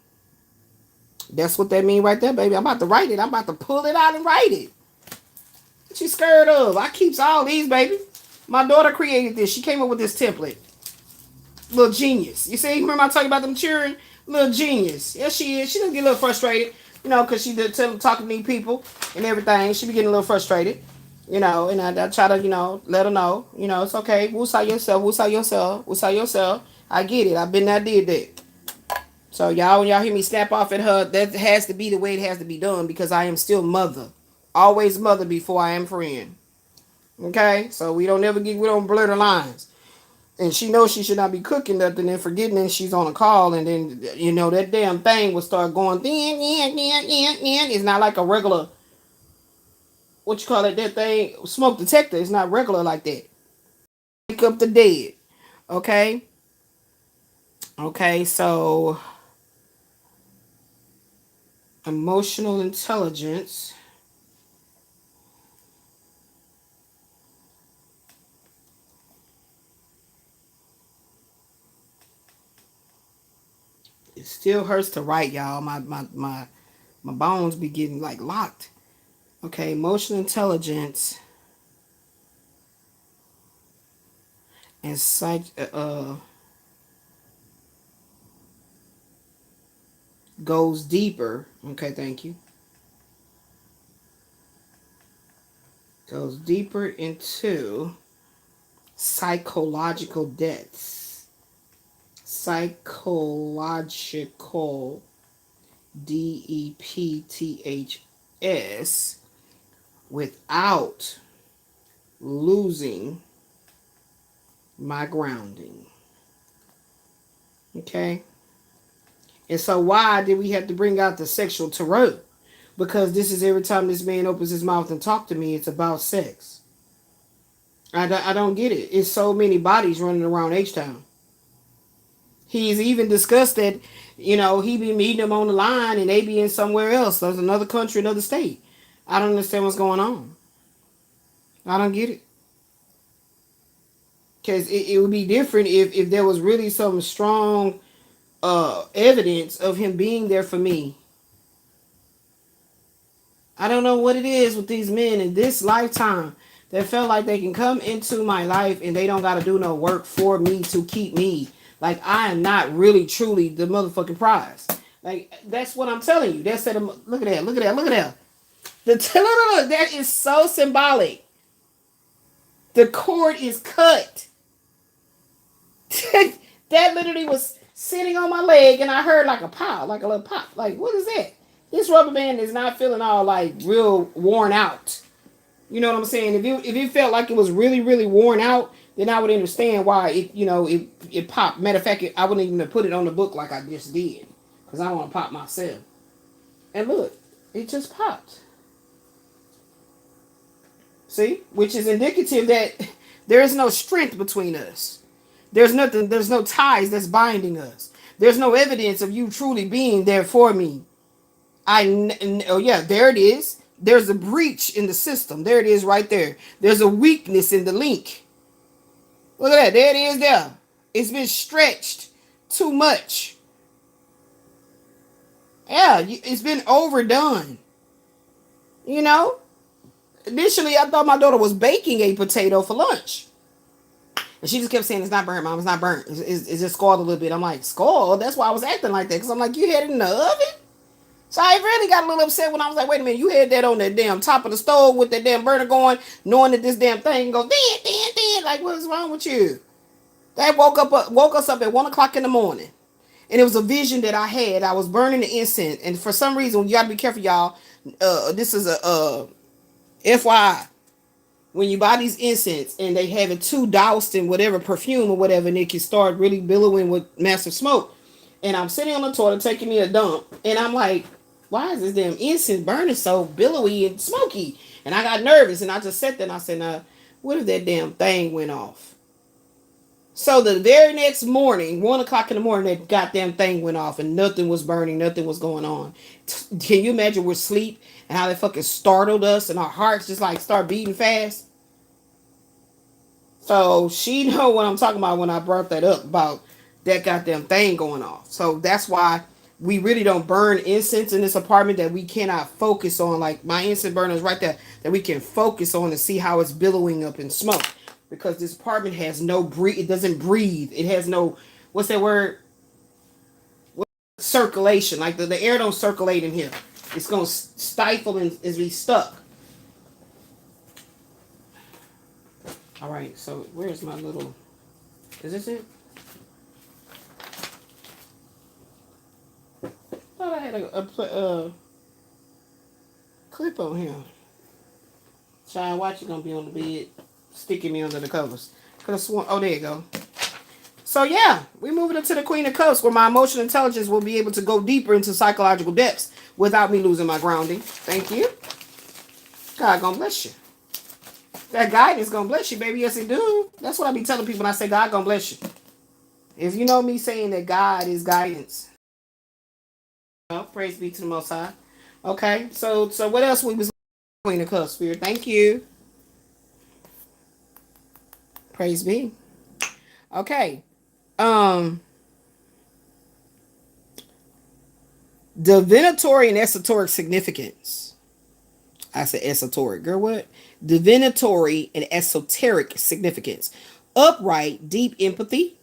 [SPEAKER 1] That's what that means right there, baby. I'm about to write it. I'm about to pull it out and write it. What you scared of? I keeps all these, baby. My daughter created this. She came up with this template. Little genius. You see, remember I talking about them cheering? Little genius. Yes, she is. She does get a little frustrated, you know, because she did talking to these people and everything. She be getting a little frustrated, you know, and I try to, you know, let her know, you know, it's okay. Woosah yourself, woosah yourself, woosah yourself. I get it. I've been there, did that. So y'all, when y'all hear me snap off at her, that has to be the way it has to be done because I am still mother. Always mother before I am friend. Okay? So we don't blur the lines. And she knows she should not be cooking nothing and forgetting and she's on a call and then, you know, that damn thing will start going, it's not like a regular, what you call it, that thing, smoke detector. It's not regular like that. Wake up the dead. Okay? Okay, so emotional intelligence. It still hurts to write, y'all. My bones be getting like locked. Okay, emotional intelligence and goes deeper. Okay, thank you. Goes deeper into psychological depths. Psychological, DEPTHS, without losing my grounding. Okay? And so why did we have to bring out the sexual tarot? Because this is every time this man opens his mouth and talk to me, it's about sex. I don't get it. It's so many bodies running around H-Town. He's even discussed that, he be meeting them on the line and they be in somewhere else. There's another country, another state. I don't understand what's going on. I don't get it. Because it would be different if there was really some strong evidence of him being there for me. I don't know what it is with these men in this lifetime that felt like they can come into my life and they don't got to do no work for me to keep me. Like, I am not really, truly the motherfucking prize. Like, that's what I'm telling you. That's that. Look at that. Look at that. Look at that. Look, that is so symbolic. The cord is cut. That literally was sitting on my leg and I heard like a pop, like a little pop. Like, what is that? This rubber band is not feeling all like real worn out. You know what I'm saying? If it felt like it was really, really worn out, then I would understand why it popped. Matter of fact, I wouldn't even have put it on the book like I just did. Because I want to pop myself. And look, it just popped. See? Which is indicative that there is no strength between us. There's no ties that's binding us. There's no evidence of you truly being there for me. Oh yeah, there it is. There's a breach in the system. There it is right there. There's a weakness in the link. Look at that. There it is there. It's been stretched too much. Yeah, it's been overdone. Initially I thought my daughter was baking a potato for lunch. And she just kept saying, it's not burnt, Mom. It's not burnt. It's just scalded a little bit. I'm like, scald? That's why I was acting like that. Because I'm like, you had it in the oven? So I really got a little upset when I was like, wait a minute, you had that on that damn top of the stove with that damn burner going, knowing that this damn thing goes, dan. Like, what's wrong with you? That woke us up at 1 o'clock in the morning. And it was a vision that I had. I was burning the incense. And for some reason, you got to be careful, y'all. This is a FYI. When you buy these incense and they have it too doused in whatever perfume or whatever, and it can start really billowing with massive smoke. And I'm sitting on the toilet taking me a dump. And I'm like, why is this damn incense burning so billowy and smoky? And I got nervous and I just sat there and I said, now, what if that damn thing went off? So the very next morning, 1 o'clock in the morning, that goddamn thing went off and nothing was burning, nothing was going on. Can you imagine we're asleep and how they fucking startled us and our hearts just like start beating fast? So she know what I'm talking about when I brought that up about that goddamn thing going off. So that's why we really don't burn incense in this apartment, that we cannot focus on. Like my incense burner is right there that we can focus on to see how it's billowing up in smoke. Because this apartment has no breathe. It doesn't breathe. It has no, what's that word? Circulation. Like the air don't circulate in here. It's going to stifle and be stuck. All right, so where's my little, is this it? Thought I had a clip on here. Child, watch you gonna be on the bed, sticking me under the covers. Could have sworn, oh, there you go. So yeah, we're moving into the Queen of Cups, where my emotional intelligence will be able to go deeper into psychological depths without me losing my grounding. Thank you. God gonna bless you. That guidance gonna bless you, baby. Yes, it do. That's what I be telling people when I say God gonna bless you. If you know me saying that God is guidance. Well, praise be to the Most High. Okay, so what else we was Queen of Cups, Spirit? Thank you. Praise be. Okay. Divinatory and esoteric significance. I said esoteric. Girl, what? Divinatory and esoteric significance. Upright, deep empathy.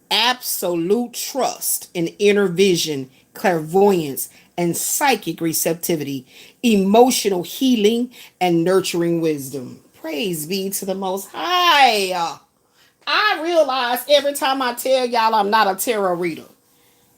[SPEAKER 1] Absolute trust in inner vision, clairvoyance, and psychic receptivity. Emotional healing and nurturing wisdom. Praise be to the Most High. I realize every time I tell y'all I'm not a tarot reader.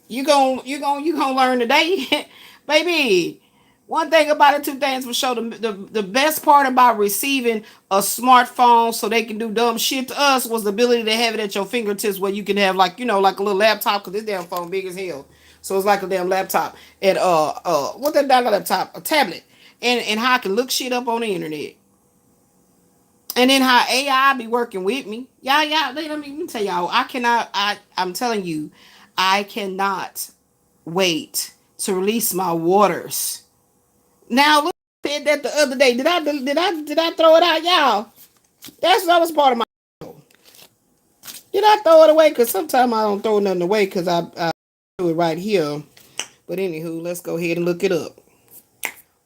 [SPEAKER 1] You gon' learn today. Baby, One thing about it, two things for sure. The best part about receiving a smartphone so they can do dumb shit to us was the ability to have it at your fingertips where you can have like, like a little laptop because this damn phone big as hell. So it's like a damn laptop. And what that damn laptop? A tablet. And how I can look shit up on the internet. And then how AI be working with me. Let me tell y'all, I'm telling you, I cannot wait to release my waters. Now, look, I said that the other day. Did I throw it out, y'all? That was part of my. Did I throw it away? Because sometimes I don't throw nothing away because I do it right here. But anywho, let's go ahead and look it up.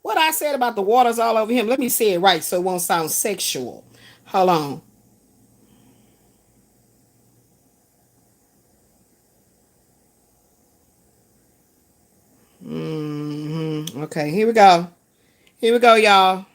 [SPEAKER 1] What I said about the waters all over him. Let me say it right so it won't sound sexual. Hold on. Okay, here we go. Here we go, y'all.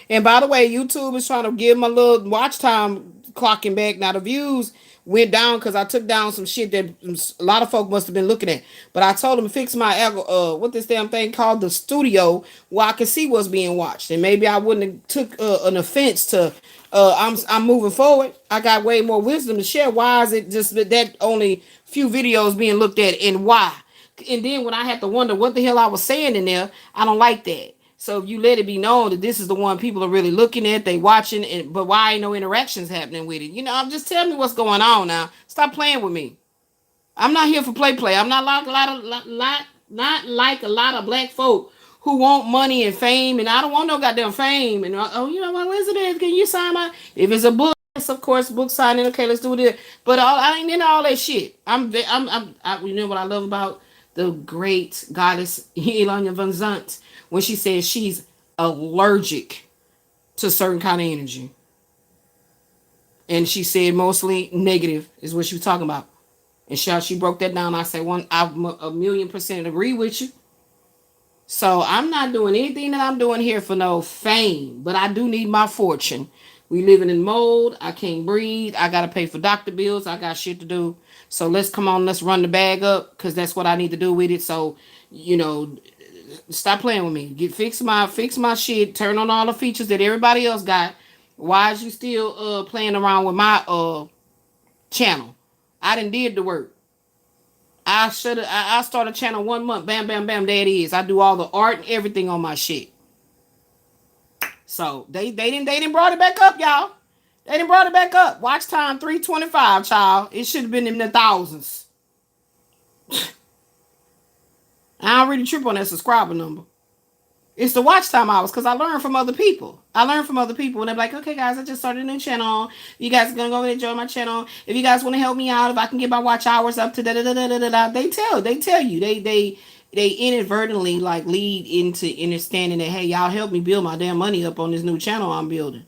[SPEAKER 1] And by the way, YouTube is trying to give my little watch time clocking back. Now the views went down because I took down some shit that a lot of folk must have been looking at. But I told them to fix my what this damn thing called the studio where I could see what's being watched. And maybe I wouldn't have took an offense to. I'm moving forward. I got way more wisdom to share. Why is it just that only few videos being looked at and why? And then when I had to wonder what the hell I was saying in there, I don't like that. So if you let it be known that this is the one people are really looking at, they watching it, but why ain't no interactions happening with it? I'm just telling me what's going on now. Stop playing with me. I'm not here for play. I'm not like not like a lot of black folk who want money and fame, and I don't want no goddamn fame. And you know what, Elizabeth, can you sign my? If it's a book, yes, of course, book signing. Okay, let's do it. But I ain't into all that shit. You know what I love about the great goddess Elanya Van Zant when she says she's allergic to certain kind of energy, and she said mostly negative is what she was talking about. And she broke that down. I said, I 1,000,000% agree with you. So I'm not doing anything that I'm doing here for no fame, but I do need my fortune. We living in mold. I can't breathe. I gotta pay for doctor bills. I got shit to do. So let's run the bag up because that's what I need to do with it. So, stop playing with me. Fix my shit. Turn on all the features that everybody else got. Why is you still playing around with my channel? I done did the work. I start a channel 1 month. Bam, bam, bam. There it is. I do all the art and everything on my shit. So they didn't brought it back up, y'all. They didn't brought it back up. Watch time 325, child. It should have been in the thousands. I don't really trip on that subscriber number. It's the watch time hours because I learn from other people. And they're like, okay, guys, I just started a new channel. You guys are gonna go over and join my channel. If you guys want to help me out, if I can get my watch hours up to da da da da da da, they tell you. They inadvertently like lead into understanding that, hey, y'all help me build my damn money up on this new channel I'm building.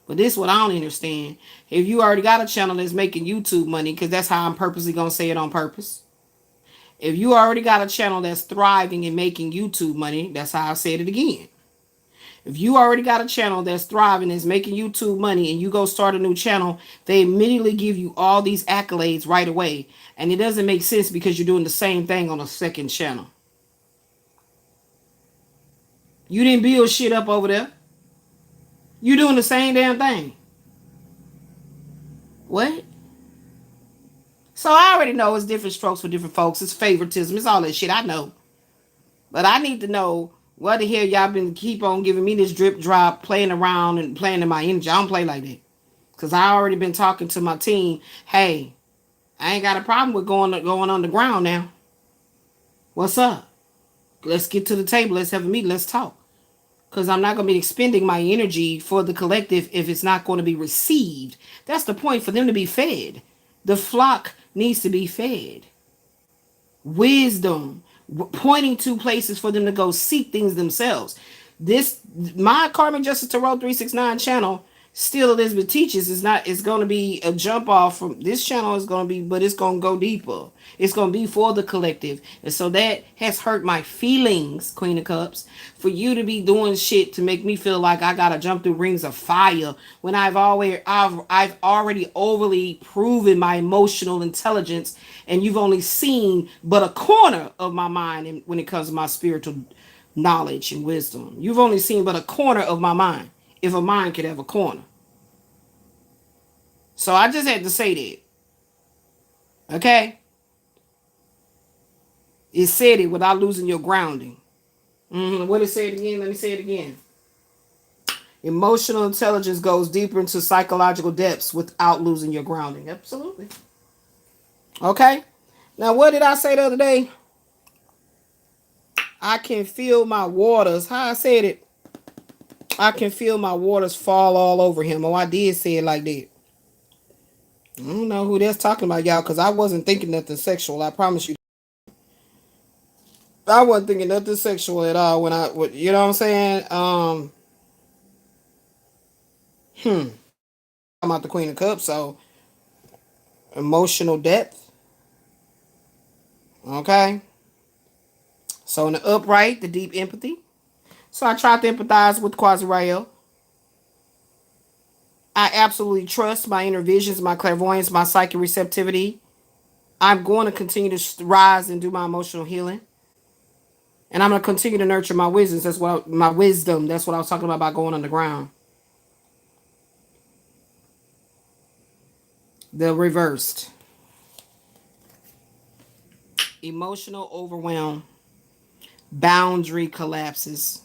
[SPEAKER 1] But this is what I don't understand. If you already got a channel that's making YouTube money, because that's how I'm purposely gonna say it on purpose. If you already got a channel that's thriving and making YouTube money, that's how I said it again. If you already got a channel that's thriving, that's making YouTube money, and you go start a new channel, they immediately give you all these accolades right away. And it doesn't make sense because you're doing the same thing on a second channel. You didn't build shit up over there. You're doing the same damn thing. What? So I already know it's different strokes for different folks. It's favoritism. It's all that shit. I know. But I need to know what the hell y'all been keep on giving me this drip drop, playing around and playing in my energy. I don't play like that. Because I already been talking to my team. Hey, I ain't got a problem with going underground now. What's up? Let's get to the table. Let's have a meeting. Let's talk. Because I'm not going to be expending my energy for the collective if it's not going to be received. That's the point, for them to be fed. The flock needs to be fed. Wisdom, pointing to places for them to go seek things themselves. My Karmic Justice Tarot 369 channel, Still Elizabeth Teaches, it's going to be a jump off from this channel. Is going to be, but it's going to go deeper. It's going to be for the collective. And so that has hurt my feelings, Queen of Cups, for you to be doing shit to make me feel like I got to jump through rings of fire when I've already overly proven my emotional intelligence, and you've only seen but a corner of my mind when it comes to my spiritual knowledge and wisdom. You've only seen but a corner of my mind, if a mind could have a corner. So I just had to say that. Okay? It said it without losing your grounding. What it said again? Let me say it again. Emotional intelligence goes deeper into psychological depths without losing your grounding. Absolutely. Okay? Now, what did I say the other day? I can feel my waters. How I said it? I can feel my waters fall all over him. Oh, I did say it like that. I don't know who that's talking about, y'all, because I wasn't thinking nothing sexual. I promise you. I wasn't thinking nothing sexual at all when you know what I'm saying? I'm about the Queen of Cups, so emotional depth. Okay? So in the upright, the deep empathy. So I tried to empathize with Quasi-Rael. I absolutely trust my inner visions, my clairvoyance, my psychic receptivity. I'm going to continue to rise and do my emotional healing. And I'm going to continue to nurture my wisdom. My wisdom. That's what I was talking about going underground. The reversed. Emotional overwhelm. Boundary collapses.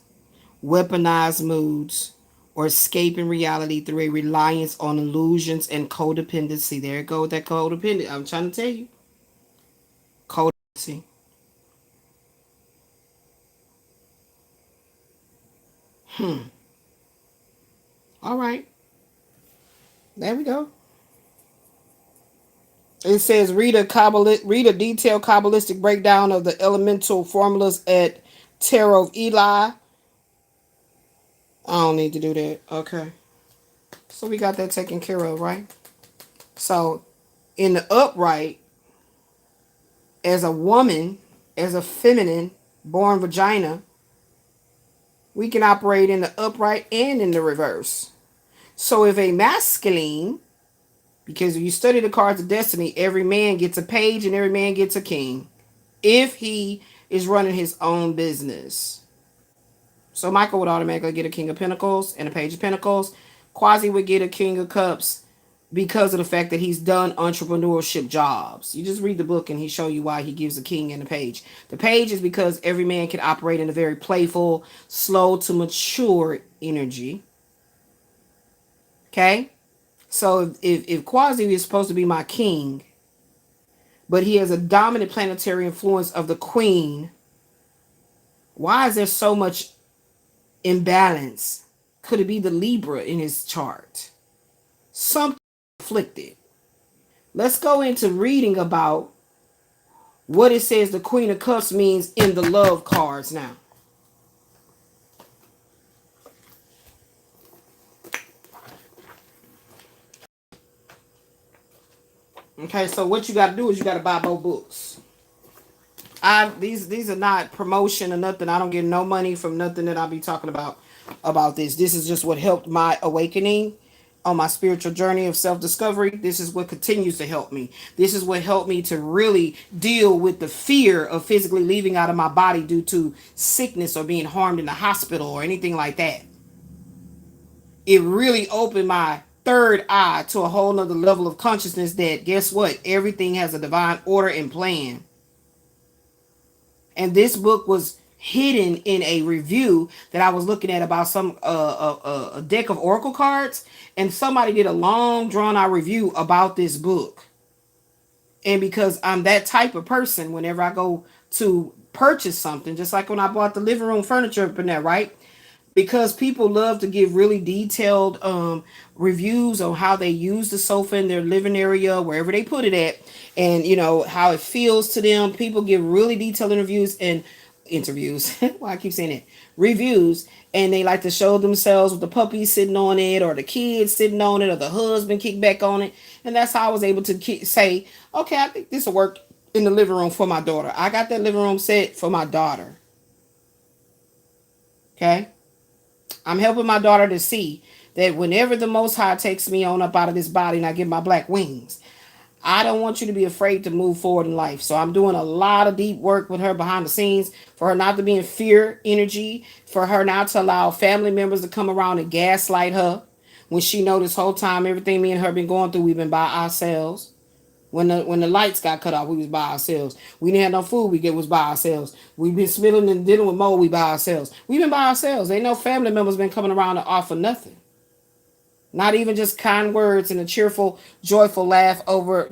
[SPEAKER 1] Weaponized moods. Or escaping reality through a reliance on illusions and codependency. There it goes, that codependent. I'm trying to tell you. Codependency. All right. There we go. It says read a detailed Kabbalistic breakdown of the elemental formulas at Tarot of Eli. I don't need to do that. Okay. So we got that taken care of, right? So in the upright, as a woman, as a feminine, born vagina, we can operate in the upright and in the reverse. So if a masculine, because if you study the cards of destiny, every man gets a page and every man gets a king. If he is running his own business. So Michael would automatically get a King of Pentacles and a Page of Pentacles. Quasi would get a King of Cups because of the fact that he's done entrepreneurship jobs. You just read the book and he show you why he gives a King and a Page. The Page is because every man can operate in a very playful, slow to mature energy. Okay? So if Quasi is supposed to be my king, but he has a dominant planetary influence of the Queen, why is there so much imbalance? Could it be the Libra in his chart? Something afflicted. Let's go into reading about what it says the Queen of Cups means in the love cards now. Okay, so what you got to do is you got to buy both books. These are not promotion or nothing. I don't get no money from nothing that I'll be talking about this. This is just what helped my awakening on my spiritual journey of self-discovery. This is what continues to help me. This is what helped me to really deal with the fear of physically leaving out of my body due to sickness or being harmed in the hospital or anything like that. It really opened my third eye to a whole nother level of consciousness that guess what? Everything has a divine order and plan. And this book was hidden in a review that I was looking at about some a deck of oracle cards, and somebody did a long drawn out review about this book. And because I'm that type of person, whenever I go to purchase something, just like when I bought the living room furniture up in there, right? Because people love to give really detailed reviews on how they use the sofa in their living area, wherever they put it at, and you know how it feels to them. People give really detailed interviews. Why I keep saying it? Reviews, and they like to show themselves with the puppy sitting on it, or the kids sitting on it, or the husband kick back on it, and that's how I was able to say, okay, I think this will work in the living room for my daughter. I got that living room set for my daughter. Okay. I'm helping my daughter to see that whenever the Most High takes me on up out of this body and I get my black wings, I don't want you to be afraid to move forward in life. So I'm doing a lot of deep work with her behind the scenes for her not to be in fear energy, for her not to allow family members to come around and gaslight her when she know this whole time everything me and her been going through, we've been by ourselves. When the lights got cut off, we was by ourselves. We didn't have no food, we get was by ourselves. We've been smiling and dealing with mold, we by ourselves. We've been by ourselves. Ain't no family members been coming around to offer nothing. Not even just kind words and a cheerful, joyful laugh over,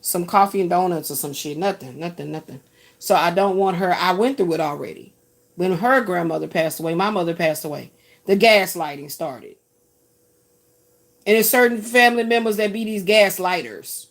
[SPEAKER 1] some coffee and donuts or some shit. Nothing, nothing, nothing. So I don't want her. I went through it already. When her grandmother passed away, my mother passed away. The gaslighting started. And there's certain family members that be these gaslighters.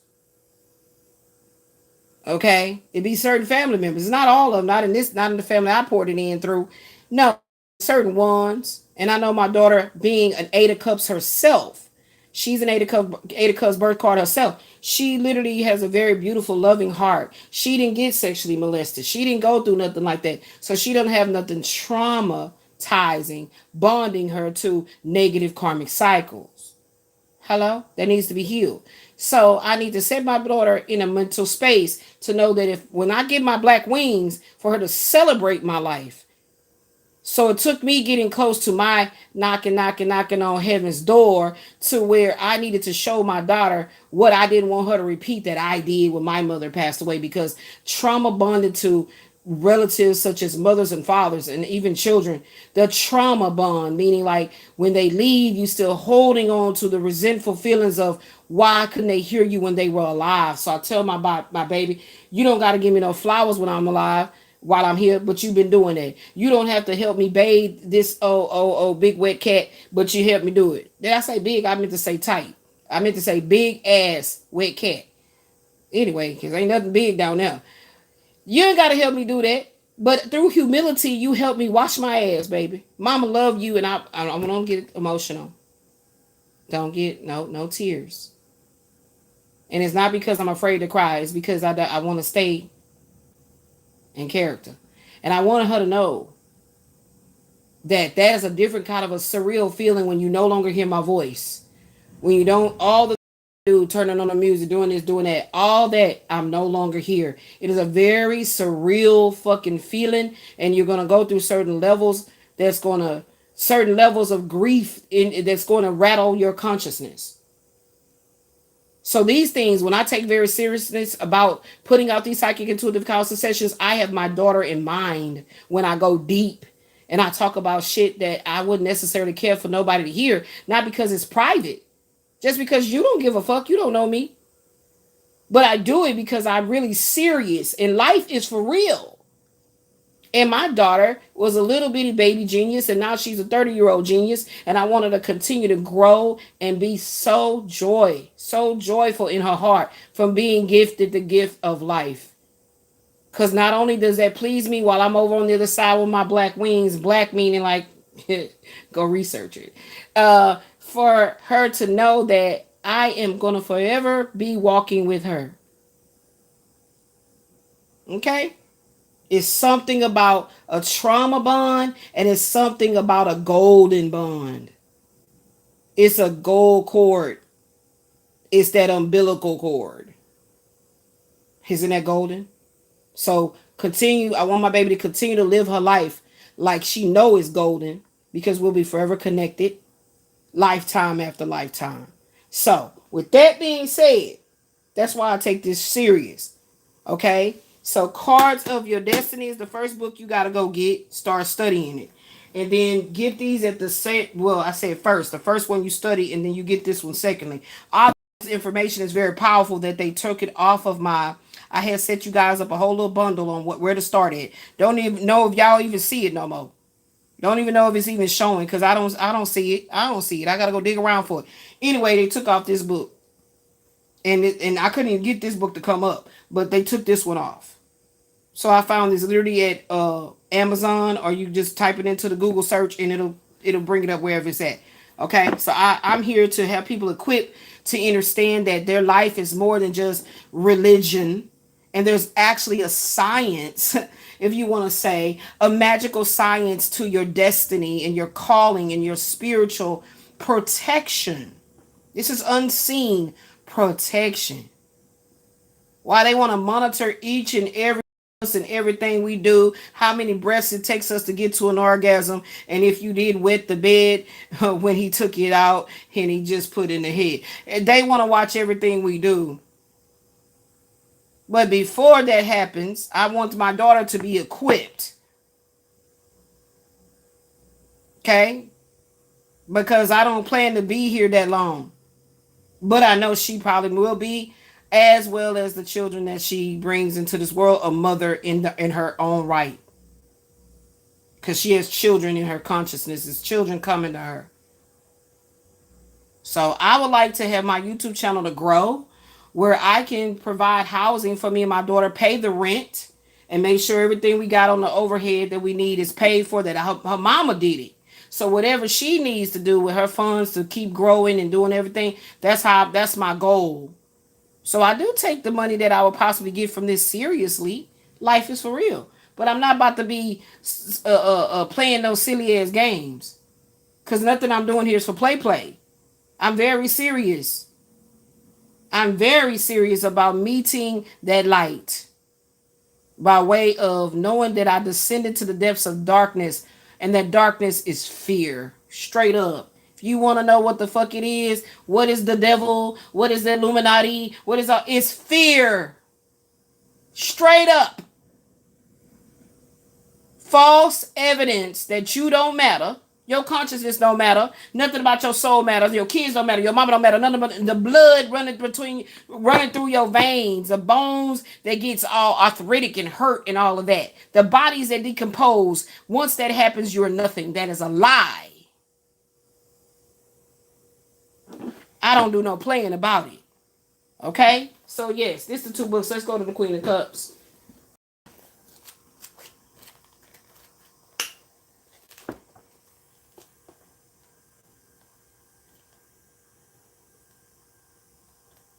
[SPEAKER 1] Okay? It be certain family members. It's not all of them. Not in the family I poured it in through. No, certain ones. And I know my daughter being an Eight of Cups herself. She's an Eight of Cups birth card herself. She literally has a very beautiful, loving heart. She didn't get sexually molested. She didn't go through nothing like that. So she doesn't have nothing traumatizing, bonding her to negative karmic cycles. Hello? That needs to be healed. So I need to set my daughter in a mental space to know that when I get my black wings, for her to celebrate my life. So it took me getting close to my knocking on heaven's door to where I needed to show my daughter what I didn't want her to repeat that I did when my mother passed away, because trauma bonded to relatives such as mothers and fathers and even children, the trauma bond, meaning like when they leave, you still holding on to the resentful feelings of why couldn't they hear you when they were alive. So I tell my baby, you don't got to give me no flowers when I'm alive while I'm here, but you've been doing that. You don't have to help me bathe this big wet cat, but you help me do it. Did I say big? I meant to say tight. I meant to say big ass wet cat. Anyway, because ain't nothing big down there. You ain't got to help me do that. But through humility, you help me wash my ass, baby. Mama love you, and I don't get emotional. Don't get no tears. And it's not because I'm afraid to cry. It's because I want to stay in character. And I wanted her to know that is a different kind of a surreal feeling when you no longer hear my voice. When you don't, all the do turning on the music, doing this, doing that, all that, I'm no longer here. It is a very surreal fucking feeling, and you're gonna go through certain levels certain levels of grief that's going to rattle your consciousness. So these things, when I take very seriousness about putting out these psychic intuitive counseling sessions, I have my daughter in mind when I go deep and I talk about shit that I wouldn't necessarily care for nobody to hear, not because it's private. Just because you don't give a fuck, you don't know me. But I do it because I'm really serious and life is for real. And my daughter was a little bitty baby genius, and now she's a 30-year-old genius. And I want her to continue to grow and be so joyful in her heart from being gifted the gift of life. Because not only does that please me while I'm over on the other side with my black wings, black meaning like, go research it. For her to know that I am going to forever be walking with her. Okay? It's something about a trauma bond, and it's something about a golden bond. It's a gold cord. It's that umbilical cord. Isn't that golden? So continue. I want my baby to continue to live her life like she know it's golden, because we'll be forever connected, lifetime after lifetime. So with that being said, that's why I take this serious. Okay? So Cards of Your Destiny is the first book you got to go get. Start studying it. And then get these at the set. Well, I said first. The first one you study, and then you get this one secondly. All this information is very powerful that they took it off of my... I had set you guys up a whole little bundle on where to start at. Don't even know if y'all even see it no more. Don't even know if it's even showing, because I don't see it. I don't see it. I got to go dig around for it. Anyway, they took off this book. And I couldn't even get this book to come up, but they took this one off. So I found this literally at Amazon, or you just type it into the Google search and it'll bring it up wherever it's at. Okay, so I'm here to have people equipped to understand that their life is more than just religion, and there's actually a science, if you want to say, a magical science to your destiny and your calling and your spiritual protection. This is unseen protection. Why they want to monitor each and every and everything we do, how many breaths it takes us to get to an orgasm, and if you did wet the bed when he took it out and he just put it in the head. And they want to watch everything we do. But before that happens, I want my daughter to be equipped. Okay? Because I don't plan to be here that long. But I know she probably will be, as well as the children that she brings into this world, a mother in her own right. Because she has children in her consciousness. It's children coming to her. So I would like to have my YouTube channel to grow, where I can provide housing for me and my daughter, pay the rent, and make sure everything we got on the overhead that we need is paid for, that her mama did it. So whatever she needs to do with her funds to keep growing and doing everything, that's my goal. So I do take the money that I would possibly get from this seriously. Life is for real. But I'm not about to be playing those silly ass games. Because nothing I'm doing here is for play. I'm very serious. I'm very serious about meeting that light. By way of knowing that I descended to the depths of darkness. And that darkness is fear. Straight up. If you want to know what the fuck it is, what is the devil, what is the Illuminati, what is all, it's fear. Straight up. False evidence that you don't matter. Your consciousness don't matter. Nothing about your soul matters. Your kids don't matter. Your mama don't matter. None of the blood running through your veins, the bones that gets all arthritic and hurt and all of that. The bodies that decompose. Once that happens, you're nothing. That is a lie. I don't do no playing about it. Okay? So yes, this is the two books. Let's go to the Queen of Cups.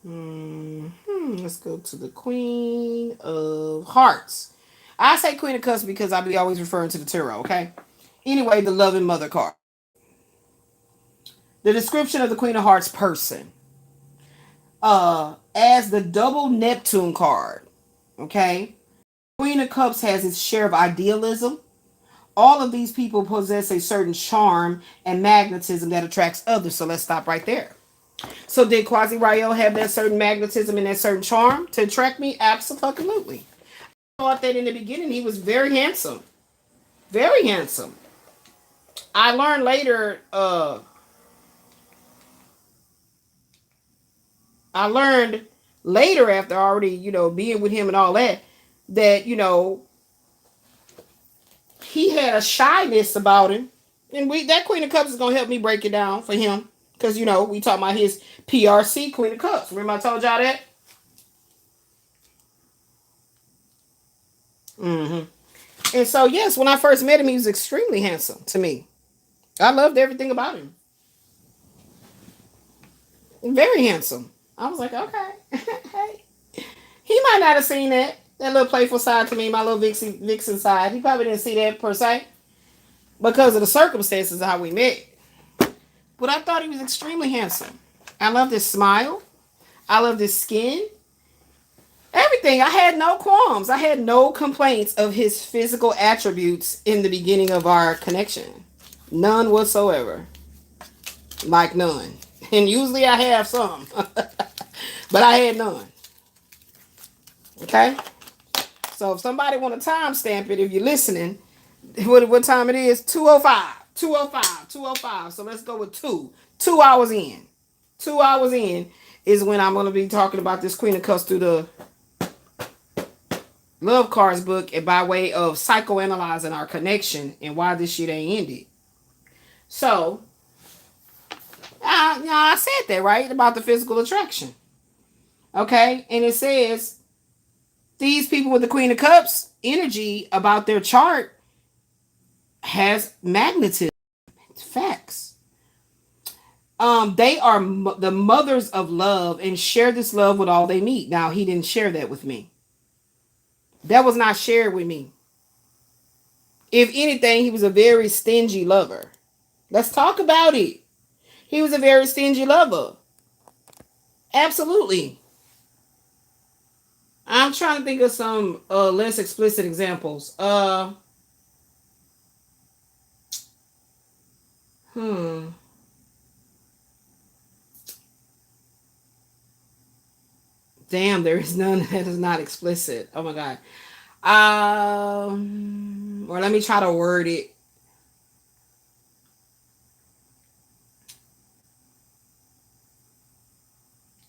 [SPEAKER 1] Let's go to the Queen of Hearts. I say Queen of Cups because I'll be always referring to the tarot, okay? Anyway, the Loving Mother card. The description of the Queen of Hearts person. As the double Neptune card, okay? Queen of Cups has its share of idealism. All of these people possess a certain charm and magnetism that attracts others. So let's stop right there. So did Quasi Rael have that certain magnetism and that certain charm to attract me? Absolutely. I thought that in the beginning he was very handsome. Very handsome. I learned later, after already, being with him and all that, he had a shyness about him. And that Queen of Cups is gonna help me break it down for him. Because, we talk about his PRC, Queen of Cups. Remember I told y'all that? And so, yes, when I first met him, he was extremely handsome to me. I loved everything about him. Very handsome. I was like, okay. Hey. He might not have seen that little playful side to me, my little vixen side. He probably didn't see that per se because of the circumstances of how we met. But I thought he was extremely handsome. I loved his smile. I loved his skin. Everything. I had no qualms. I had no complaints of his physical attributes in the beginning of our connection. None whatsoever. Like none. And usually I have some. But I had none. Okay? So if somebody want to timestamp it, if you're listening, what time it is? 2:05. 2:05. 2:05. So let's go with 2. 2 hours in. 2 hours in is when I'm going to be talking about this Queen of Cups through the Love Cards book, and by way of psychoanalyzing our connection and why this shit ain't ended. So, I said that, right? About the physical attraction. Okay? And it says, these people with the Queen of Cups energy about their chart has magnetism. It's facts. They are the mothers of love and share this love with all they meet. Now, he didn't share that with me. That was not shared with me. If anything, he was a very stingy lover. Let's talk about it. He was a very stingy lover. Absolutely. I'm trying to think of some less explicit examples. Hmm. Damn, there is none that is not explicit. Oh my god. Or let me try to word it.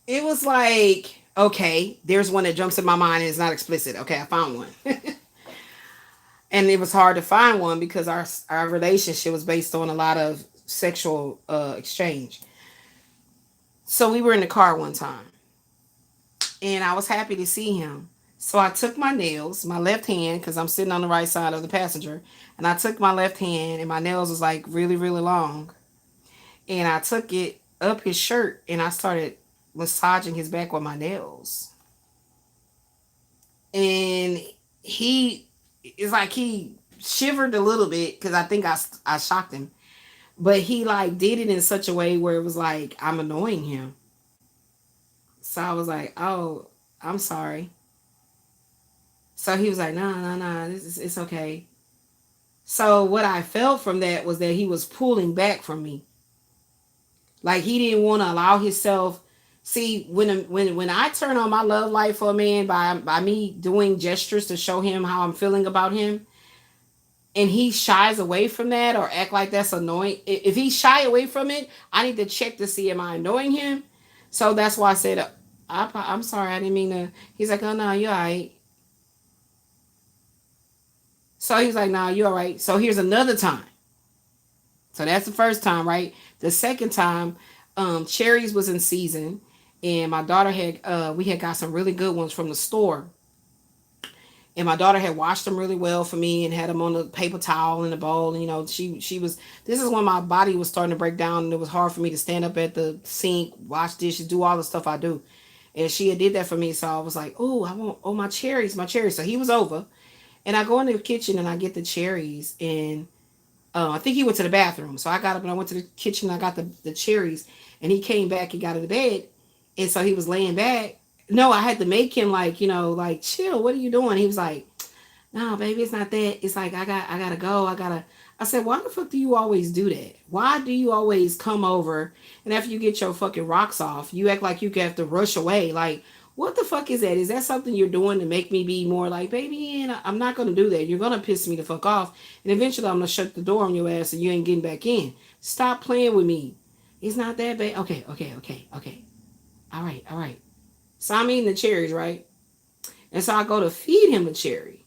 [SPEAKER 1] It was like, okay, there's one that jumps in my mind and it's not explicit. Okay, I found one. And it was hard to find one because our relationship was based on a lot of sexual exchange. So we were in the car one time and I was happy to see him. So I took my nails, my left hand, because I'm sitting on the right side of the passenger, and I took my left hand and my nails was like really, really long. And I took it up his shirt and I started massaging his back with my nails. And he it's like he shivered a little bit because I think I shocked him, but he like did it in such a way where it was like I'm annoying him. So I was like, oh, I'm sorry. So he was like, no, no, no, it's okay. So what I felt from that was that he was pulling back from me. Like he didn't want to allow himself. See, when I turn on my love life for a man by me doing gestures to show him how I'm feeling about him, and he shies away from that or act like that's annoying. If he shy away from it, I need to check to see am I annoying him. So that's why I said, I'm sorry, I didn't mean to. He's like, oh no, you're all right. So he's like, no, you're all right. So here's another time. So that's the first time, right? The second time, cherries was in season, and my daughter had we had got some really good ones from the store, and my daughter had washed them really well for me and had them on the paper towel in the bowl. And she was. This is when my body was starting to break down, and it was hard for me to stand up at the sink, wash dishes, do all the stuff I do. And she had did that for me, so I was like, oh, I want my cherries, my cherries. So he was over, and I go in the kitchen and I get the cherries and I think he went to the bathroom. So I got up and I went to the kitchen. And I got the cherries. And he came back and got in the bed. And so he was laying back. No, I had to make him like, like chill. What are you doing? He was like, no, baby, it's not that. It's like, I gotta go. I said, why the fuck do you always do that? Why do you always come over and after you get your fucking rocks off, you act like you have to rush away? Like, what the fuck is that? Is that something you're doing to make me be more like, baby, and I'm not going to do that. You're going to piss me the fuck off. And eventually I'm going to shut the door on your ass and you ain't getting back in. Stop playing with me. It's not that bad. Okay, okay, okay, okay. All right, all right. So I'm eating the cherries, right? And so I go to feed him the cherry.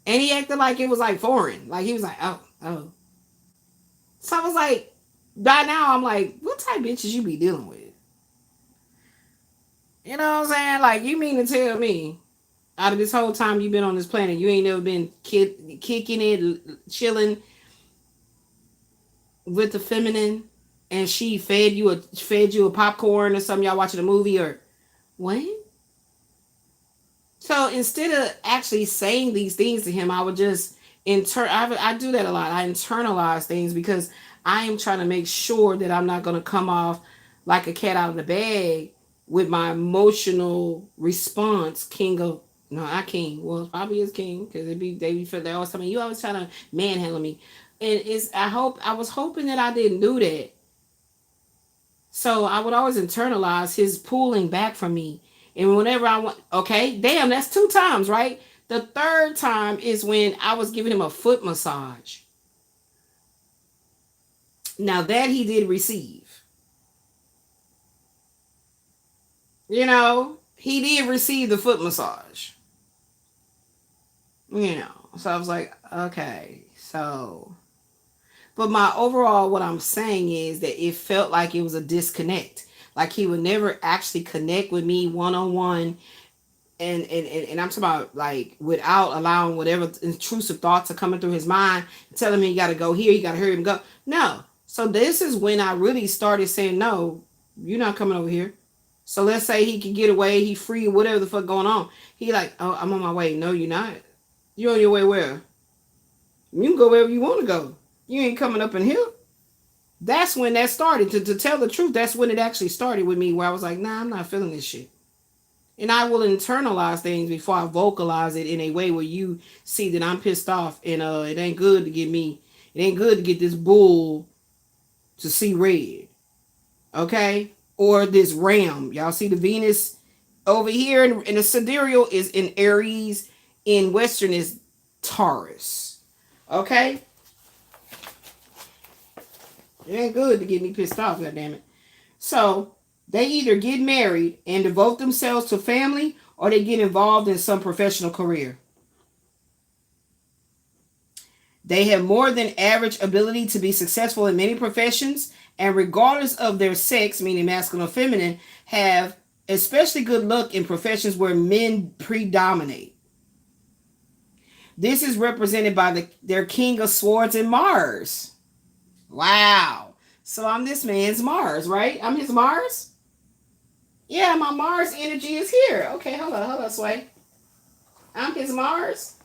[SPEAKER 1] And he acted like it was like foreign. Like he was like, oh, oh. So I was like, by now I'm like, what type of bitches you be dealing with? You know what I'm saying? Like, you mean to tell me out of this whole time you've been on this planet, you ain't never been kicking it, chilling with the feminine, and she fed you a popcorn or something? Y'all watching a movie or what? So instead of actually saying these things to him, I would just I do that a lot. I internalize things because I am trying to make sure that I'm not going to come off like a cat out of the bag with my emotional response. King of no, not king. Well, probably is king because they always tell me you always trying to manhandle me, and it's I was hoping that I didn't do that. So I would always internalize his pulling back from me. And whenever I want, okay, damn, that's two times, right? The third time is when I was giving him a foot massage. Now that he did receive, he did receive the foot massage, So I was like, okay, so, but my overall, what I'm saying is that it felt like it was a disconnect. Like he would never actually connect with me one on one, and I'm talking about like without allowing whatever intrusive thoughts are coming through his mind, telling me you got to go here, you got to hurry and go. No. So this is when I really started saying, no, you're not coming over here. So let's say he can get away, he free, whatever the fuck going on. He like, oh, I'm on my way. No, you're not. You're on your way where? You can go wherever you want to go. You ain't coming up in here. That's when that started. To tell the truth, that's when it actually started with me, where I was like, nah, I'm not feeling this shit. And I will internalize things before I vocalize it in a way where you see that I'm pissed off, and it ain't good to get me. It ain't good to get this bull to see red. Okay? Or this ram. Y'all see the Venus over here in the sidereal is in Aries, in Western is Taurus. Okay? It ain't good to get me pissed off, goddammit. So they either get married and devote themselves to family, or they get involved in some professional career. They have more than average ability to be successful in many professions, and regardless of their sex, meaning masculine or feminine, have especially good luck in professions where men predominate. This is represented by their King of Swords in Mars. Wow. So I'm this man's Mars, right? I'm his Mars? Yeah, my Mars energy is here. Okay, hold on, Sway. I'm his Mars.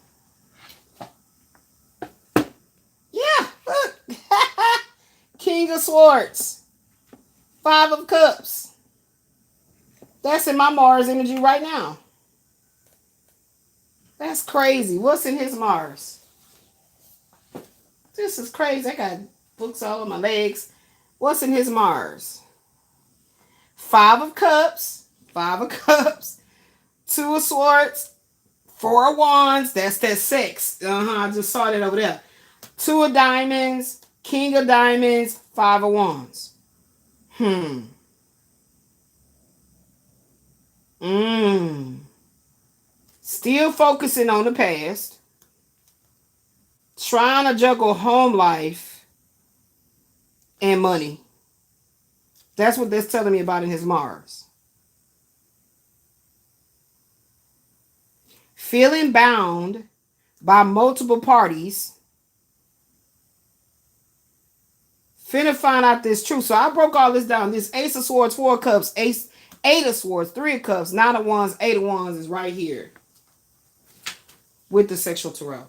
[SPEAKER 1] Yeah, look. King of Swords. 5 of Cups. That's in my Mars energy right now. That's crazy. What's in his Mars? This is crazy. I got books all on my legs. What's in his Mars? 5 of Cups. 5 of Cups. 2 of Swords. 4 of Wands. That's that sex. I just saw that over there. 2 of Diamonds. King of Diamonds. 5 of Wands. Still focusing on the past. Trying to juggle home life and money. That's what that's telling me about in his Mars. Feeling bound by multiple parties. Finna find out this truth. So I broke all this down. This Ace of Swords, 4 of Cups, Ace, 8 of Swords, 3 of Cups, 9 of Wands, 8 of Wands is right here with the sexual tarot.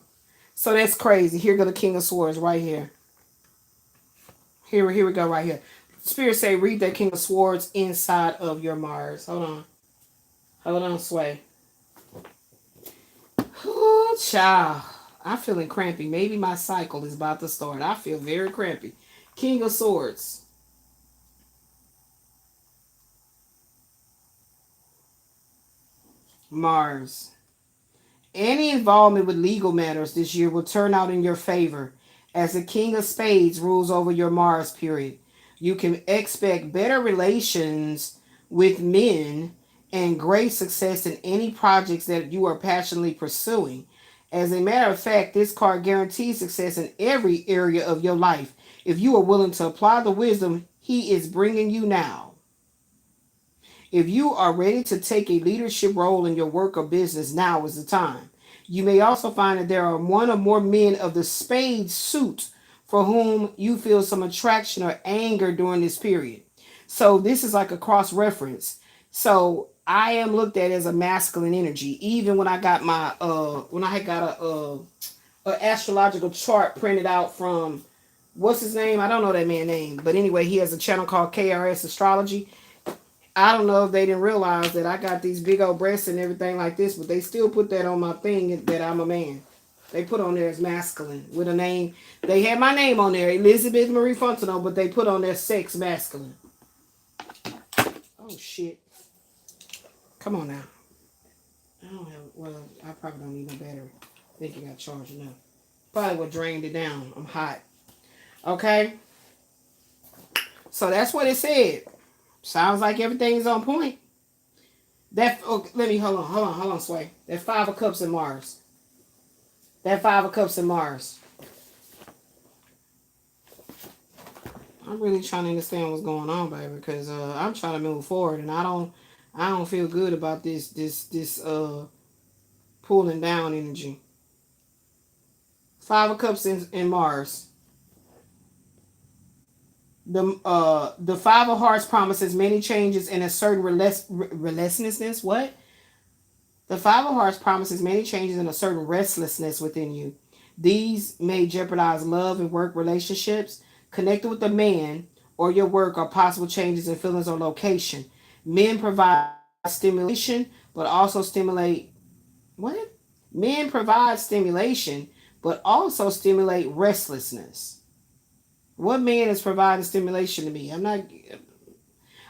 [SPEAKER 1] So that's crazy. Here go the King of Swords right here. Here we go right here. Spirit say read that King of Swords inside of your Mars. Hold on, Sway. Oh, child. I'm feeling crampy. Maybe my cycle is about to start. I feel very crampy. King of Swords. Mars. Any involvement with legal matters this year will turn out in your favor, as the King of Spades rules over your Mars period. You can expect better relations with men and great success in any projects that you are passionately pursuing. As a matter of fact, this card guarantees success in every area of your life if you are willing to apply the wisdom he is bringing you now. If you are ready to take a leadership role in your work or business, now is the time. You may also find that there are one or more men of the spade suit for whom you feel some attraction or anger during this period. So this is like a cross reference. So I am looked at as a masculine energy, even when I got my when I had got a astrological chart printed out from what's his name? I don't know that man's name, but anyway, he has a channel called KRS Astrology. I don't know if they didn't realize that I got these big old breasts and everything like this, but they still put that on my thing that I'm a man. They put on there as masculine with a name. They had my name on there, Elizabeth Marie Fontenot, but they put on their sex masculine. Oh, shit. Come on now. I don't have, well, I probably don't need no battery. I think you got charged enough. Probably what drained it down. I'm hot. Okay? So that's what it said. Sounds like everything's on point. That, oh, let me, hold on, Sway. That 5 of Cups in Mars. That 5 of Cups in Mars. I'm really trying to understand what's going on, baby, because I'm trying to move forward, and I don't feel good about this pulling down energy. 5 of Cups in Mars. The 5 of Hearts promises many changes and a certain restlessness. What? The 5 of Hearts promises many changes and a certain restlessness within you. These may jeopardize love and work relationships, connected with a man or your work, or possible changes in feelings or location. Men provide stimulation, but also stimulate what? Men provide stimulation, but also stimulate restlessness. What man is providing stimulation to me? I'm not.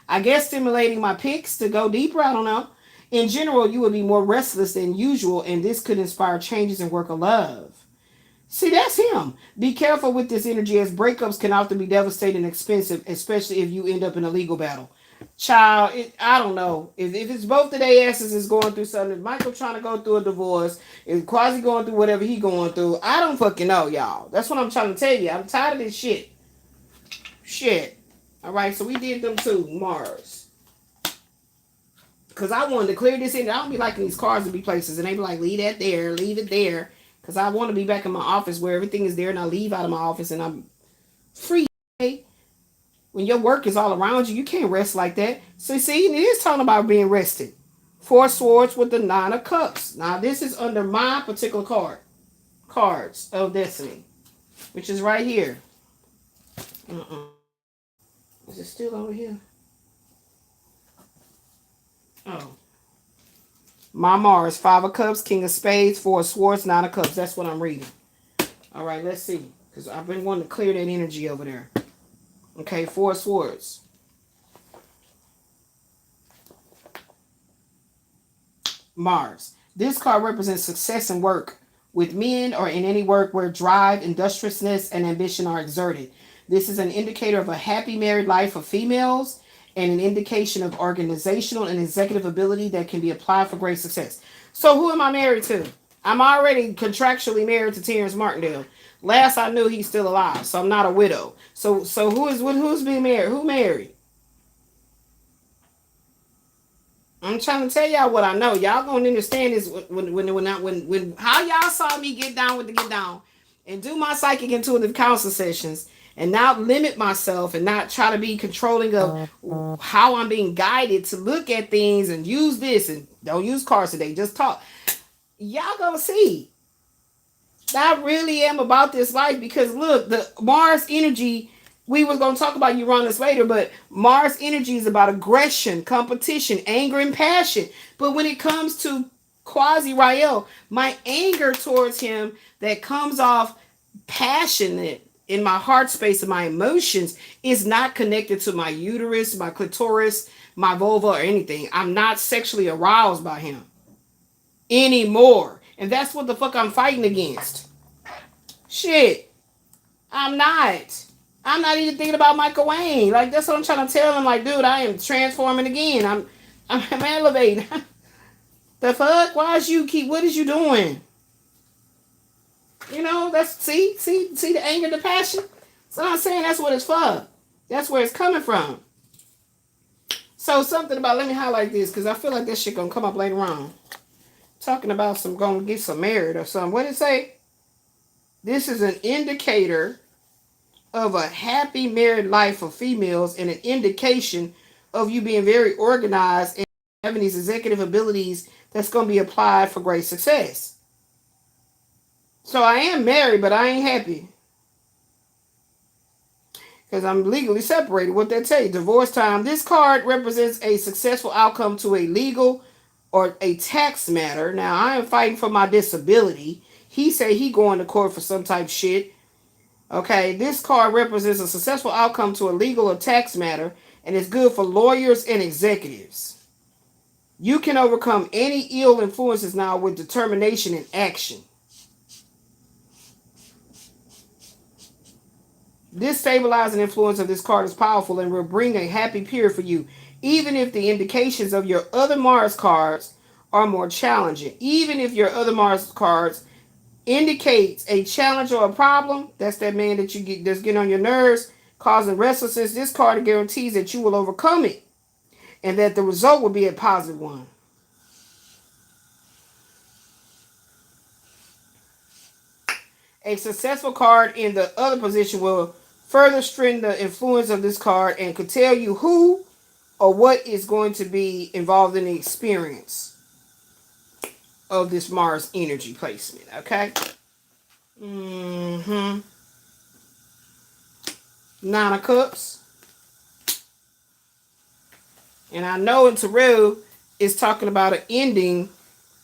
[SPEAKER 1] I guess stimulating my picks to go deeper. I don't know. In general, you would be more restless than usual, and this could inspire changes in work of love. See, that's him. Be careful with this energy, as breakups can often be devastating and expensive, especially if you end up in a legal battle. Child, I don't know. If it's both of their asses is going through something, if Michael trying to go through a divorce, if Quasi going through whatever he going through, I don't fucking know, y'all. That's what I'm trying to tell you. I'm tired of this shit. Shit. All right, so we did them too, Mars. Because I wanted to clear this in. I don't be liking these cars to be places, and they be like, leave that there, leave it there. Because I want to be back in my office where everything is there, and I leave out of my office and I'm free. When your work is all around you, you can't rest like that. So see, it is talking about being rested. 4 swords with the 9 of cups. Now this is under my particular cards of destiny, which is right here. Is it still over here? Oh. My Mars, 5 of cups, King of spades, 4 of swords, 9 of cups. That's what I'm reading. All right, let's see. Because I've been wanting to clear that energy over there. Okay, 4 of swords. Mars. This card represents success in work with men or in any work where drive, industriousness, and ambition are exerted. This is an indicator of a happy married life for females and an indication of organizational and executive ability that can be applied for great success. So who am I married to? I'm already contractually married to Terrence Martindale. Last I knew, he's still alive, so I'm not a widow. So who's being married? Who married? I'm trying to tell y'all what I know. Y'all gonna understand this when how y'all saw me get down with the get down and do my psychic intuitive counseling sessions and not limit myself and not try to be controlling of how I'm being guided to look at things and use this and don't use cards today. Just talk. Y'all gonna see. I really am about this life because look, the Mars energy, we was going to talk about Uranus later, but Mars energy is about aggression, competition, anger, and passion. But when it comes to Quasi Rael, my anger towards him that comes off passionate in my heart space and my emotions is not connected to my uterus, my clitoris, my vulva, or anything. I'm not sexually aroused by him anymore. And that's what the fuck I'm fighting against. Shit. I'm not. I'm not even thinking about Michael Wayne. Like, that's what I'm trying to tell him. Like, dude, I am transforming again. I'm elevating. The fuck? Why is what is you doing? You know, that's, see the anger, the passion? So I'm saying that's what it's for. That's where it's coming from. So something about, let me highlight this, because I feel like that shit gonna come up later on. Talking about gonna get some married or something. What did it say? This is an indicator of a happy married life for females and an indication of you being very organized and having these executive abilities that's going to be applied for great success. So I am married, but I ain't happy because I'm legally separated. What that tell you? Divorce time. This card represents a successful outcome to a legal or a tax matter. Now, I am fighting for my disability. He said he going to court for some type of shit. Okay, this card represents a successful outcome to a legal or tax matter and is good for lawyers and executives. You can overcome any ill influences now with determination and action. This stabilizing influence of this card is powerful and will bring a happy period for you, even if the indications of your other Mars cards are more challenging. Even if your other Mars cards indicates a challenge or a problem, that's that man that you get that's getting on your nerves, causing restlessness. This card guarantees that you will overcome it and that the result will be a positive one. A successful card in the other position will further strengthen the influence of this card and could tell you who or what is going to be involved in the experience of this Mars energy placement. Okay. 9 of Cups. And I know in Tarot, is talking about an ending.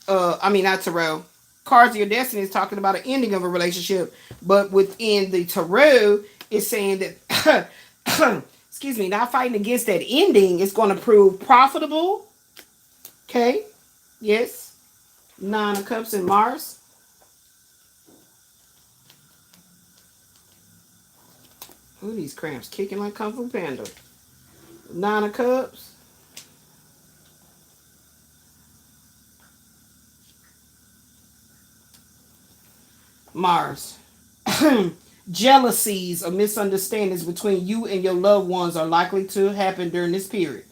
[SPEAKER 1] I mean, not tarot. Cards of Your Destiny is talking about an ending of a relationship, but within the tarot, it's saying that, excuse me, not fighting against that ending is going to prove profitable. Okay, yes. Nine of Cups and Mars. Ooh, these cramps kicking like Kung Fu Panda. Nine of Cups. Mars. Jealousies or misunderstandings between you and your loved ones are likely to happen during this period.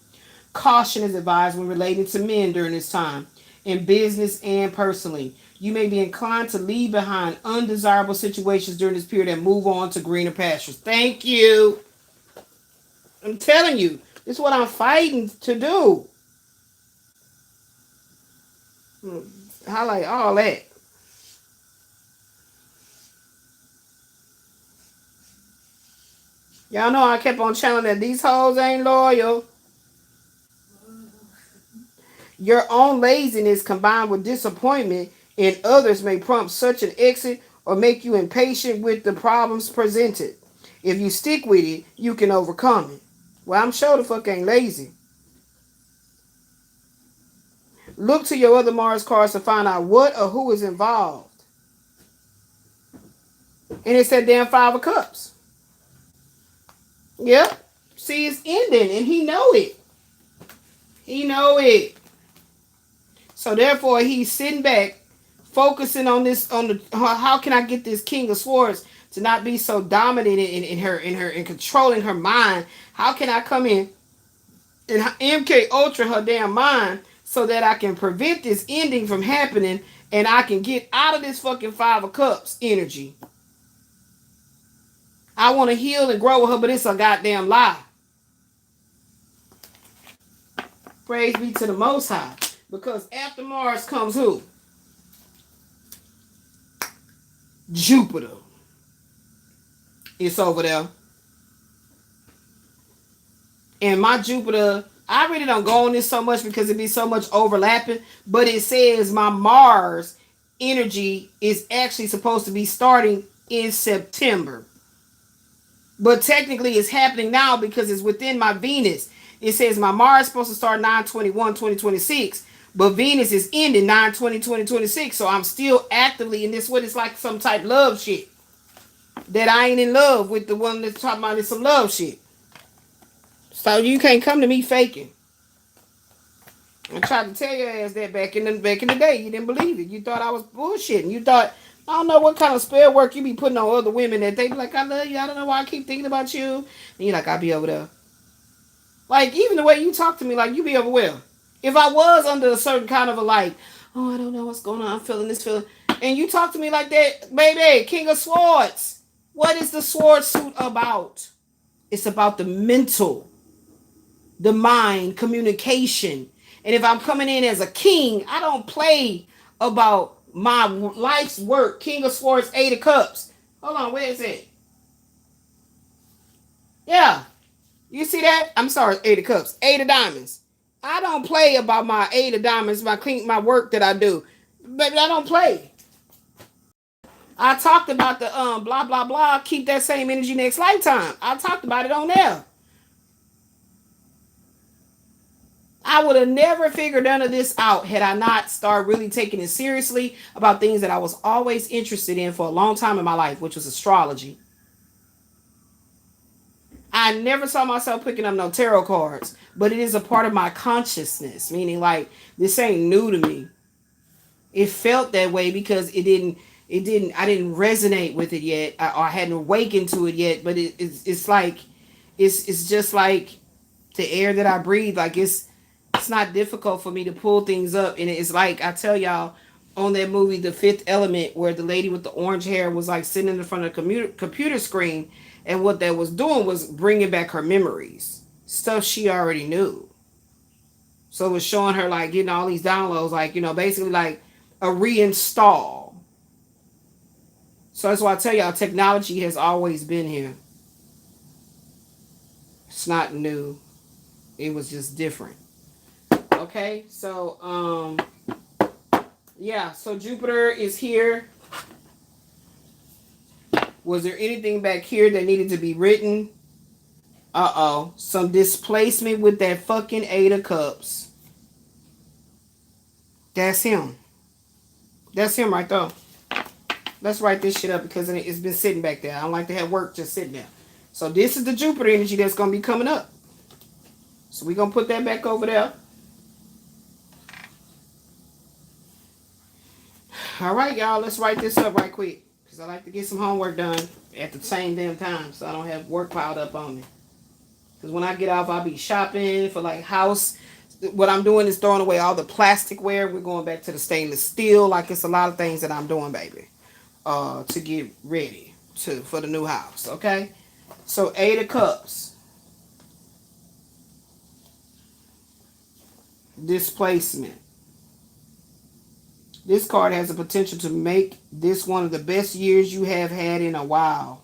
[SPEAKER 1] Caution is advised when relating to men during this time, in business and personally. You may be inclined to leave behind undesirable situations during this period and move on to greener pastures. Thank you. I'm telling you, this is what I'm fighting to do. Highlight all that. Y'all know I kept on channeling that these hoes ain't loyal. Your own laziness combined with disappointment in others may prompt such an exit or make you impatient with the problems presented. If you stick with it, you can overcome it. Well, I'm sure the fuck ain't lazy. Look to your other Mars cards to find out what or who is involved. And it's that damn Five of Cups. Yep. See, it's ending and he know it. He know it. So therefore, he's sitting back, focusing on this, on the how can I get this King of Swords to not be so dominant in controlling her mind? How can I come in and MK Ultra her damn mind so that I can prevent this ending from happening and I can get out of this fucking Five of Cups energy? I want to heal and grow with her, but it's a goddamn lie. Praise be to the Most High. Because after Mars comes who? Jupiter. It's over there. And my Jupiter, I really don't go on this so much because it be so much overlapping, but it says my Mars energy is actually supposed to be starting in September. But technically it's happening now because it's within my Venus. It says my Mars is supposed to start 9/21/2026, but Venus is ending 9/20/2026. So I'm still actively in this, what it's like some type love shit. That I ain't in love with the one that's talking about is some love shit. So you can't come to me faking. I tried to tell your ass that back in the day. You didn't believe it. You thought I was bullshitting. You thought, I don't know what kind of spell work you be putting on other women that they be like, I love you. I don't know why I keep thinking about you. And you're like, I'll be over there. Like, even the way you talk to me, like, you be over well. If I was under a certain kind of a like, oh, I don't know what's going on. I'm feeling this feeling. And you talk to me like that, baby, King of Swords. What is the sword suit about? It's about the mental, the mind, communication. And if I'm coming in as a king, I don't play about my life's work. King of Swords, Eight of Cups. Hold on, where is it? Yeah. You see that? I'm sorry, Eight of Cups. Eight of Diamonds. I don't play about my Eight of Diamonds, my work that I do. Baby, I don't play. I talked about the blah, blah, blah. Keep that same energy next lifetime. I talked about it on there. I would have never figured none of this out had I not started really taking it seriously about things that I was always interested in for a long time in my life, which was astrology. I never saw myself picking up no tarot cards, but it is a part of my consciousness, meaning like this ain't new to me. It felt that way because I didn't resonate with it yet, or I hadn't awakened to it yet, but it's like, it's just like the air that I breathe. Like it's not difficult for me to pull things up. And it's like, I tell y'all on that movie, The Fifth Element, where the lady with the orange hair was like sitting in front of the computer screen. And what that was doing was bringing back her memories, stuff she already knew. So it was showing her like getting all these downloads, like, basically like a reinstall. So that's why I tell y'all, technology has always been here. It's not new. It was just different. Okay, so yeah, so Jupiter is here. Was there anything back here that needed to be written? Uh-oh. Some displacement with that fucking Eight of Cups. That's him. That's him right there. Let's write this shit up because it's been sitting back there. I don't like to have work just sitting there. So this is the Jupiter energy that's going to be coming up. So we're going to put that back over there. All right, y'all. Let's write this up right quick. Because I like to get some homework done at the same damn time. So I don't have work piled up on me. Because when I get off, I'll be shopping for like house. What I'm doing is throwing away all the plasticware. We're going back to the stainless steel. Like it's a lot of things that I'm doing, baby. To get ready for the new house. Okay? So 8 of Cups. Displacement. This card has the potential to make this one of the best years you have had in a while.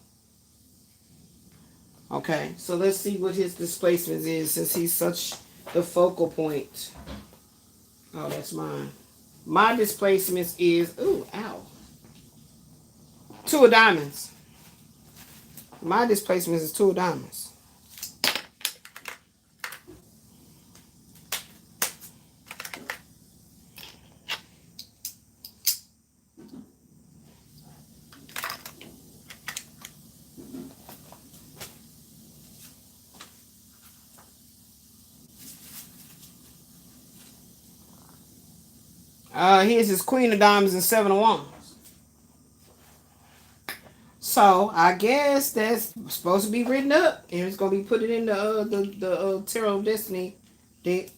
[SPEAKER 1] Okay, so let's see what his displacement is since he's such the focal point. Oh, that's mine. My displacement is, ooh, ow. 2 of diamonds. My displacement is 2 of diamonds. Here's his Queen of Diamonds and 7 of Wands. So I guess that's supposed to be written up, and it's gonna be put in the Tarot of Destiny deck.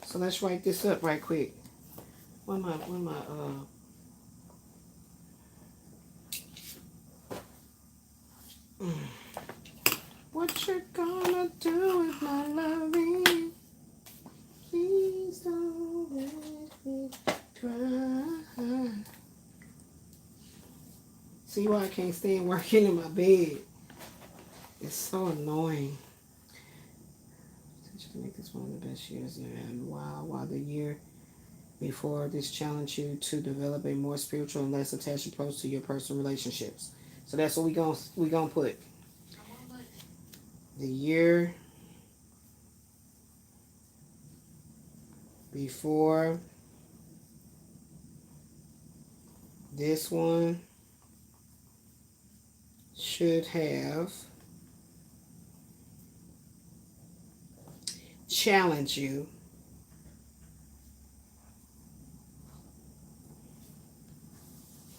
[SPEAKER 1] So let's write this up right quick. What you gonna do with my loving? Please don't let me cry. See why I can't stand working in my bed? It's so annoying. You can make this one of the best years you had in a while. While the year before this challenge you to develop a more spiritual and less attached approach to your personal relationships. So that's what we gonna put. The year before this one should have challenged you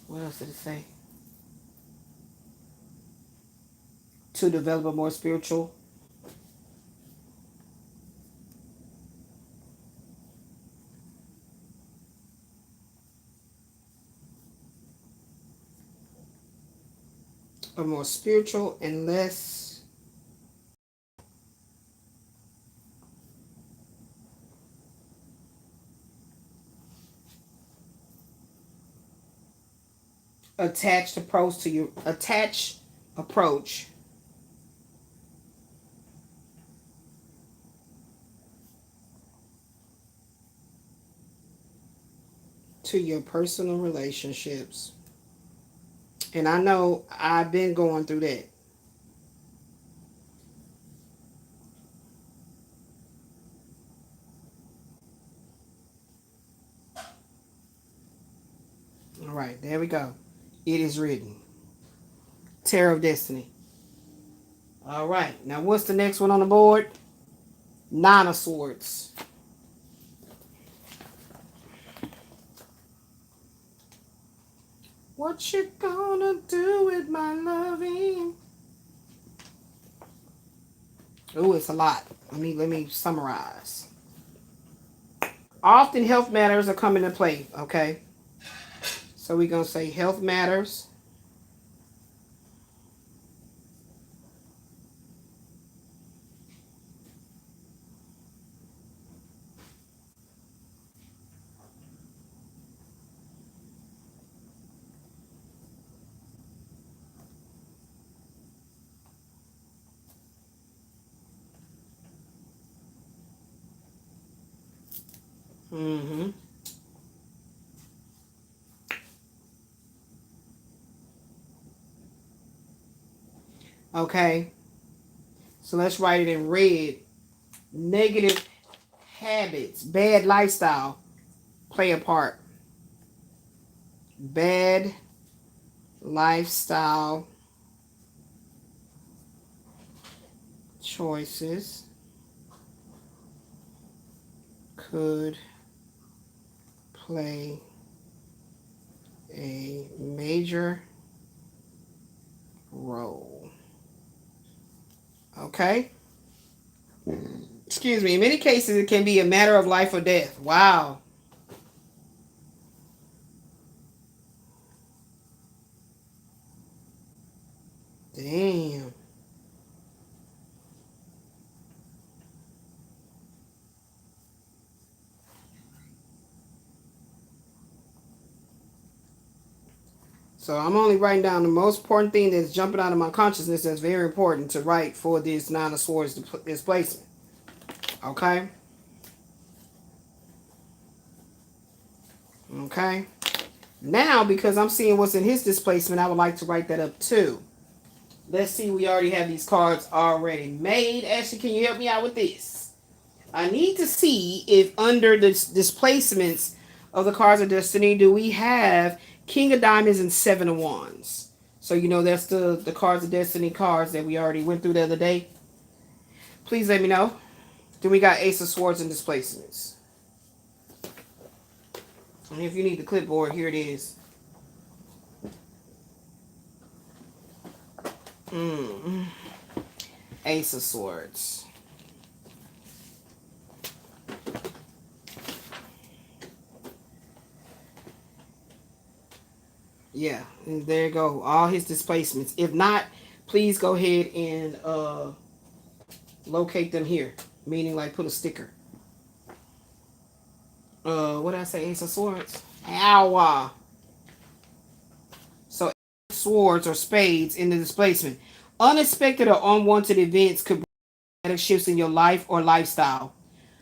[SPEAKER 1] what else did it say? To develop a more spiritual and less attached approach to your to your personal relationships. And I know I've been going through that. All right, there we go. It is written. Tarot of Destiny. All right, now what's the next one on the board? 9 of Swords. What you gonna do with my loving? Oh, it's a lot. Let me summarize. Often health matters are coming into play, okay? So we're gonna say health matters. Mm-hmm. Okay. So let's write it in red. Negative habits, bad lifestyle play a part. Bad lifestyle choices could play a major role. Okay? Excuse me. In many cases, it can be a matter of life or death. Wow. Damn. So I'm only writing down the most important thing that's jumping out of my consciousness that's very important to write for this Nine of Swords displacement. Okay? Okay? Now, because I'm seeing what's in his displacement, I would like to write that up too. Let's see, we already have these cards already made. Ashley, can you help me out with this? I need to see if under the displacements of the cards of destiny, do we have King of Diamonds and Seven of Wands? So, you know, that's the cards of destiny cards that we already went through the other day. Please let me know. Then we got Ace of Swords and displacements. And if you need the clipboard, here it is. Ace of Swords. Yeah, and there you go. All his displacements. If not, please go ahead and locate them here. Meaning like put a sticker. What did I say? Ace of Swords? Ow. So swords or spades in the displacement. Unexpected or unwanted events could bring shifts in your life or lifestyle.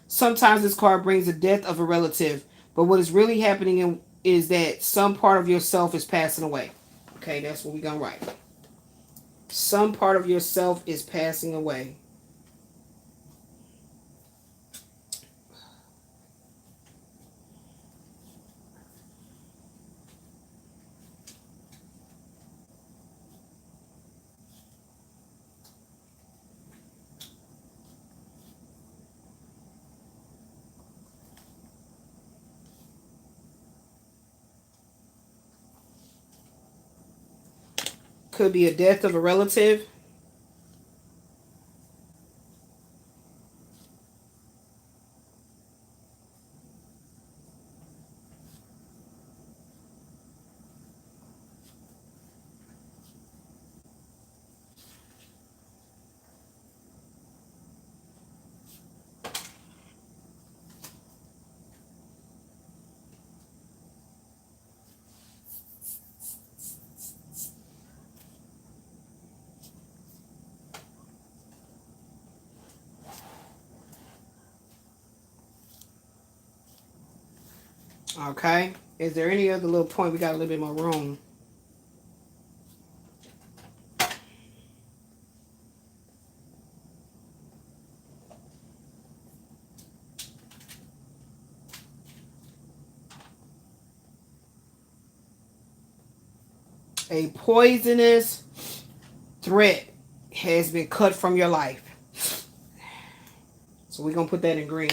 [SPEAKER 1] Sometimes this card brings the death of a relative, but what is really happening is that some part of yourself is passing away. Okay, that's what we're going to write. Some part of yourself is passing away. Could be a death of a relative. Okay. Is there any other little point? We got a little bit more room. A poisonous threat has been cut from your life. So we're going to put that in green.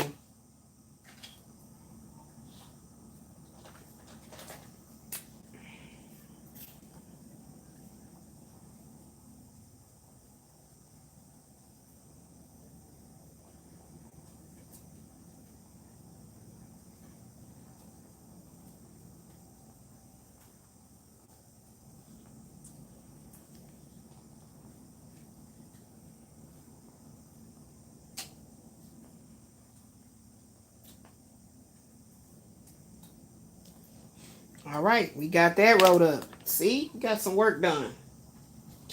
[SPEAKER 1] All right, we got that rolled up. See, we got some work done.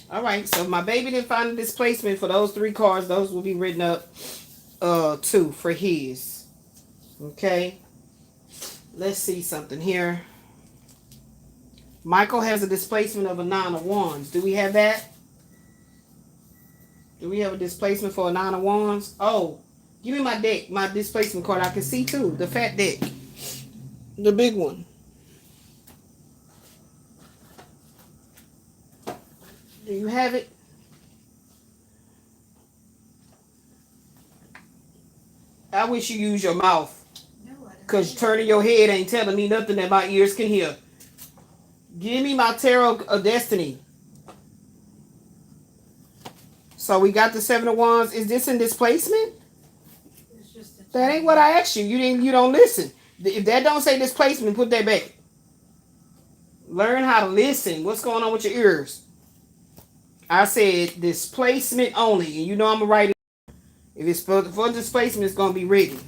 [SPEAKER 1] All right, so if my baby didn't find a displacement for those three cards, those will be written up too for his. Okay, Let's see something here. Michael has a displacement of a 9 of Wands. Do we have that? Do we have a displacement for a 9 of Wands? Oh, give me my deck, my displacement card. I can see too. The fat deck. The big one. Do you have it? I wish you use your mouth.
[SPEAKER 2] No, I don't.
[SPEAKER 1] Because turning your head ain't telling me nothing that my ears can hear. Give me my Tarot of Destiny. So we got the 7 of Wands. Is this in displacement?
[SPEAKER 2] It's just a
[SPEAKER 1] That ain't what I asked you. You don't listen. If that don't say displacement, put that back. Learn how to listen. What's going on with your ears? I said displacement only. And you know I'm going to write it. If it's for displacement, it's going to be written.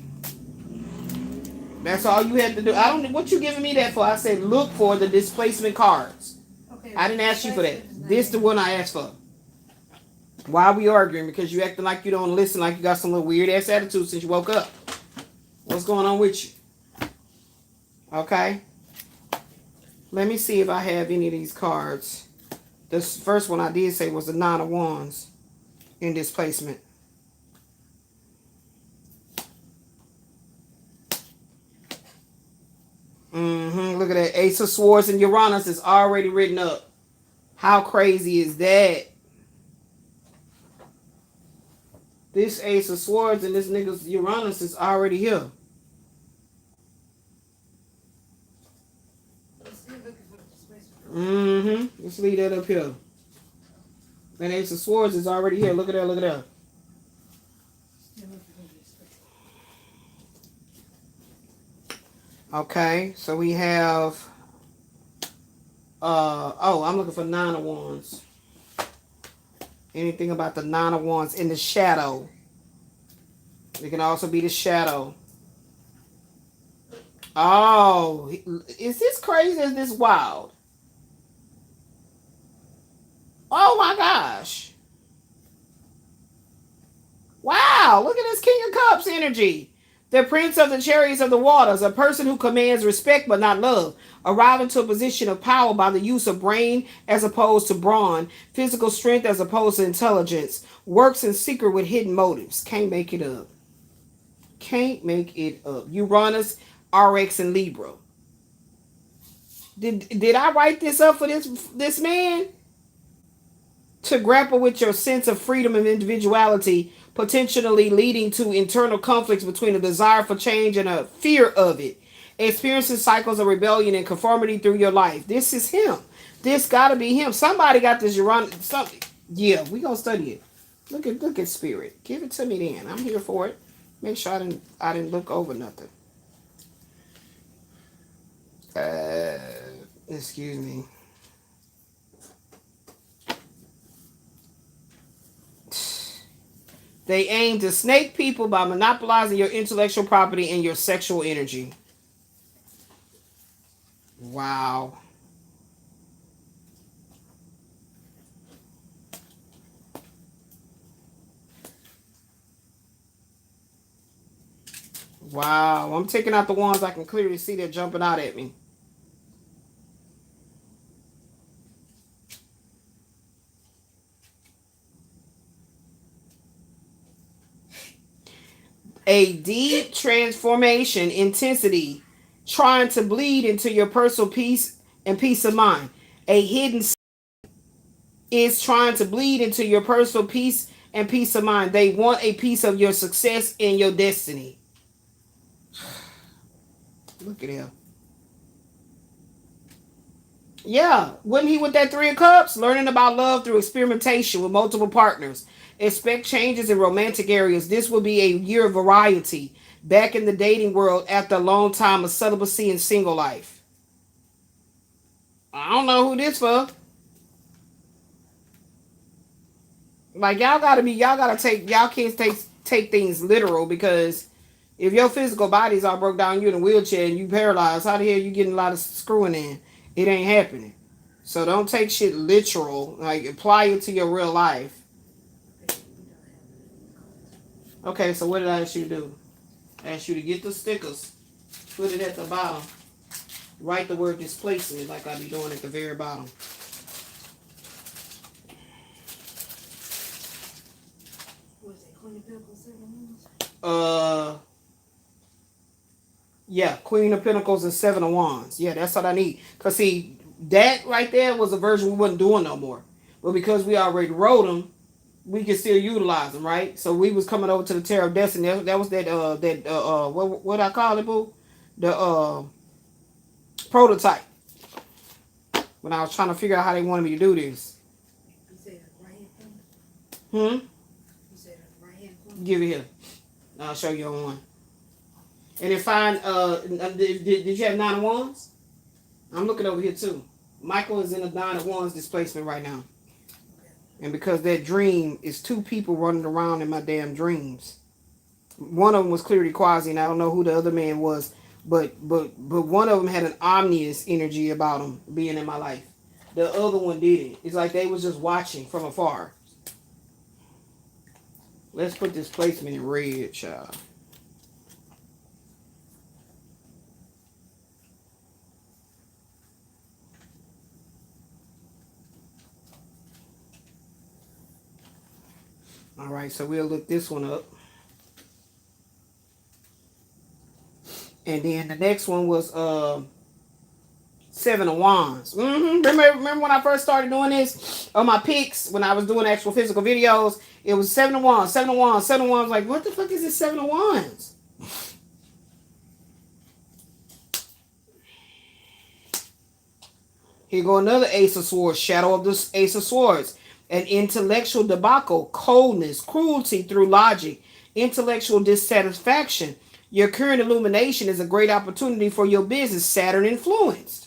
[SPEAKER 1] That's all you have to do. I don't. What you giving me that for? I said look for the displacement cards.
[SPEAKER 2] Okay,
[SPEAKER 1] I didn't ask you for that. This the one I asked for. Why are we arguing? Because you acting like you don't listen, like you got some little weird ass attitude since you woke up. What's going on with you? Okay. Let me see if I have any of these cards. This first one I did say was the 9 of Wands in displacement. Look at that. Ace of Swords and Uranus is already written up. How crazy is that? This Ace of Swords and this nigga's Uranus is already here. Let's leave that up here. That Ace of Swords is already here. Look at that. Look at that. Okay, so we have I'm looking for 9 of Wands. Anything about the 9 of Wands in the shadow. It can also be the shadow. Oh, is this crazy? Is this wild? Oh my gosh. Wow, look at this King of Cups energy. The Prince of the Chariots of the Waters, a person who commands respect but not love, arriving to a position of power by the use of brain as opposed to brawn, physical strength as opposed to intelligence, works in secret with hidden motives. Can't make it up. Can't make it up. Uranus, RX, and Libra. Did I write this up for this man? To grapple with your sense of freedom and individuality, potentially leading to internal conflicts between a desire for change and a fear of it. Experiencing cycles of rebellion and conformity through your life. This is him. This gotta be him. Somebody got this Uranus. Yeah, we gonna study it. Look at spirit. Give it to me then. I'm here for it. Make sure I didn't look over nothing. Excuse me. They aim to snake people by monopolizing your intellectual property and your sexual energy. Wow. Wow. I'm taking out the ones I can clearly see they're jumping out at me. A deep transformation intensity trying to bleed into your personal peace and peace of mind. A hidden is trying to bleed into your personal peace and peace of mind. They want a piece of your success and your destiny. Look at him. Yeah, wasn't he with that 3 of Cups? Learning about love through experimentation with multiple partners. Expect changes in romantic areas. This will be a year of variety. Back in the dating world after a long time of celibacy and single life. I don't know who this for. Like y'all can't take things literal, because if your physical body's all broke down, you in a wheelchair and you paralyzed, how the hell you getting a lot of screwing in? It ain't happening. So don't take shit literal. Like apply it to your real life. Okay, so what did I ask you to do? I asked you to get the stickers, put it at the bottom. Write the word displacement like I be doing at the very bottom.
[SPEAKER 2] What is it? Queen of Pentacles, 7 of Wands?
[SPEAKER 1] Yeah, Queen of Pentacles and 7 of Wands. Yeah, that's what I need. Because, see, that right there was a version we wasn't doing no more. But because we already wrote them, we can still utilize them, right? So we was coming over to the Tarot of Destiny. That was what I call it, boo? The prototype. When I was trying to figure out how they wanted me to do this.
[SPEAKER 2] You said right hand corner?
[SPEAKER 1] Hmm?
[SPEAKER 2] You said right hand corner?
[SPEAKER 1] Give it here. I'll show you on one. And if did you have 9 of Wands? I'm looking over here too. Michael is in a 9 of Wands displacement right now. And because that dream is 2 people running around in my damn dreams. One of them was clearly quasi, and I don't know who the other man was, but one of them had an omnious energy about him being in my life. The other one didn't. It's like they was just watching from afar. Let's put this placement in red, child. All right, so we'll look this one up. And then the next one was 7 of Wands. Remember when I first started doing this on my pics, when I was doing actual physical videos, it was 7 of Wands, 7 of Wands, 7 of Wands. Like, what the fuck is this 7 of Wands? Here go another Ace of Swords, Shadow of the Ace of Swords. An intellectual debacle, coldness, cruelty through logic, intellectual dissatisfaction. Your current illumination is a great opportunity for your business, Saturn influenced.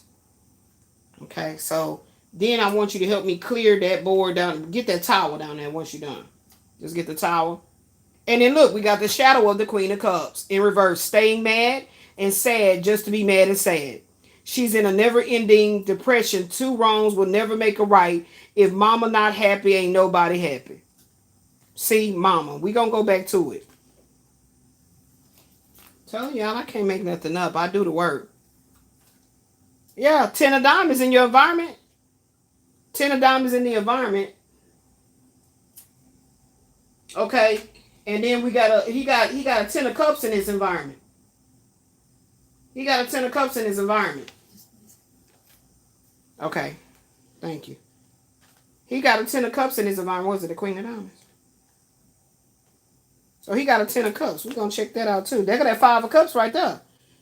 [SPEAKER 1] Okay, so then I want you to help me clear that board down. Get that tower down there once you're done. Just get the tower. And then look, we got the shadow of the Queen of Cups in reverse, staying mad and sad just to be mad and sad. She's in a never-ending depression. 2 wrongs will never make a right. If mama not happy, ain't nobody happy. See, mama, we gonna go back to it. Tell y'all, I can't make nothing up. I do the work. Yeah, 10 of diamonds in your environment. 10 of diamonds in the environment. Okay, and then he got a 10 of cups in his environment. He got a 10 of cups in his environment. Okay, thank you. He got a 10 of cups in his environment. Was it the Queen of Diamonds? So he got a 10 of cups. We're going to check that out too. They got that 5 of cups right there.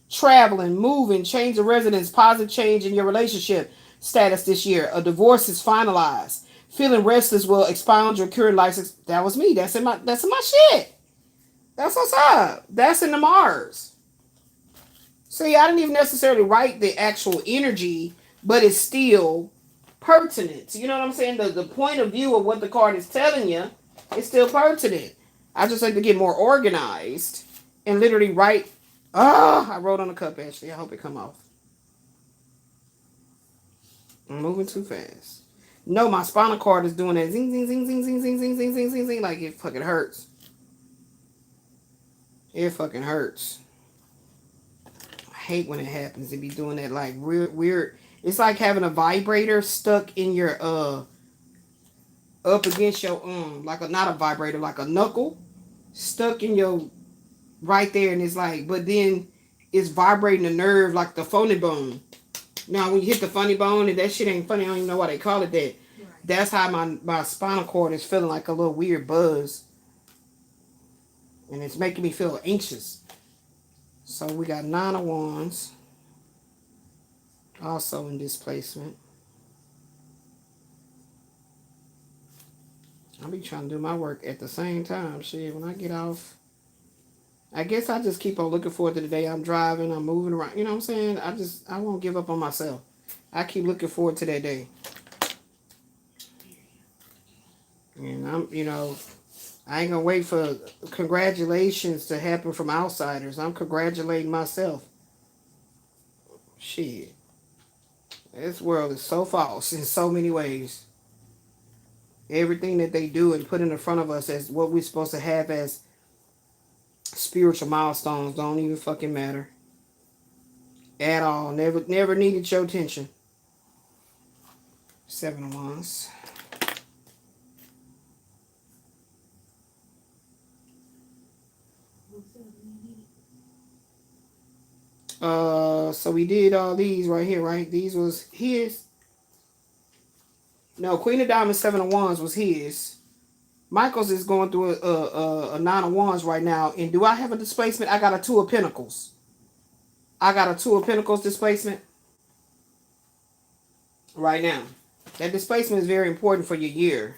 [SPEAKER 1] Traveling, moving, change of residence, positive change in your relationship status this year. A divorce is finalized. Feeling restless will expound your current license. That was me. That's in my shit. That's what's up. That's in the Mars. See, I didn't even necessarily write the actual energy, but it's still pertinent. You know what I'm saying? The point of view of what the card is telling you is still pertinent. I just like to get more organized and literally write. I wrote on the cup, actually. I hope it come off. I'm moving too fast. No, my spinal cord is doing that zing, zing, zing, zing, zing, zing, zing, zing, zing, zing, zing, like it fucking hurts. It fucking hurts. I hate when it happens. It be doing that like weird. It's like having a vibrator stuck in your up against your like not a vibrator, like a knuckle stuck in your right there, and it's like, but then it's vibrating the nerve like the funny bone. Now when you hit the funny bone and that shit ain't funny, I don't even know why they call it that. Right. That's how my spinal cord is feeling like a little weird buzz. And it's making me feel anxious. So we got 9 of Wands. Also in displacement. I'll be trying to do my work at the same time. Shit, when I get off, I guess I just keep on looking forward to the day I'm driving, I'm moving around. You know what I'm saying? I won't give up on myself. I keep looking forward to that day. And I ain't gonna wait for congratulations to happen from outsiders. I'm congratulating myself. Shit. This world is so false in so many ways. Everything that they do and put in front of us as what we're supposed to have as spiritual milestones don't even fucking matter. At all. Never needed your attention. 7 of Wands. So we did all these right here, right? These was his. No, Queen of Diamonds, 7 of Wands was his. Michael's is going through a 9 of Wands right now. And do I have a displacement? I got a 2 of Pentacles. I got a 2 of Pentacles displacement right now. That displacement is very important for your year.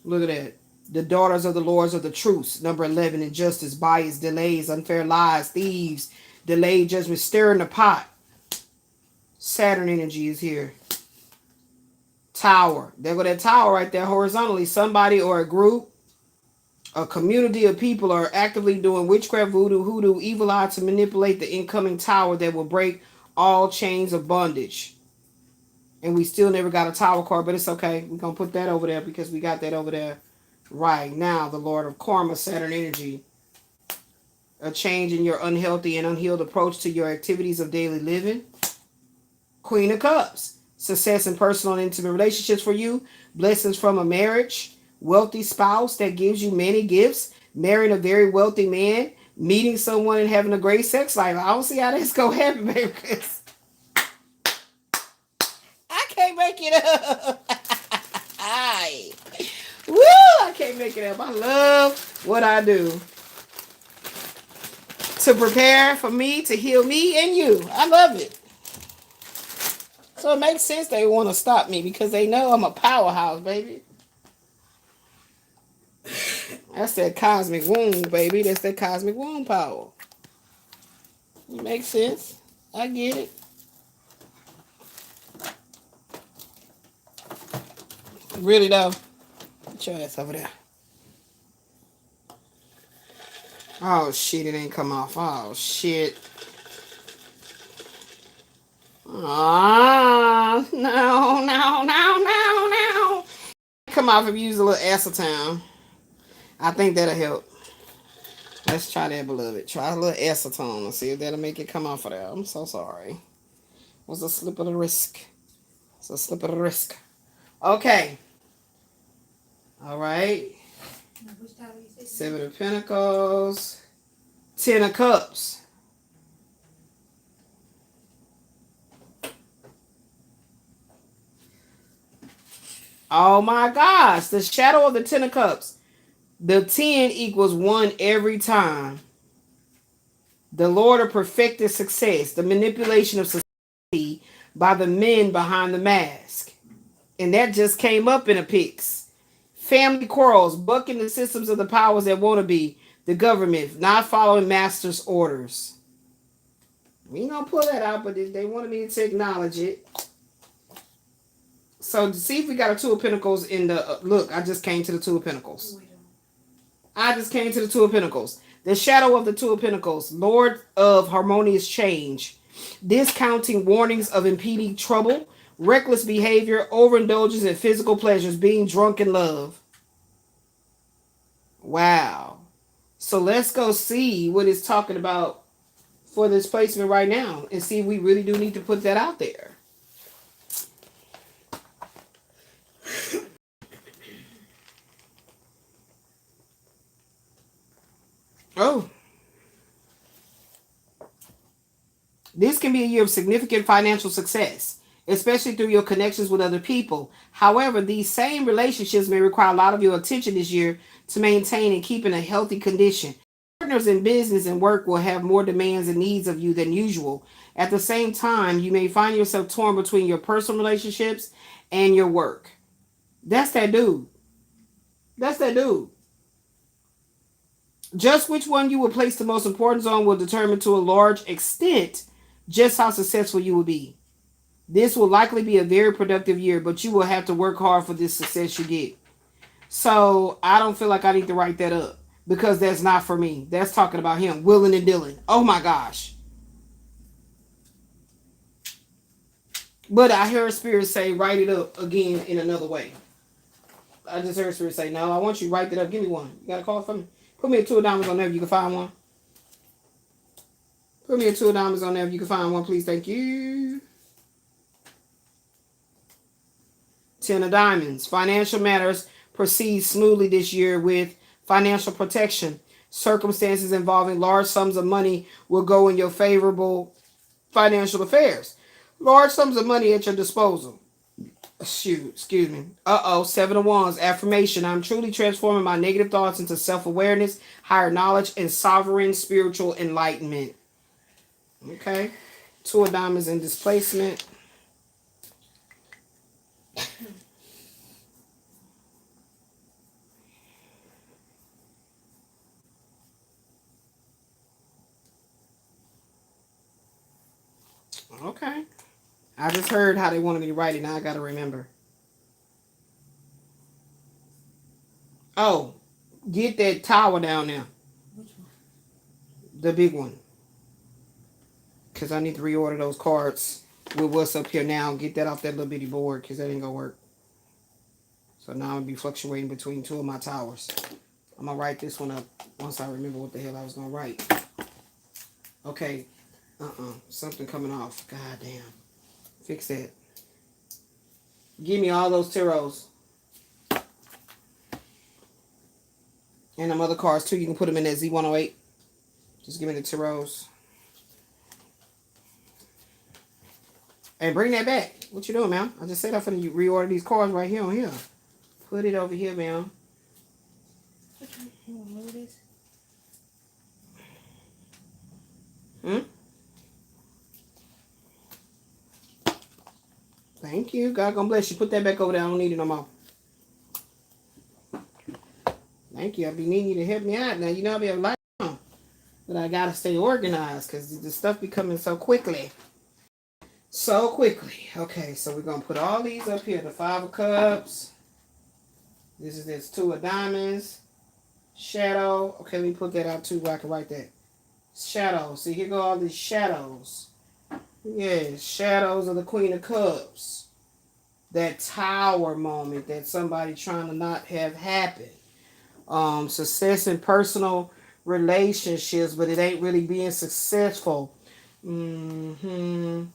[SPEAKER 1] Look at that. The daughters of the lords of the truths. Number 11, injustice, bias, delays, unfair lies, thieves, delayed judgment, stirring the pot. Saturn energy is here. Tower. There go that tower right there horizontally. Somebody or a group, a community of people are actively doing witchcraft, voodoo, hoodoo, evil eye to manipulate the incoming tower that will break all chains of bondage. And we still never got a tower card, but it's okay. We're going to put that over there because we got that over there right now. The Lord of Karma, Saturn energy. A change in your unhealthy and unhealed approach to your activities of daily living. Queen of Cups. Success in personal and intimate relationships for you. Blessings from a marriage. Wealthy spouse that gives you many gifts. Marrying a very wealthy man. Meeting someone and having a great sex life. I don't see how this going to happen, baby. I can't make it up. Woo! I can't make it up. I love what I do to prepare for me, to heal me and you. I love it. So it makes sense they want to stop me because they know I'm a powerhouse, baby. That's that cosmic womb, baby. That's that cosmic womb power. It makes sense. I get it. Really though. Put your ass over there. Oh shit, it ain't come off. Oh shit. Ah, no. Come off if you use a little acetone. I think that'll help. Let's try that, beloved. Try a little acetone and see if that'll make it come off of there. I'm so sorry. It was a slip of the wrist. It's a slip of the wrist. Okay. All right. 7 of Pentacles. 10 of Cups. Oh my gosh. The shadow of the 10 of Cups. The 10 equals 1 every time. The Lord of perfected success. The manipulation of society by the men behind the mask. And that just came up in a Pix. Family quarrels. Bucking the systems of the powers that want to be. The government. Not following master's orders. We ain't going to pull that out, but they wanted me to acknowledge it. So to see if we got a 2 of Pentacles in the... look, I just came to the 2 of Pentacles. I just came to the 2 of Pentacles. The shadow of the 2 of Pentacles. Lord of harmonious change. Discounting warnings of impeding trouble. Reckless behavior. Overindulgence in physical pleasures. Being drunk in love. Wow. So let's go see what it's talking about for this placement right now. And see if we really do need to put that out there. Oh. This can be a year of significant financial success, especially through your connections with other people. However, these same relationships may require a lot of your attention this year to maintain and keep in a healthy condition. Partners in business and work will have more demands and needs of you than usual. At the same time, you may find yourself torn between your personal relationships and your work. That's that dude. That's that dude. Just which one you will place the most importance on will determine to a large extent just how successful you will be. This will likely be a very productive year, but you will have to work hard for this success you get. So I don't feel like I need to write that up because that's not for me. That's talking about him, willing and dealing. Oh my gosh. But I heard Spirit say, write it up again in another way. I just heard Spirit say, no, I want you to write that up. Give me one. You got a call from me? Put me a 2 of diamonds on there if you can find one. Put me a 2 of diamonds on there if you can find one, please. Thank you. 10 of diamonds. Financial matters proceed smoothly this year with financial protection. Circumstances involving large sums of money will go in your favorable financial affairs. Large sums of money at your disposal. Excuse me. 7 of wands. Affirmation. I'm truly transforming my negative thoughts into self-awareness, higher knowledge, and sovereign spiritual enlightenment. Okay. 2 of diamonds in displacement. Okay. I just heard how they wanted me to write it. Now I got to remember. Oh, get that tower down there.
[SPEAKER 2] Which one?
[SPEAKER 1] The big one. Because I need to reorder those cards with what's up here now. Get that off that little bitty board because that ain't going to work. So now I'll be fluctuating between 2 of my towers. I'm going to write this one up once I remember what the hell I was going to write. Okay. Something coming off. God damn. Fix that. Give me all those tarots. And them other cards too. You can put them in that Z108. Just give me the tarots. And bring that back. What you doing, man? I just said I'm finna reorder these cards right here on here. Put it over here, man.
[SPEAKER 2] You want to move this?
[SPEAKER 1] Thank you. God gonna bless you. Put that back over there. I don't need it no more. Thank you. I'll be needing you to help me out. Now, you know I'll be a lot, but I gotta stay organized because the stuff be coming so quickly. So quickly. Okay, so we're gonna put all these up here. The 5 of Cups. This 2 of Diamonds. Shadow. Okay, let me put that out too where I can write that. Shadow. See, here go all these shadows. Yeah, shadows of the Queen of Cups. That tower moment that somebody trying to not have happen. Success in personal relationships, but it ain't really being successful. They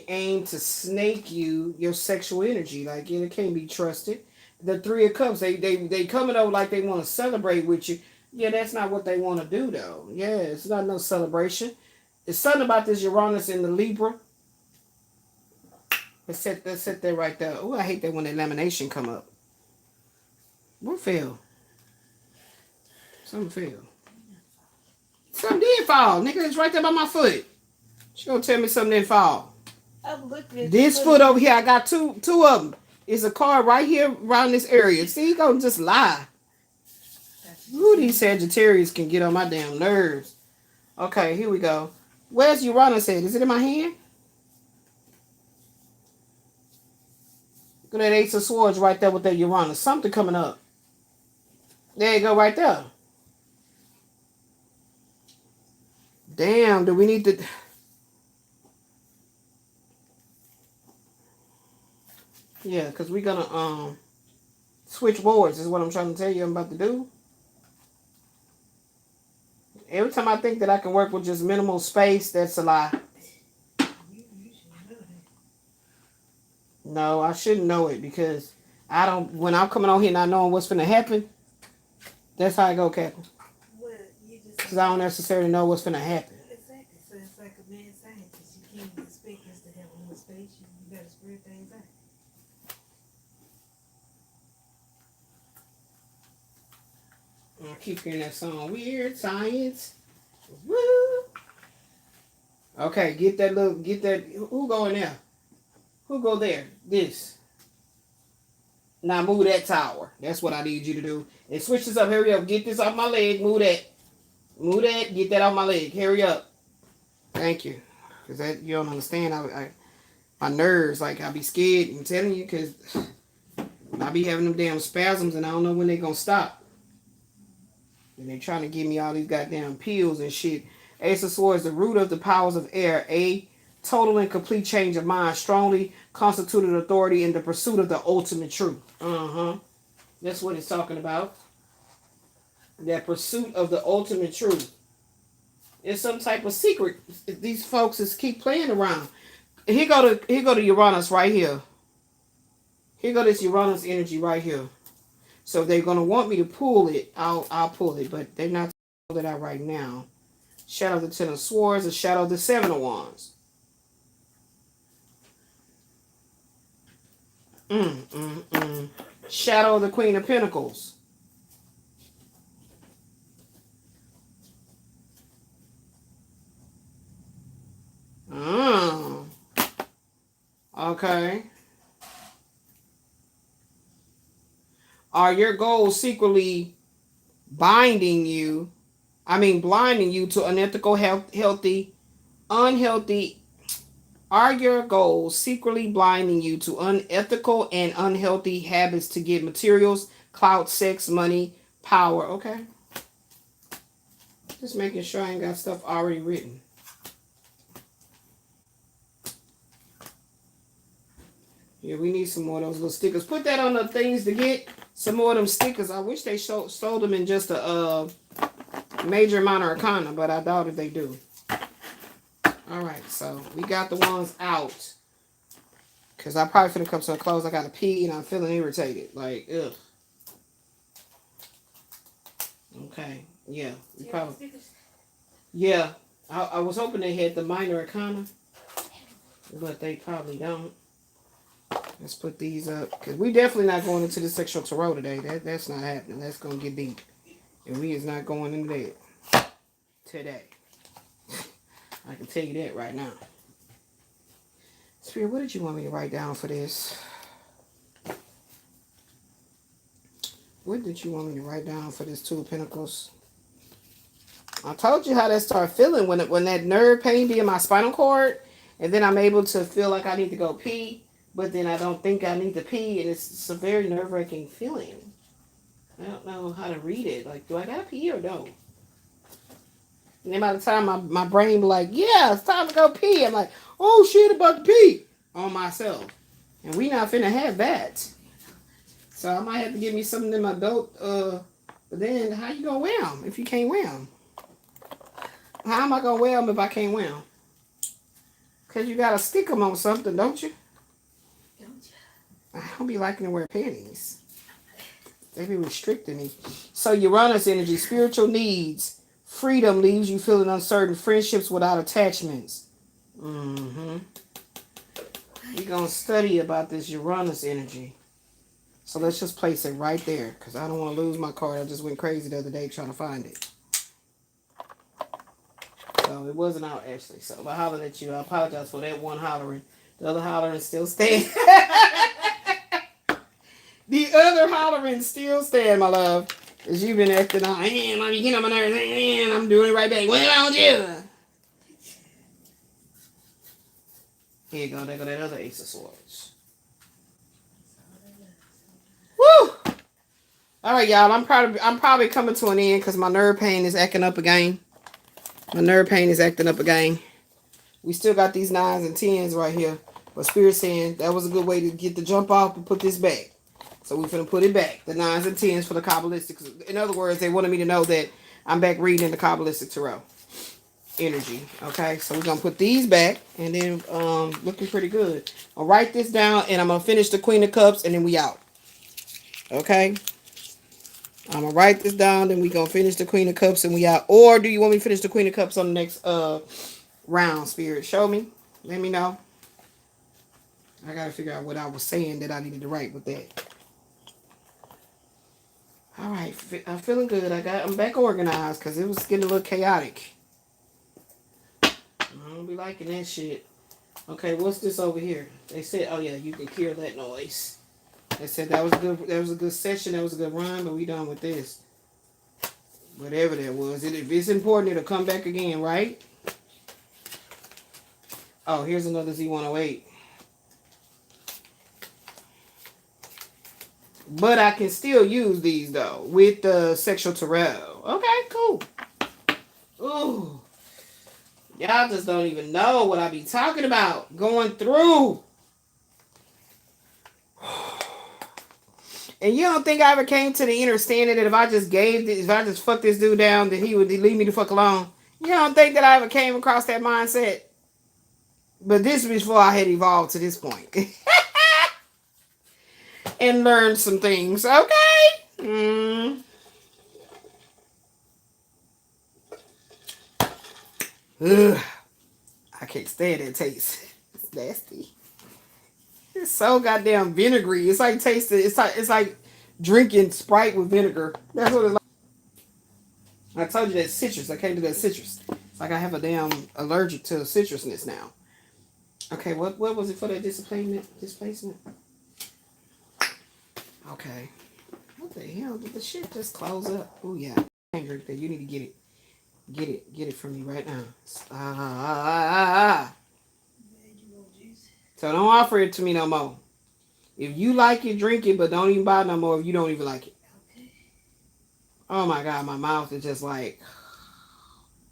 [SPEAKER 1] aim to snake your sexual energy. Like, it can't be trusted. The 3 of Cups, they coming over like they want to celebrate with you. Yeah, that's not what they want to do, though. Yeah, it's not no celebration. It's something about this Uranus in the Libra. Let's sit there right there. Oh, I hate that when the lamination come up. What fell? Something fell. Something did fall. Nigga, it's right there by my foot. She gonna tell me something didn't fall. This foot over here, I got two of them. It's a card right here around this area. See, you gonna just lie. Ooh, these Sagittarius can get on my damn nerves. Okay, here we go. Where's Uranus at? Is it in my hand? Look at that Ace of Swords right there with that Uranus. Something coming up. There you go, right there. Damn, do we need to... Yeah, because we're going to switch boards is what I'm trying to tell you I'm about to do. Every time I think that I can work with just minimal space, that's a lie. No, I shouldn't know it because I don't... When I'm coming on here not knowing what's going to happen, that's how I go, Captain. Because I don't necessarily know what's going to happen.
[SPEAKER 2] Exactly. So it's like a mad scientist. You can't expect us to have more space. You got to spread things out.
[SPEAKER 1] I keep hearing that song. Weird Science. Woo! Okay, get that. Who go in there? Who go there? This. Now move that tower. That's what I need you to do. And switch this up. Hurry up. Get this off my leg. Move that. Move that. Get that off my leg. Hurry up. Thank you. Because that you don't understand. My nerves, like, I be scared. I'm telling you, because I be having them damn spasms and I don't know when they going to stop. And they trying to give me all these goddamn pills and shit. Ace of Swords, the root of the powers of air. A total and complete change of mind. Strongly constituted authority in the pursuit of the ultimate truth. That's what it's talking about. That pursuit of the ultimate truth. It's some type of secret. These folks just keep playing around. Here go to Uranus right here. Here go this Uranus energy right here. So if they're gonna want me to pull it, I'll pull it, but they're not pulling it out right now. Shadow of the Ten of Swords, and Shadow of the Seven of Wands. Shadow of the Queen of Pentacles. Okay. Are your goals secretly blinding you to unethical, unhealthy? Are your goals secretly blinding you to unethical and unhealthy habits to get materials, clout, sex, money, power? Okay. Just making sure I ain't got stuff already written. Yeah, we need some more of those little stickers. Put that on the things to get some more of them stickers. I wish they sold them in just a major, minor arcana, but I doubt if they do. All right, so we got the ones out. Because I probably finna come to a close. I got to pee and I'm feeling irritated. Like, ugh. Okay, yeah. You probably, yeah. I was hoping they had the minor arcana, but they probably don't. Let's put these up. Because we definitely not going into the sexual tarot today. That's not happening. That's going to get deep. And we is not going into that today. I can tell you that right now. Spirit, what did you want me to write down for this? What did you want me to write down for this Two of Pentacles? I told you how that started feeling when that nerve pain be in my spinal cord. And then I'm able to feel like I need to go pee. But then I don't think I need to pee. And it's a very nerve-wracking feeling. I don't know how to read it. Like, do I gotta pee or no? And then by the time my brain be like, yeah, it's time to go pee. I'm like, oh shit, about to pee on myself. And we not finna have that. So I might have to give me something in my belt. But then how you gonna wear them if you can't wear them? How am I gonna wear them if I can't wear them? Because you gotta stick them on something, don't you? I don't be liking to wear panties. They be restricting me. So Uranus energy, spiritual needs. Freedom leaves you feeling uncertain. Friendships without attachments. We're going to study about this Uranus energy. So let's just place it right there. Because I don't want to lose my card. I just went crazy the other day trying to find it. So it wasn't out actually. So if I hollered at you, I apologize for that one hollering. The other hollering still staying. The other hollering still stand, my love. Because you've been acting out. Man, I'm getting on my nerves. Man, I'm doing it right back. What about you? Here you go. There go that other Ace of Swords. Woo! All right, y'all. I'm probably coming to an end because my nerve pain is acting up again. We still got these 9s and 10s right here. But Spirit saying that was a good way to get the jump off and put this back. So we're going to put it back. The 9s and 10s for the Kabbalistic. In other words, they wanted me to know that I'm back reading the Kabbalistic Tarot energy. Okay, so we're going to put these back. And then looking pretty good. I'll write this down and I'm going to finish the Queen of Cups and then we out. Okay? I'm going to write this down then we're going to finish the Queen of Cups and we out. Or do you want me to finish the Queen of Cups on the next round, Spirit? Show me. Let me know. I got to figure out what I was saying that I needed to write with that. All right, I'm feeling good. I'm back organized because it was getting a little chaotic. I don't be liking that shit. Okay, what's this over here? They said, oh yeah, you can hear that noise. They said that was a good session, that was a good run, but we done with this. Whatever that was. If it's important, it'll come back again, right? Oh, here's another Z108. But I can still use these, though, with the sexual tarot. Okay, cool. Ooh. Y'all just don't even know what I be talking about. Going through. And you don't think I ever came to the understanding that if I just fucked this dude down, that he would leave me the fuck alone? You don't think that I ever came across that mindset? But this was before I had evolved to this point. And learned some things, okay? Ugh. I can't stand that taste. It's nasty. It's so goddamn vinegary. It's like tasting. It's like drinking Sprite with vinegar. That's what it's like. I told you that citrus. I can't do that citrus. It's like I have a damn allergic to citrusness now. Okay, what was it for that displacement? Okay. What the hell? Did the shit just close up? Oh yeah. I can't drink that. You need to get it. Get it from me right now. So don't offer it to me no more. If you like it, drink it, but don't even buy no more if you don't even like it. Oh my God, my mouth is just like